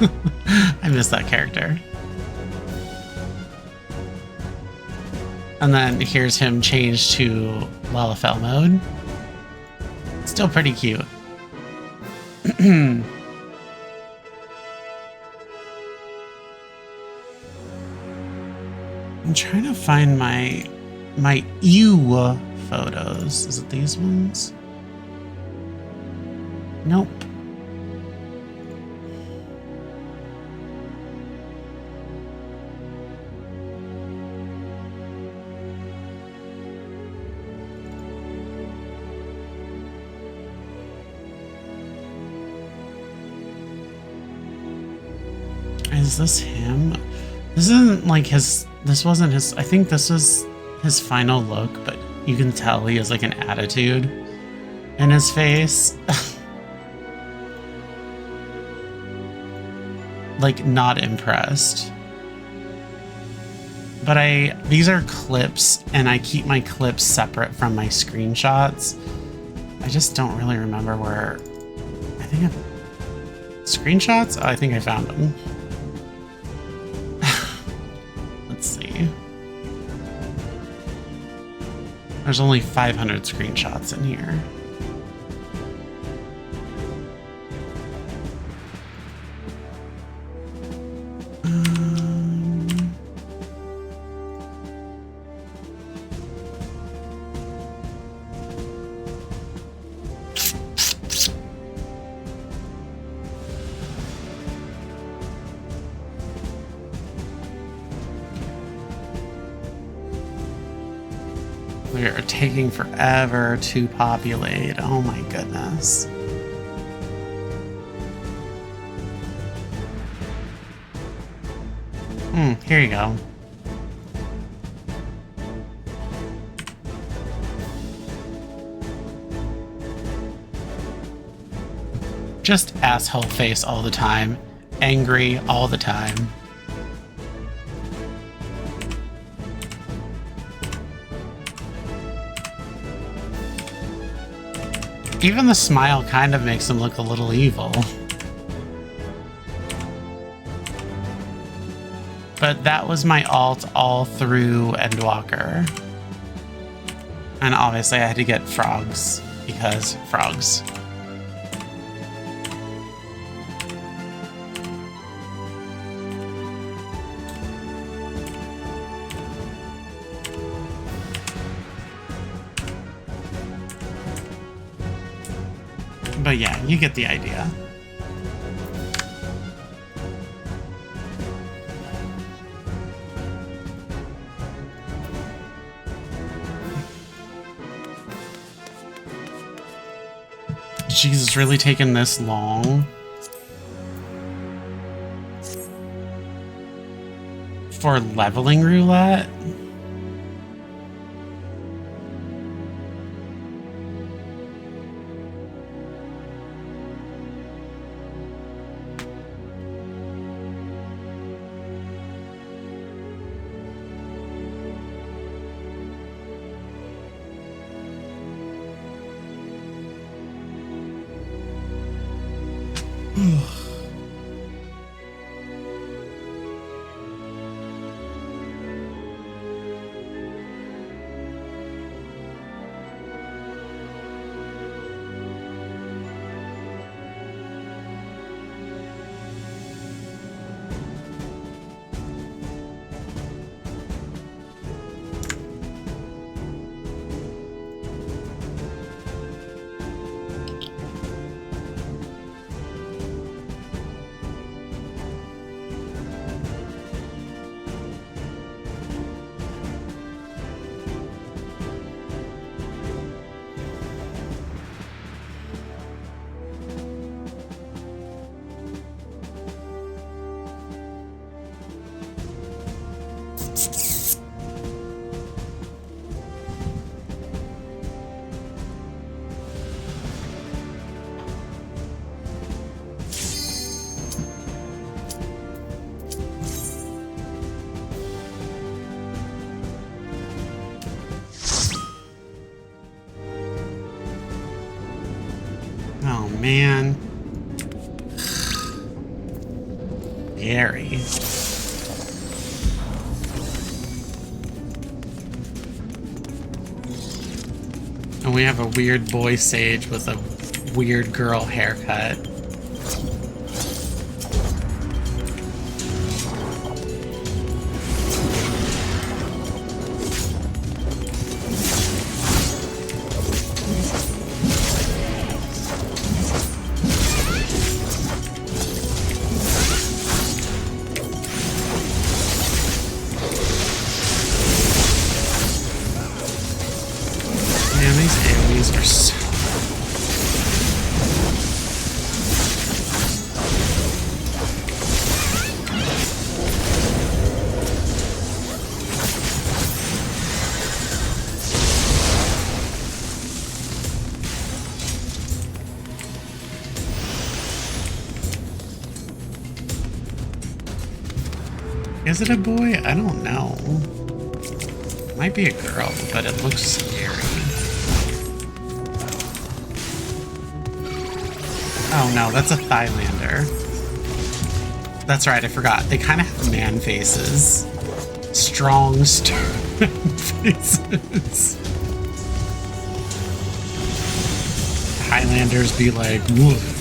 I miss that character. And then here's him changed to Lalafell mode. Still pretty cute. I'm trying to find my ew photos. Is it these ones? Nope. Is this him? This isn't like his, this wasn't his, I think this was his final look, but you can tell he has like an attitude in his face. Like not impressed. But these are clips and I keep my clips separate from my screenshots. I just don't really remember where, I think screenshots? Oh, I think I found them. Let's see. There's only 500 screenshots in here. We are taking forever to populate. Oh my goodness. Here you go. Just asshole face all the time. Angry all the time. Even the smile kind of makes him look a little evil. But that was my alt all through Endwalker. And obviously I had to get frogs, because frogs. But yeah, you get the idea. Jesus, really taking this long? For leveling roulette? Oh man. And we have a weird boy sage with a weird girl haircut. Man, these AoEs are so... Is it a boy? I don't know. Might be a girl, but it looks scary. Oh no, that's a Thailander. That's right, I forgot. They kind of have man faces. Strong, stern faces. Highlanders be like, woof.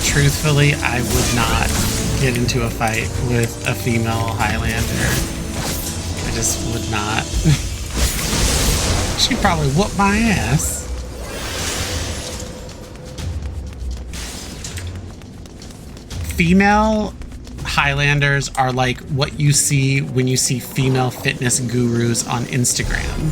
Truthfully, I would not get into a fight with a female Highlander. I just would not. She'd probably whoop my ass. Female Highlanders are like what you see when you see female fitness gurus on Instagram.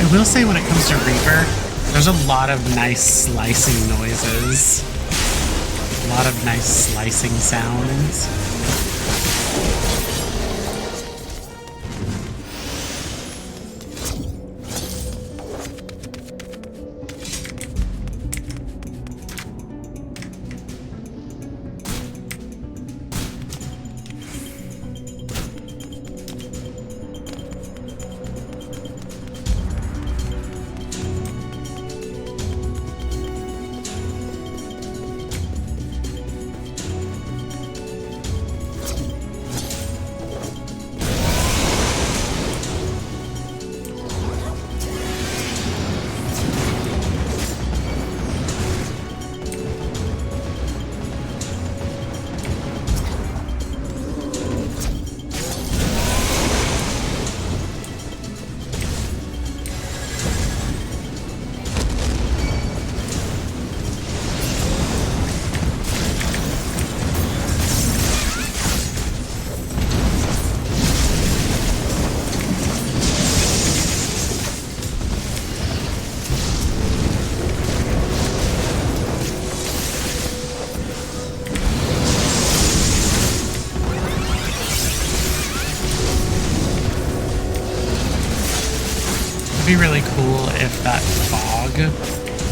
I will say when it comes to Reaper, there's a lot of nice slicing noises. A lot of nice slicing sounds. Be really cool if that fog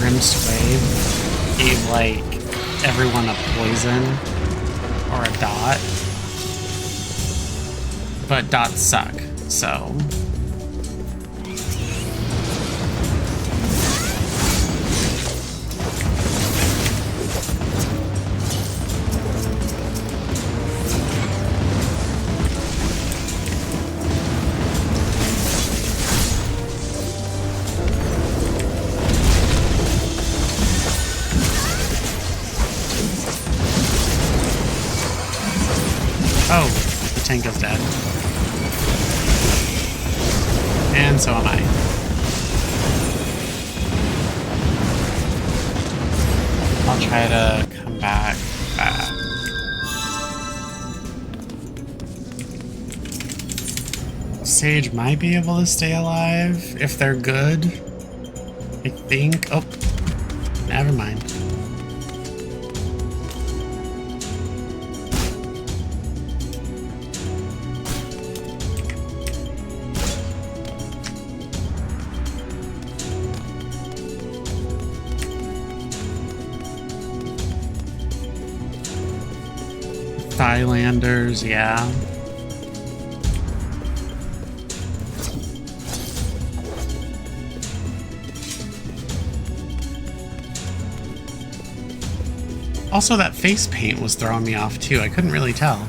rim sway gave like everyone a poison or a dot. but dots suck, so. Oh, the tank is dead. And so am I. I'll try to come back. Sage might be able to stay alive if they're good. I think. Oh, never mind. Thailanders, yeah. Also, that face paint was throwing me off too. I couldn't really tell.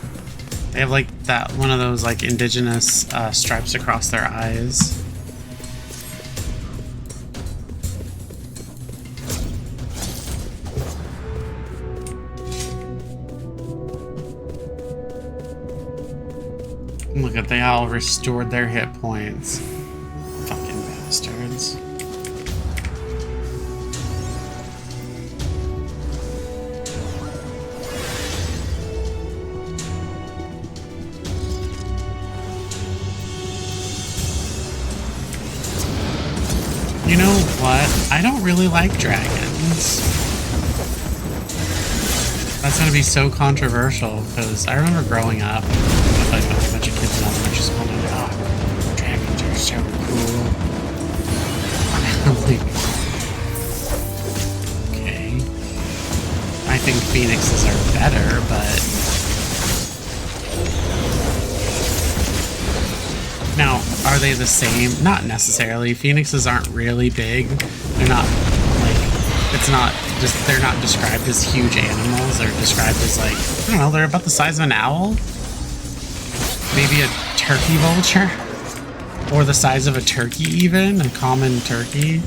They have like that one of those like indigenous stripes across their eyes. Look at, they all restored their hit points. Fucking bastards. You know what? I don't really like dragons. That's gonna be so controversial because I remember growing up with like a bunch of kids in elementary school and they're like, oh, dragons are so cool. I'm like, okay. I think phoenixes are better, but now, are they the same? Not necessarily. Phoenixes aren't really big. They're not like, it's not just, they're not described as huge animals. They're described as like, I don't know, they're about the size of an owl. Maybe a turkey vulture. Or the size of a turkey even, a common turkey.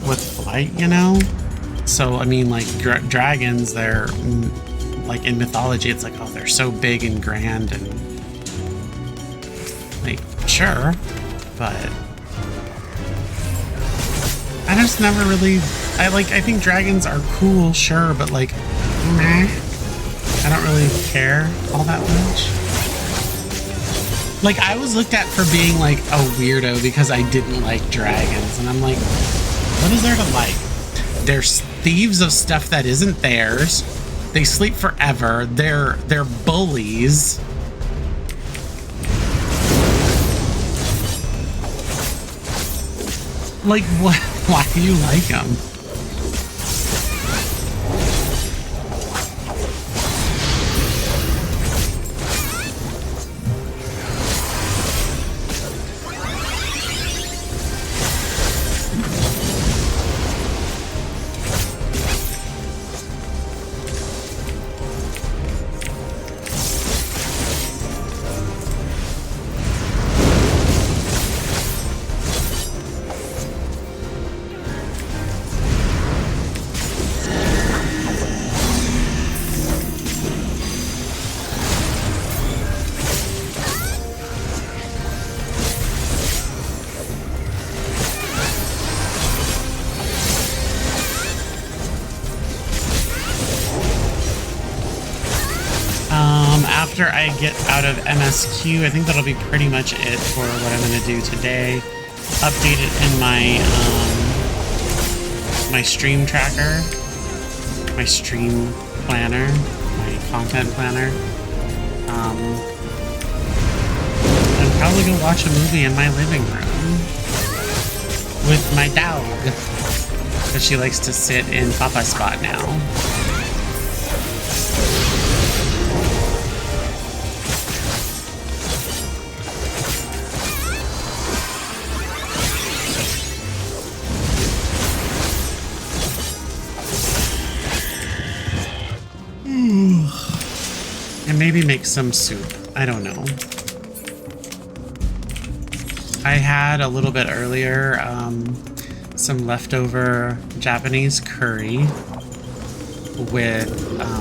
With flight, you know? So, I mean, like, dragons, they're, like, in mythology, it's like, oh, they're so big and grand and, like, sure, but I just never really, I think dragons are cool, sure, but, like, meh. I don't really care all that much. Like, I was looked at for being, like, a weirdo because I didn't like dragons, and I'm like, what is there to like? They're thieves of stuff that isn't theirs. They sleep forever. They're bullies. Like, what? Why do you like them? After I get out of MSQ, I think that'll be pretty much it for what I'm going to do today. Update it in my my stream tracker, my stream planner, my content planner. And probably go watch a movie in my living room with my dog, because she likes to sit in Papa's spot now. maybe make some soup. I don't know. I had a little bit earlier some leftover Japanese curry with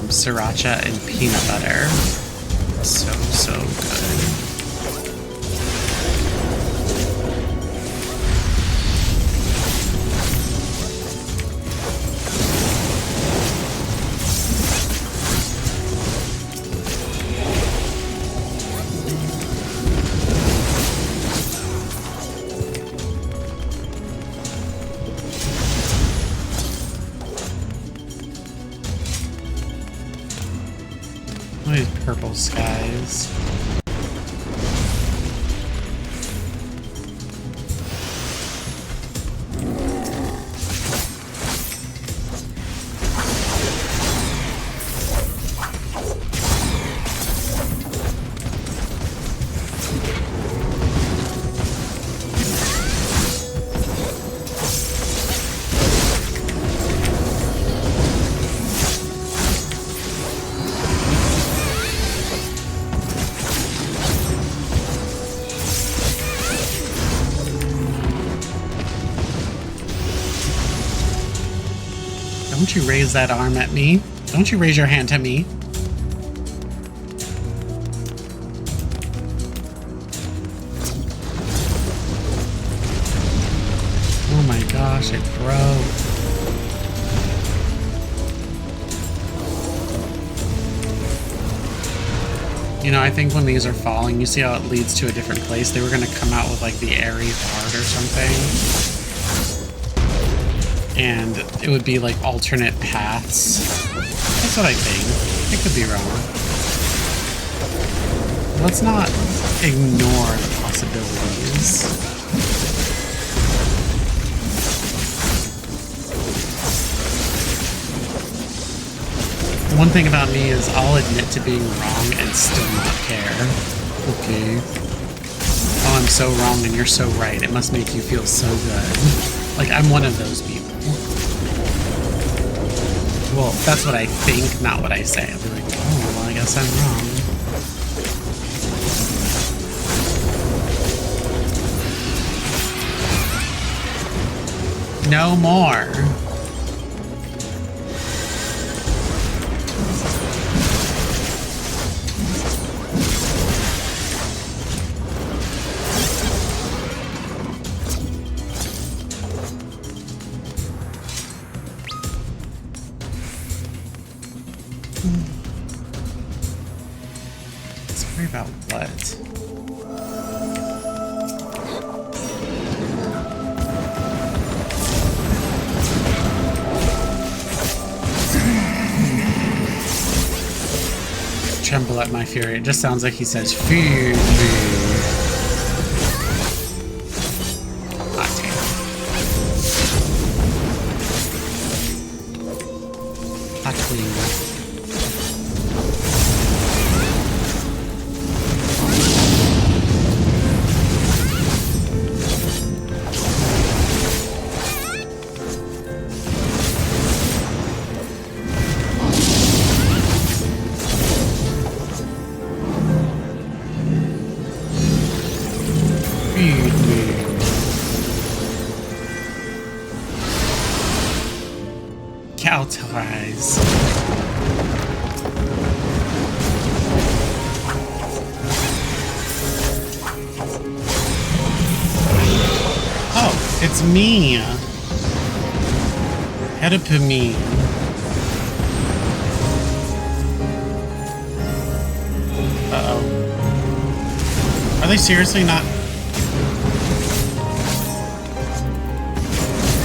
sriracha and peanut butter. So good. These purple skies. Don't you raise that arm at me. Don't you raise your hand to me. Oh my gosh, it broke. You know, I think when these are falling, you see how it leads to a different place? They were going to come out with like the airy heart or something. And it would be like alternate paths. That's what I think. I could be wrong. Let's not ignore the possibilities. One thing about me is I'll admit to being wrong and still not care. Okay. Oh, I'm so wrong and you're so right. It must make you feel so good. Like, I'm one of those people. Well, that's what I think, not what I say. I'll be like, oh, well, I guess I'm wrong. No more. Let's worry about what? Tremble at my fury. It just sounds like he says, feed me. Hot take. Hot queen. Cow ties. Oh, it's me. Help me. Uh-oh. Are they seriously not?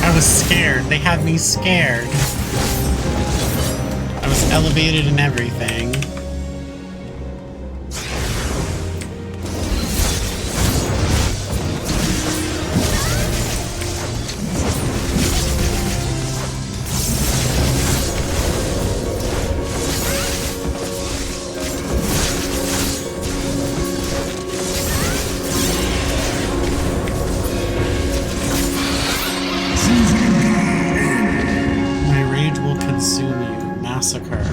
I was scared. They had me scared. I was elevated and everything. My rage will consume you. Massacre.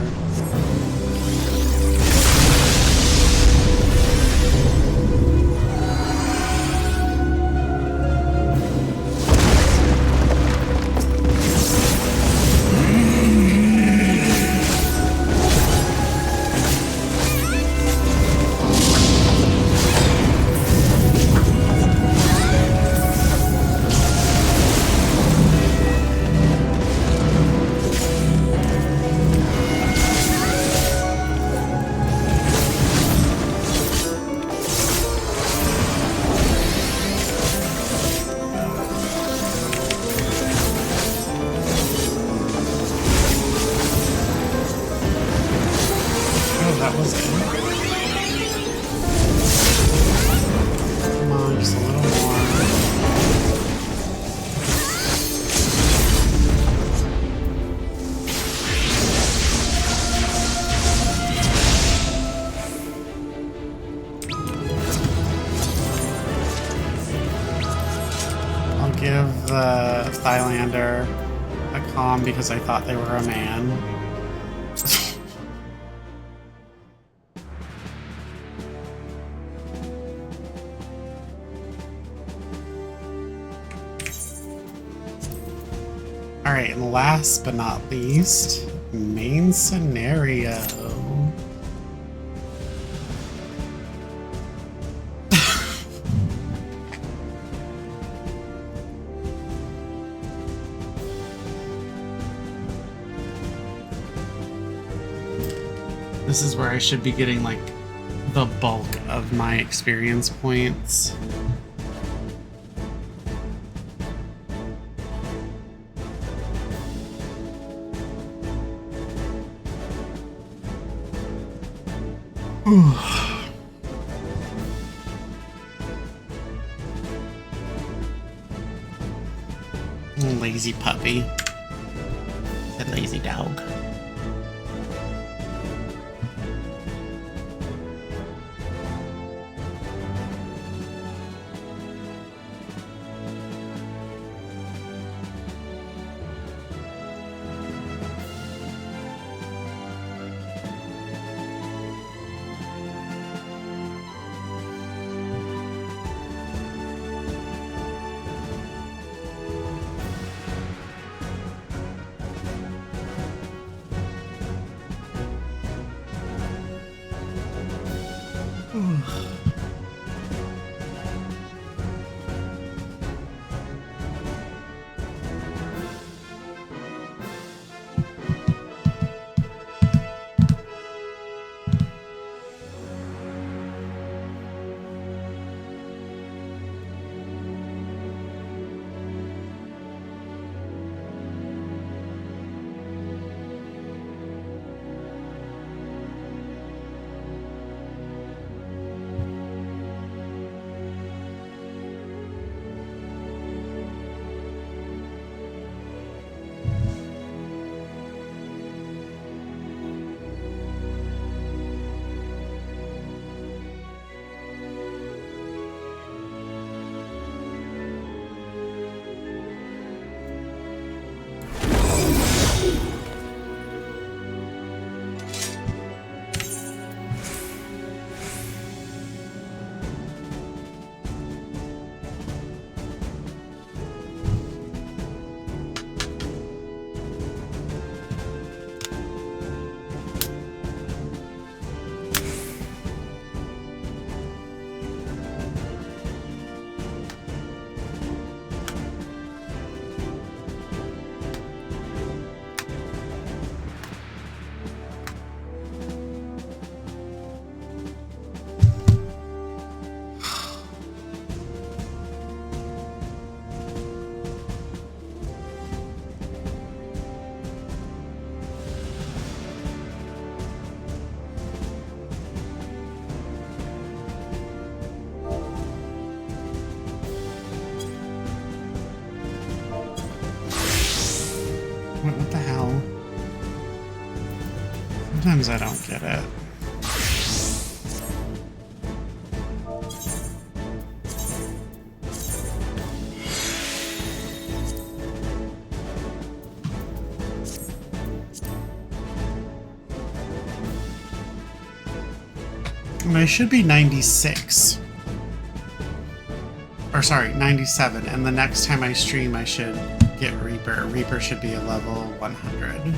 give the Thailander a calm because I thought they were a man. Alright, and last but not least, main scenario. This is where I should be getting, like, the bulk of my experience points. Lazy puppy. That lazy dog. What the hell? Sometimes I don't get it. And I should be 96. Or sorry, 97. And the next time I stream, I should get Reaper. Reaper should be a level 100.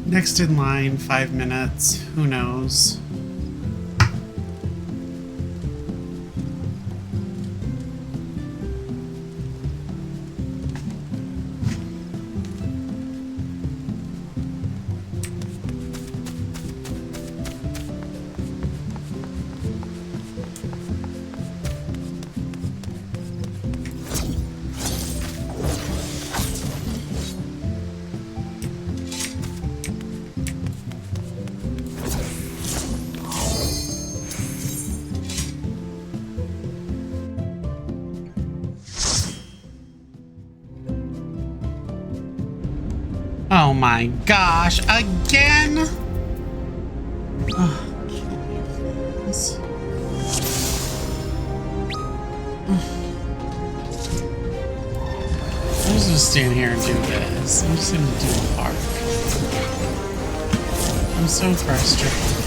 Next in line, 5 minutes. Who knows? Oh my gosh, again? Oh, please. I'm just gonna stand here and do this. I'm just gonna do a arc. I'm so frustrated.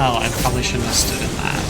Oh, I probably shouldn't have stood in that.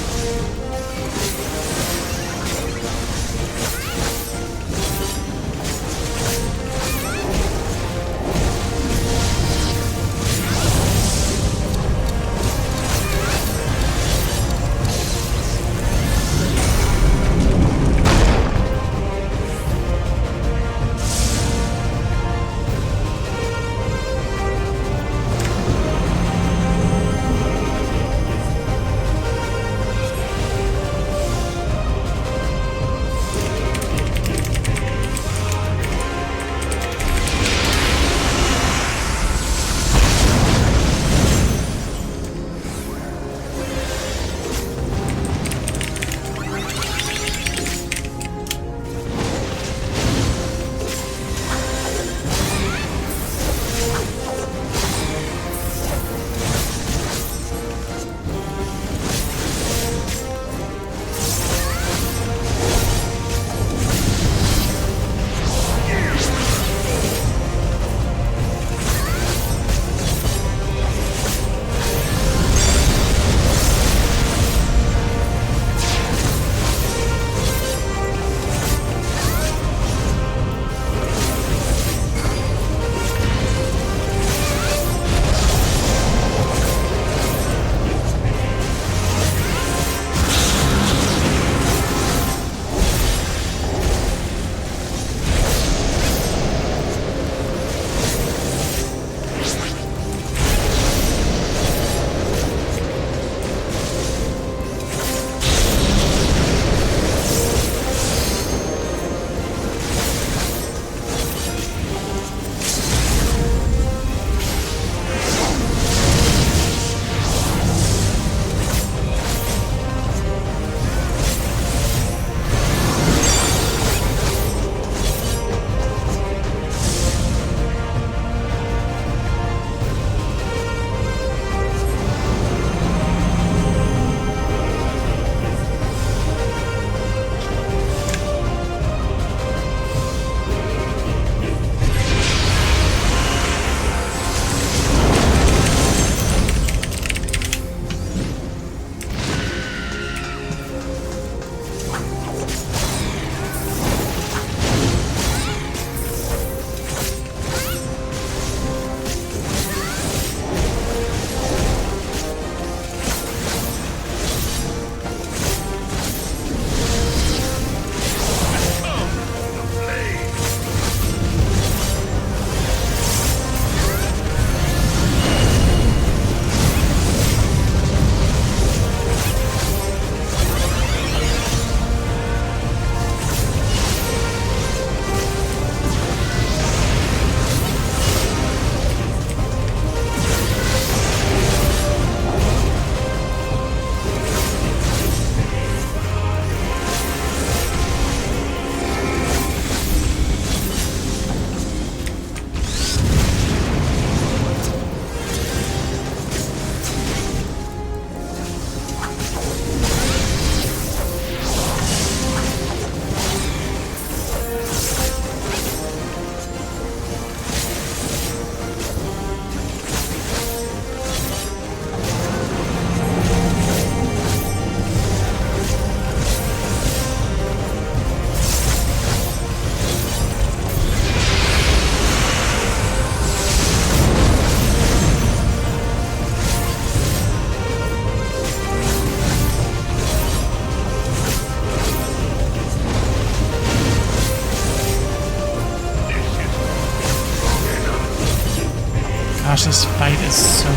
gosh, this fight is so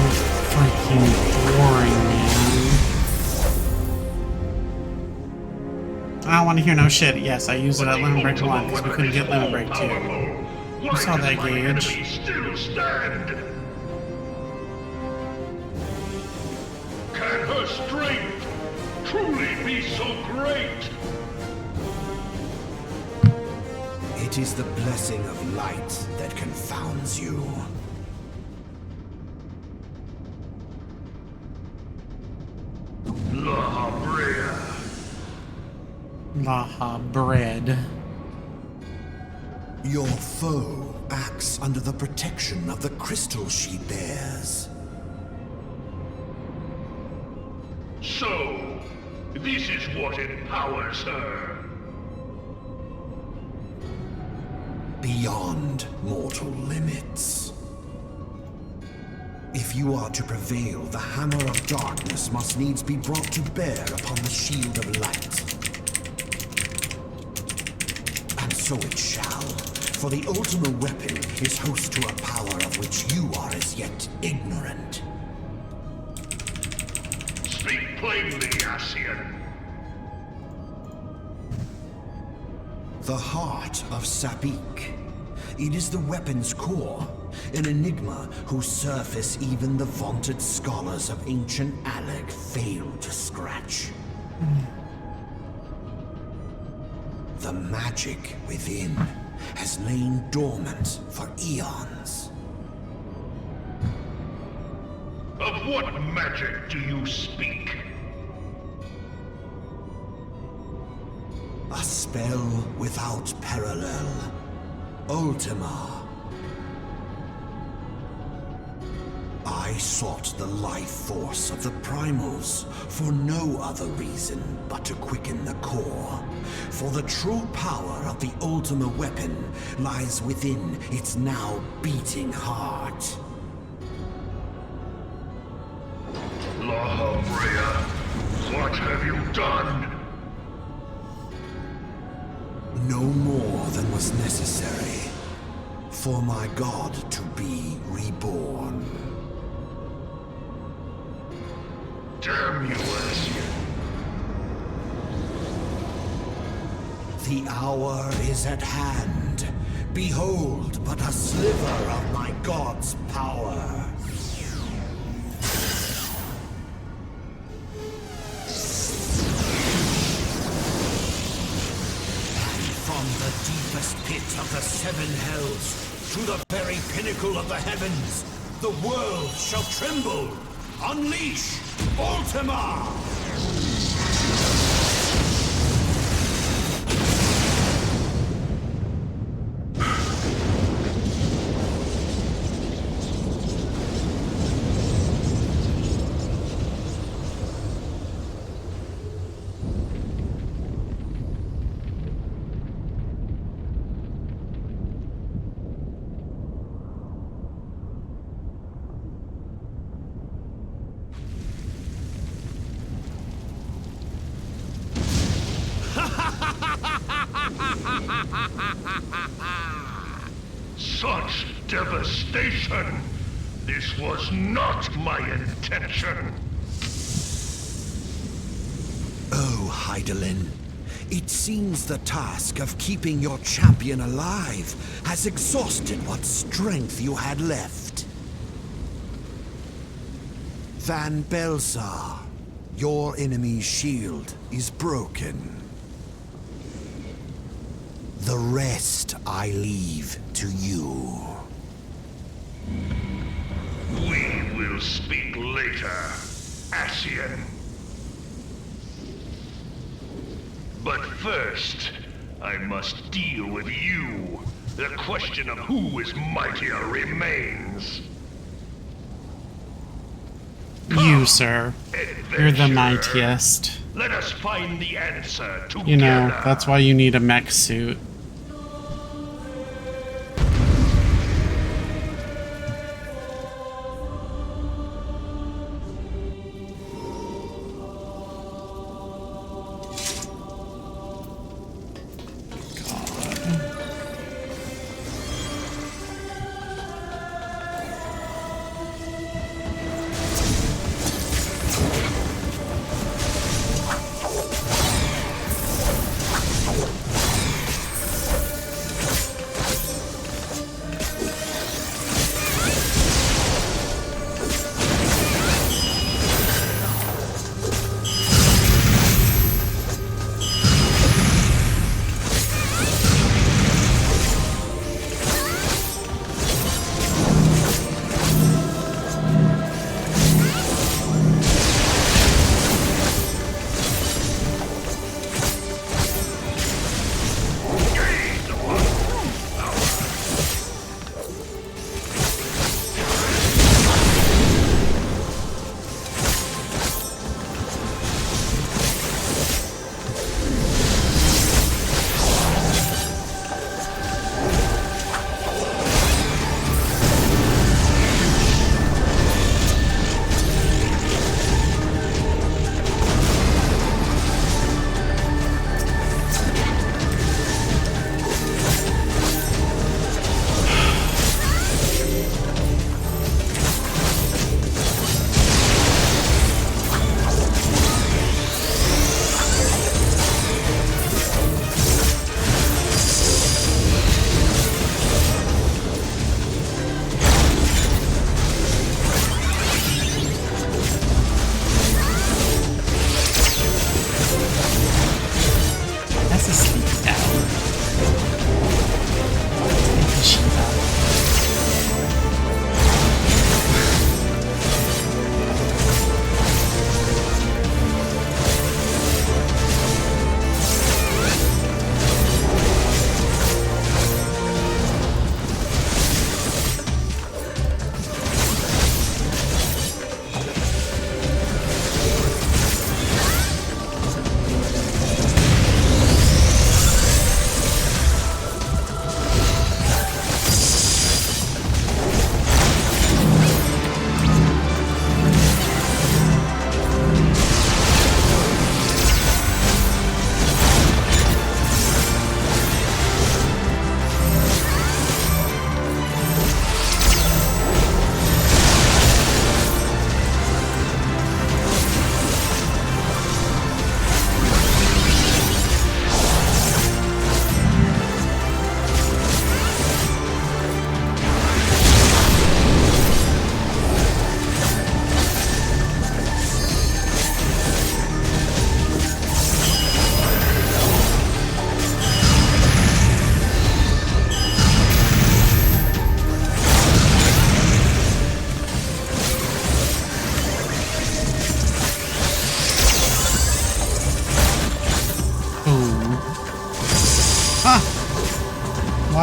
freaking boring, man. I don't want to hear no shit. Yes, I used it at Limit Break 1 because we couldn't get Limit Break 2. You saw that gauge. Still stand. Can her strength truly be so great? It is the blessing of light that confounds you. Blahhh. Blahhh bread. Your foe acts under the protection of the crystal she bears. So, this is what empowers her. Beyond mortal limits. If you are to prevail, the hammer of darkness must needs be brought to bear upon the shield of light. And so it shall, for the ultimate weapon is host to a power of which you are as yet ignorant. Speak plainly, Ascian. The heart of Sabik. It is the weapon's core, an enigma whose surface even the vaunted scholars of ancient Alec failed to scratch. The magic within has lain dormant for eons. Of what magic do you speak? A spell without parallel. Ultima. I sought the life force of the primals for no other reason but to quicken the core. For the true power of the Ultima weapon lies within its now beating heart. Blahhh, what have you done? No more than was necessary for my god to be reborn. Damn you, Ascian. The hour is at hand. Behold but a sliver of my god's power. From the deepest pit of the seven hells to the very pinnacle of the heavens, the world shall tremble. Unleash Ultima! Such devastation! This was not my intention! Oh, Hydaelyn. It seems the task of keeping your champion alive has exhausted what strength you had left. Van Belsar, your enemy's shield is broken. The rest I leave to you. We will speak later, Ascian. But first, I must deal with you. The question of who is mightier remains. You, sir. You're the Adventurer. mightiest. Let us find the answer together. You know, that's why you need a mech suit.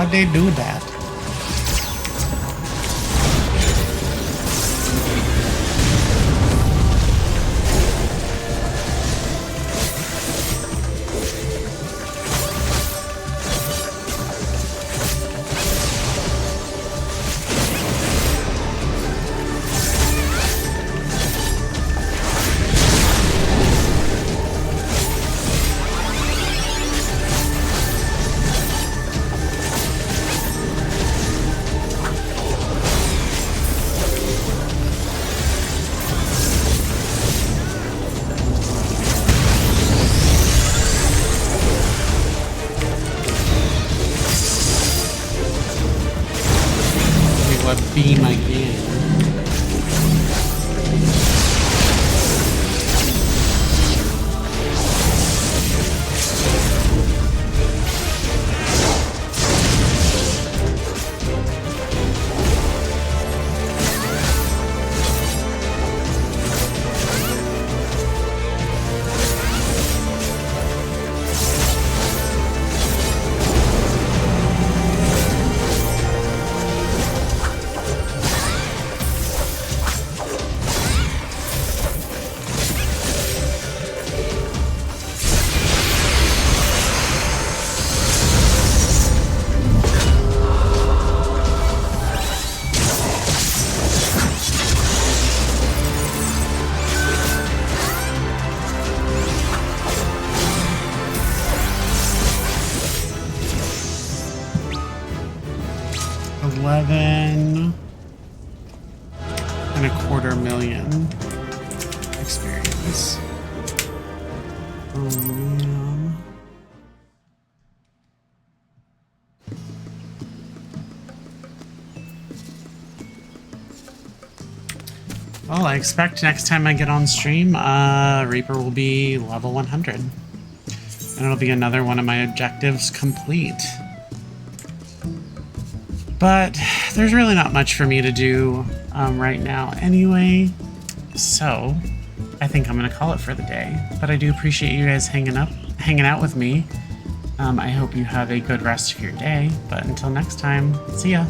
Why'd they do that? Beam again. $11.25 million experience. Oh man. Well, I expect next time I get on stream, Reaper will be level 100. And it'll be another one of my objectives complete. But there's really not much for me to do right now anyway. So I think I'm going to call it for the day. But I do appreciate you guys hanging out with me. I hope you have a good rest of your day. But until next time, see ya.